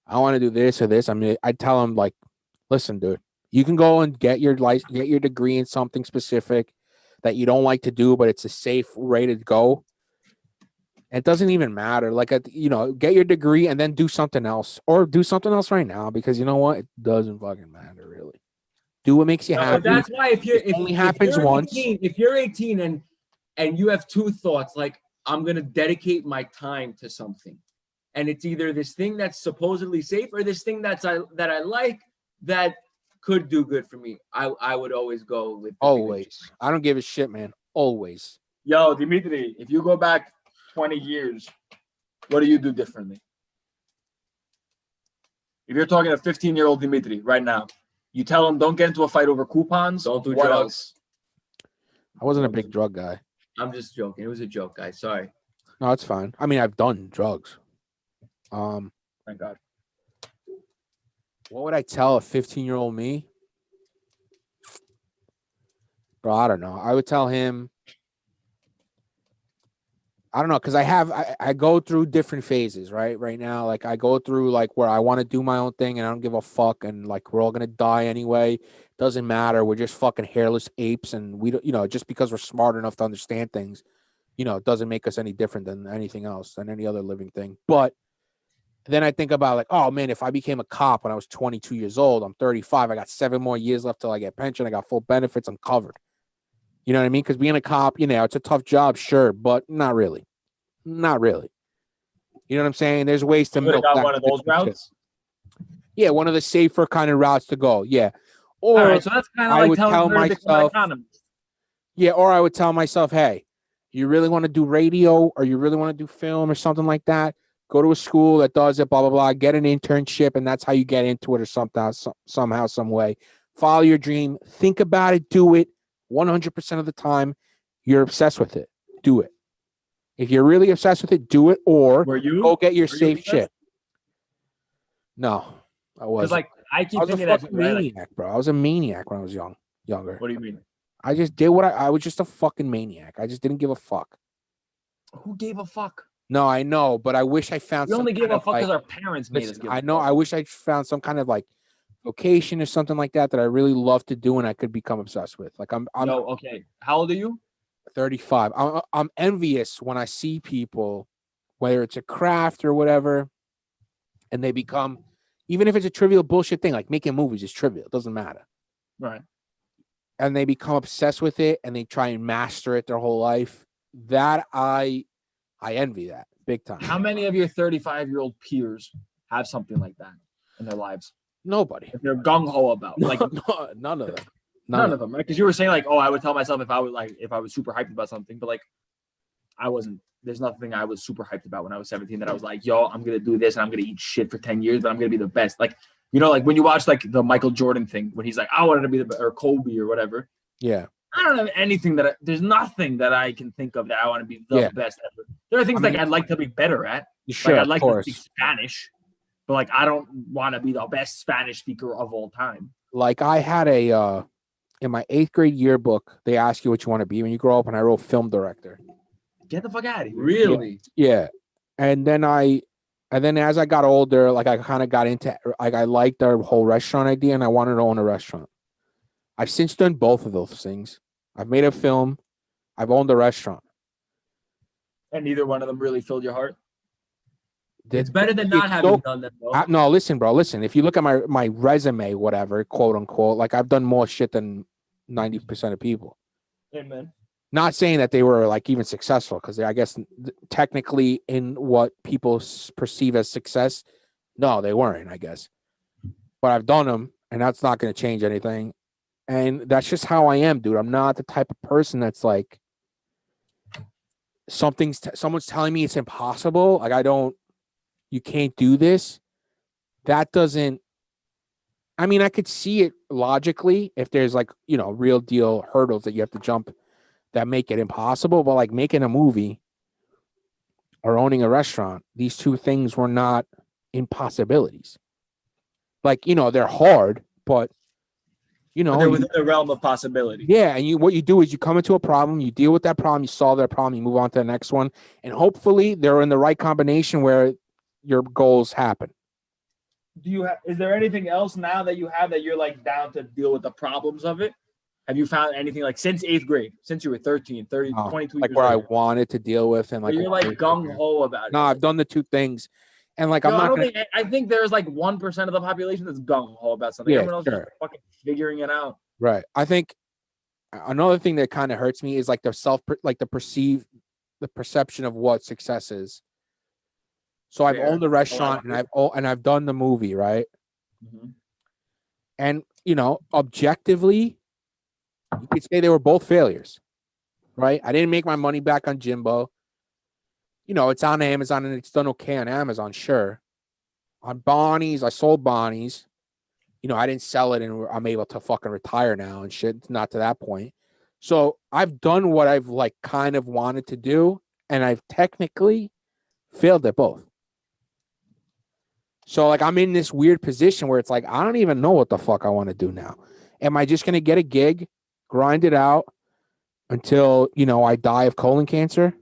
"I want to do this or this," I mean, I'd tell them like, "Listen, dude, you can go and get your degree in something specific that you don't like to do, but it's a safe way to go. It doesn't even matter. Like, get your degree and then do something else, or do something else right now, because you know what? It doesn't fucking matter, really. Do what makes you happy. That's why if you're 18 and you have 2 thoughts, like, I'm going to dedicate my time to something, and it's either this thing that's supposedly safe or this thing that I like that could do good for me, I would always go with the Always. I don't give a shit, man. Always. Yo, Dimitri, if you go back 20 years, what do you do differently? If you're talking a 15-year-old Dimitri right now, you tell him don't get into a fight over coupons. Don't do what drugs. else? I wasn't a big drug guy. I'm just joking. It was a joke, guys. Sorry. No, it's fine. I mean, I've done drugs. Thank God. What would I tell a 15-year-old me? Bro, I don't know. I would tell him, I don't know, because I go through different phases, right? Right now, like I go through like where I want to do my own thing and I don't give a fuck, and like we're all gonna die anyway. Doesn't matter. We're just fucking hairless apes, and we don't, just because we're smart enough to understand things, it doesn't make us any different than anything else, than any other living thing. But then I think about like, oh man, if I became a cop when I was 22 years old, I'm 35, I got 7 more years left till I get pension, I got full benefits, I'm covered. You know what I mean? Because being a cop, it's a tough job, sure, but not really. Not really. You know what I'm saying? There's ways to You would have milk got that one of those shit. routes. Yeah, one of the safer kind of routes to go. Yeah. Or All right, so that's kind of I like would tell telling her to become an myself, economist. yeah, or I would tell myself, hey, you really want to do radio or you really want to do film or something like that? Go to a school that does it, blah, blah, blah. Get an internship, and that's how you get into it or something, somehow, some way. Follow your dream. Think about it. Do it. 100% of the time, you're obsessed with it. Do it. If you're really obsessed with it, do it, or go get your safe shit. No, I wasn't. Because like I keep I was a thinking that fucking maniac, bro. I was a maniac when I was younger. What do you mean? I just did what I was just a fucking maniac. I just didn't give a fuck. Who gave a fuck? No, I know, but I wish I found. We only some give kind a of, fuck because like, our parents made us listen, give. I know. I wish I found some kind of like vocation or something like that I really love to do and I could become obsessed with. Like I'm No, okay. How old are you? 35. I'm envious when I see people, whether it's a craft or whatever, and they become, even if it's a trivial bullshit thing, like making movies is trivial. It doesn't matter. Right. And they become obsessed with it and they try and master it their whole life. That I envy that big time. How many of your 35-year-old peers have something like that in their lives? Nobody. If they're gung ho about No, like no, none of them. none of them, right? Because you were saying like, oh, I would tell myself if I was super hyped about something, but like I wasn't. There's nothing I was super hyped about when I was 17 that I was like, yo, I'm gonna do this and I'm gonna eat shit for 10 years, but I'm gonna be the best. Like, like when you watch like the Michael Jordan thing when he's like, I wanted to be the best, or Kobe or whatever. Yeah. I don't have anything there's nothing that I can think of that I want to be the best ever. There are things like I'd like to be better at. Sure, like I'd like of to course. speak Spanish, but like I don't want to be the best Spanish speaker of all time. Like I had in my 8th grade yearbook, they ask you what you want to be when you grow up, and I wrote film director. Get the fuck out of here. Really? Yeah. And then as I got older, like I kind of got into, like I liked the whole restaurant idea and I wanted to own a restaurant. I've since done both of those things. I've made a film. I've owned a restaurant. And neither one of them really filled your heart. It's better than not having done them, though. No, listen, bro. Listen, if you look at my resume, whatever, quote unquote, like I've done more shit than 90% of people. Amen. Not saying that they were like even successful, because I guess technically in what people perceive as success, no, they weren't, I guess. But I've done them, and that's not going to change anything. And that's just how I am, dude. I'm not the type of person that's like someone's telling me it's impossible. Like you can't do this. That doesn't, I mean, I could see it logically if there's like, real deal hurdles that you have to jump that make it impossible. But like making a movie or owning a restaurant, these two things were not impossibilities. Like, they're hard, but they're within the realm of possibility. Yeah, and what you do is you come into a problem, you deal with that problem, you solve that problem, you move on to the next one, and hopefully they're in the right combination where your goals happen. Is there anything else now that you have that you're like down to deal with the problems of it? Have you found anything like since 8th grade, since you were 13, 30, 22 like years where old? I wanted to deal with and like you're like gung ho about it? No, I've done the two things. And like, I think there's like 1% of the population that's gung ho about something. Yeah, Everyone else is fucking figuring it out. Right. I think another thing that kind of hurts me is like the perception of what success is. So I've owned the restaurant and I've done the movie, right? Mm-hmm. And, objectively, you could say they were both failures, right? I didn't make my money back on Jimbo. It's on Amazon and it's done okay on Amazon, sure. On Bonnie's, I sold Bonnie's. I didn't sell it and I'm able to fucking retire now and shit. Not to that point. So I've done what I've kind of wanted to do, and I've technically failed at both. So I'm in this weird position where it's I don't even know what the fuck I want to do now. Am I just going to get a gig, grind it out until, I die of colon cancer?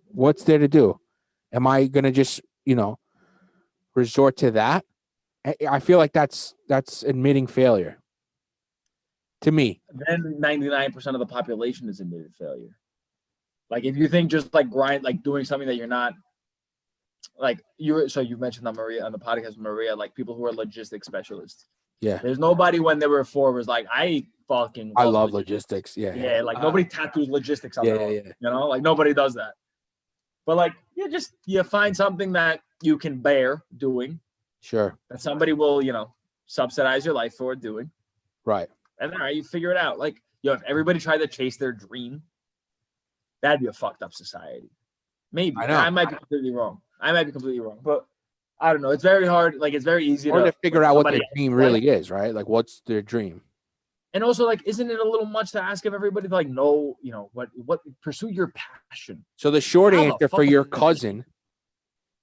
What's there to do? Am I going to just, resort to that? I feel like that's admitting failure to me. Then 99% of the population is admitted failure. If you think just grind, doing something that you're not, so you mentioned on Maria, on the podcast with Maria, people who are logistics specialists. Yeah. There's nobody when they were 4 was I love logistics. Yeah. Yeah. Nobody tattoos logistics on their own. Yeah. Nobody does that. But you find something that you can bear doing. Sure. That somebody will, subsidize your life for doing. Right. And all right, you figure it out. If everybody tried to chase their dream, that'd be a fucked up society. Maybe. I might be completely wrong. But I don't know. It's very hard. It's very easy to figure out what their dream really is, right? What's their dream? And also, isn't it a little much to ask of everybody to know, what pursue your passion? So the short answer for your cousin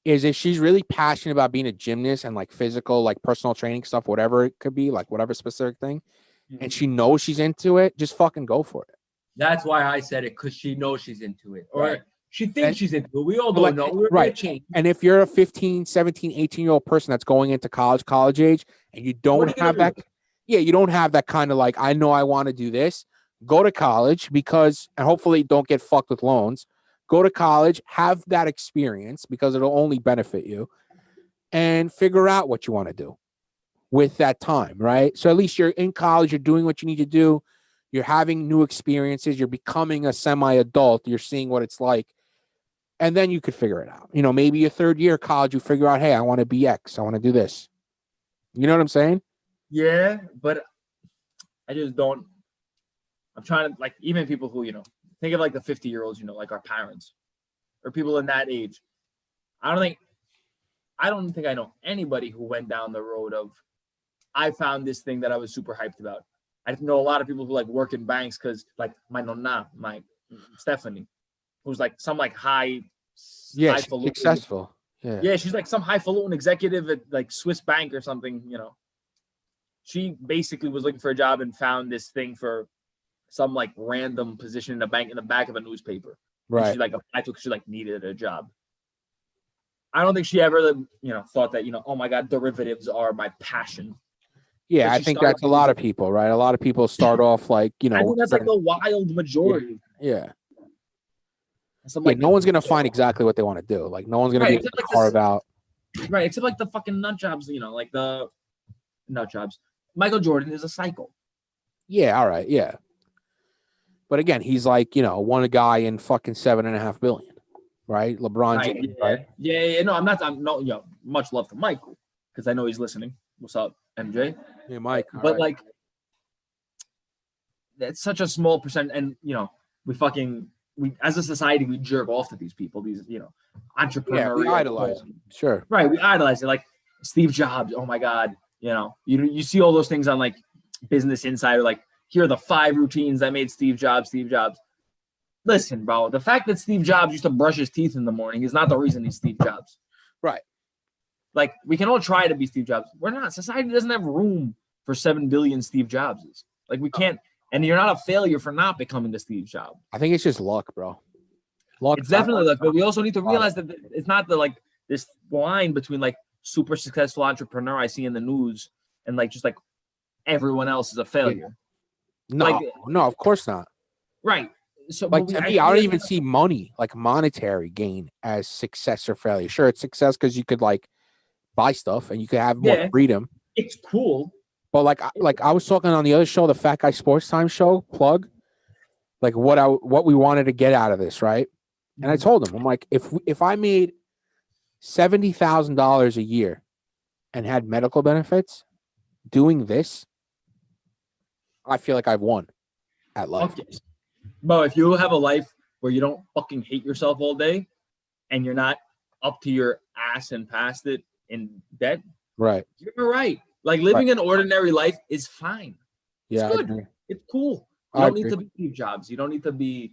is if she's really passionate about being a gymnast and physical, personal training stuff, whatever it could be, whatever specific thing, and she knows she's into it, just fucking go for it. That's why I said it, because she knows she's into it. Or she thinks she's into it. We all don't know. We're right. Change. And if you're a 15, 17, 18-year-old person that's going into college age, and you don't have that, you don't have that kind of I know I want to do this, go to college and hopefully don't get fucked with loans. Go to college, have that experience because it'll only benefit you, and figure out what you want to do with that time, right? So at least you're in college, you're doing what you need to do, you're having new experiences, you're becoming a semi-adult, you're seeing what it's like, and then you could figure it out. Maybe your third year of college, you figure out, hey, I want to be X, I want to do this. You know what I'm saying? Yeah, but I just don't. I'm trying to even people who think of the 50-year-olds, our parents or people in that age. I don't think I know anybody who went down the road of I found this thing that I was super hyped about. I know a lot of people who work in banks because my nonna, my Stephanie, who's some high successful. Yeah, she's some highfalutin executive at Swiss bank or something. She basically was looking for a job and found this thing for some random position in a bank in the back of a newspaper. Right. And she applied to it because she needed a job. I don't think she ever thought that oh my god, derivatives are my passion. Yeah, I think that's a lot of people, right? A lot of people start off I think that's the wild majority. Yeah. No one's gonna find exactly what they want to do. No one's gonna be able to carve out. Right, except the fucking nut jobs. The nut jobs. Michael Jordan is a cycle. Yeah, all right, yeah. But again, he's one guy in fucking 7.5 billion, right? LeBron James, right? Yeah. No, I'm not. Much love to Michael because I know he's listening. What's up, MJ? Yeah, Mike. But that's such a small percent, and we as a society we jerk off to these people. These entrepreneurs. Yeah, we idolize them. Sure. Right, we idolize it. Steve Jobs. Oh my God. You see all those things on Business Insider. Here are the 5 routines that made Steve Jobs. Listen, bro, the fact that Steve Jobs used to brush his teeth in the morning is not the reason he's Steve Jobs. Right. We can all try to be Steve Jobs. We're not. Society doesn't have room for 7 billion Steve Jobses. We can't. And you're not a failure for not becoming the Steve Jobs. I think it's just luck, bro. Luck. It's definitely luck, but we also need to realize that it's not this line between super successful entrepreneur I see in the news and just everyone else is a failure. No, of course not. Right. So to me, I don't even see money, monetary gain as success or failure. Sure, it's success because you could buy stuff and you could have more freedom. It's cool. But I was talking on the other show, the Fat Guy Sports Time show, plug, what we wanted to get out of this, right? And I told him, I'm if I made $70,000 a year and had medical benefits, doing this, I feel like I've won at life. Fuck yes. Bro, if you have a life where you don't fucking hate yourself all day and you're not up to your ass and past it in debt, Right. you're right. Like living an ordinary life is fine. Yeah. It's good. I agree. It's cool. You I don't need agree. to be Steve Jobs. You don't need to be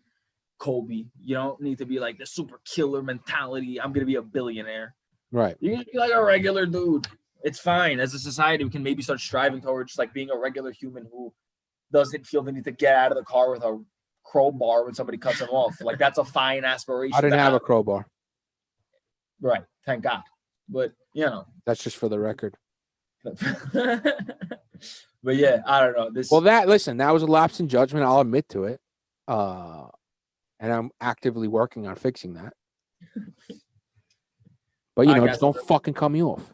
Kobe. You don't need to be like the super killer mentality. I'm gonna be a billionaire. Right. You can be like a regular dude. It's fine. As a society, we can maybe start striving towards just like being a regular human who doesn't feel the need to get out of the car with a crowbar when somebody cuts him off. Like that's a fine aspiration. I didn't to have a crowbar. Right. Thank God. But you know. That's just for the record. But yeah, I don't know. This Well, that was a lapse in judgment. I'll admit to it. And I'm actively working on fixing that. But you know, just don't fucking cut me off.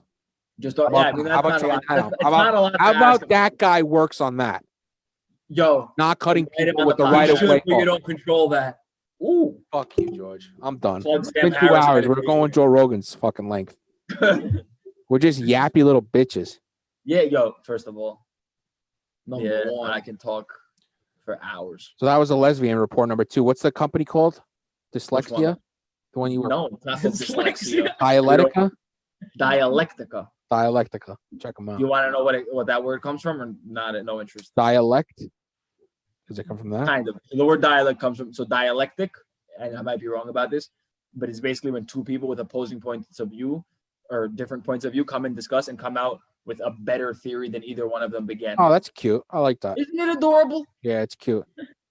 Just don't. Yeah, I mean, how that's about not a lot. how about that guy works on that? Yo, Not cutting right people on with the the right of podcast. way. You don't control that. Ooh, Fuck you, George. I'm done. plug It's Sam been 2 Harris hours. We're meditation. going Joe Rogan's fucking length. We're just yappy little bitches. Yeah, yo. First of all, Number yeah, one. I can talk for hours. So that was a lesbian report number 2. What's the company called? Dyslexia? one? The one you were No, it's not called dyslexia. Dialectica? Dialectica. Dialectica. Check them out. You want to know what that word comes from, or not? At no interest. Dialect? Does it come from that? Kind of. So the word dialect comes from dialectic, and I might be wrong about this, but it's basically when two people with opposing points of view or different points of view come and discuss and come out with a better theory than either one of them began. Oh, that's cute. I like that. Isn't it adorable? Yeah, it's cute.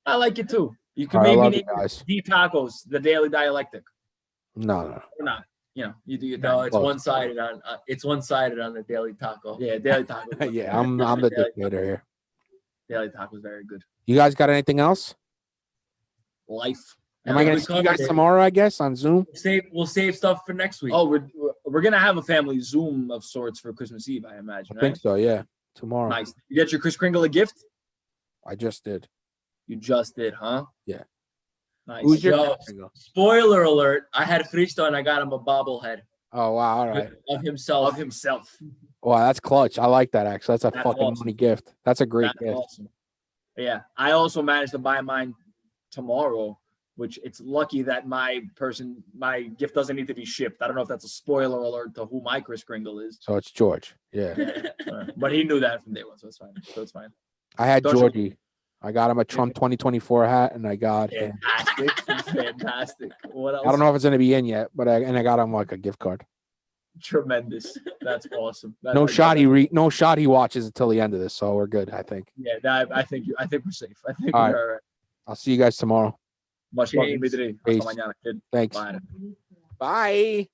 I like it too. You can All right, I maybe love name you guys. D Tacos, the Daily Dialectic, No. or not. You know, you do your No, thing. it's one-sided on. It's one-sided on the Daily Taco. Yeah, Daily Tacos. Yeah, I'm the dictator here. Daily Tacos, very good. You guys got anything else? Life. Am I going to see you guys tomorrow, I guess, on Zoom? We'll save stuff for next week. Oh, we're gonna have a family Zoom of sorts for Christmas Eve, I imagine. I think Right? so, yeah. Tomorrow. Nice. You get your Kris Kringle a gift? I just did. You just did, huh? Yeah. Nice. Who's your Yo, spoiler alert! I had Fristo and I got him a bobblehead Oh, wow. All right. of himself. Of himself. Wow, that's clutch. I like that, actually. That's a That's fucking awesome. money gift. That's a great That's gift. awesome. Yeah. I also managed to buy mine tomorrow, which it's lucky that my gift doesn't need to be shipped. I don't know if that's a spoiler alert to who my Kris Kringle is. So it's George. Yeah. But he knew that from day one, so it's fine. I had Don't you- Georgie. I got him a Trump 2024 hat, and I got him. Fantastic. What else? I don't know if it's going to be in yet, but I got him like a gift card. Tremendous. That's awesome. No shot he watches until the end of this, so we're good, I think. Yeah, I think we're safe. I think All we're right. all right. I'll see you guys tomorrow. Much love, James. Dimitri. Peace. Hasta mañana, kid. Thanks. Bye. Bye.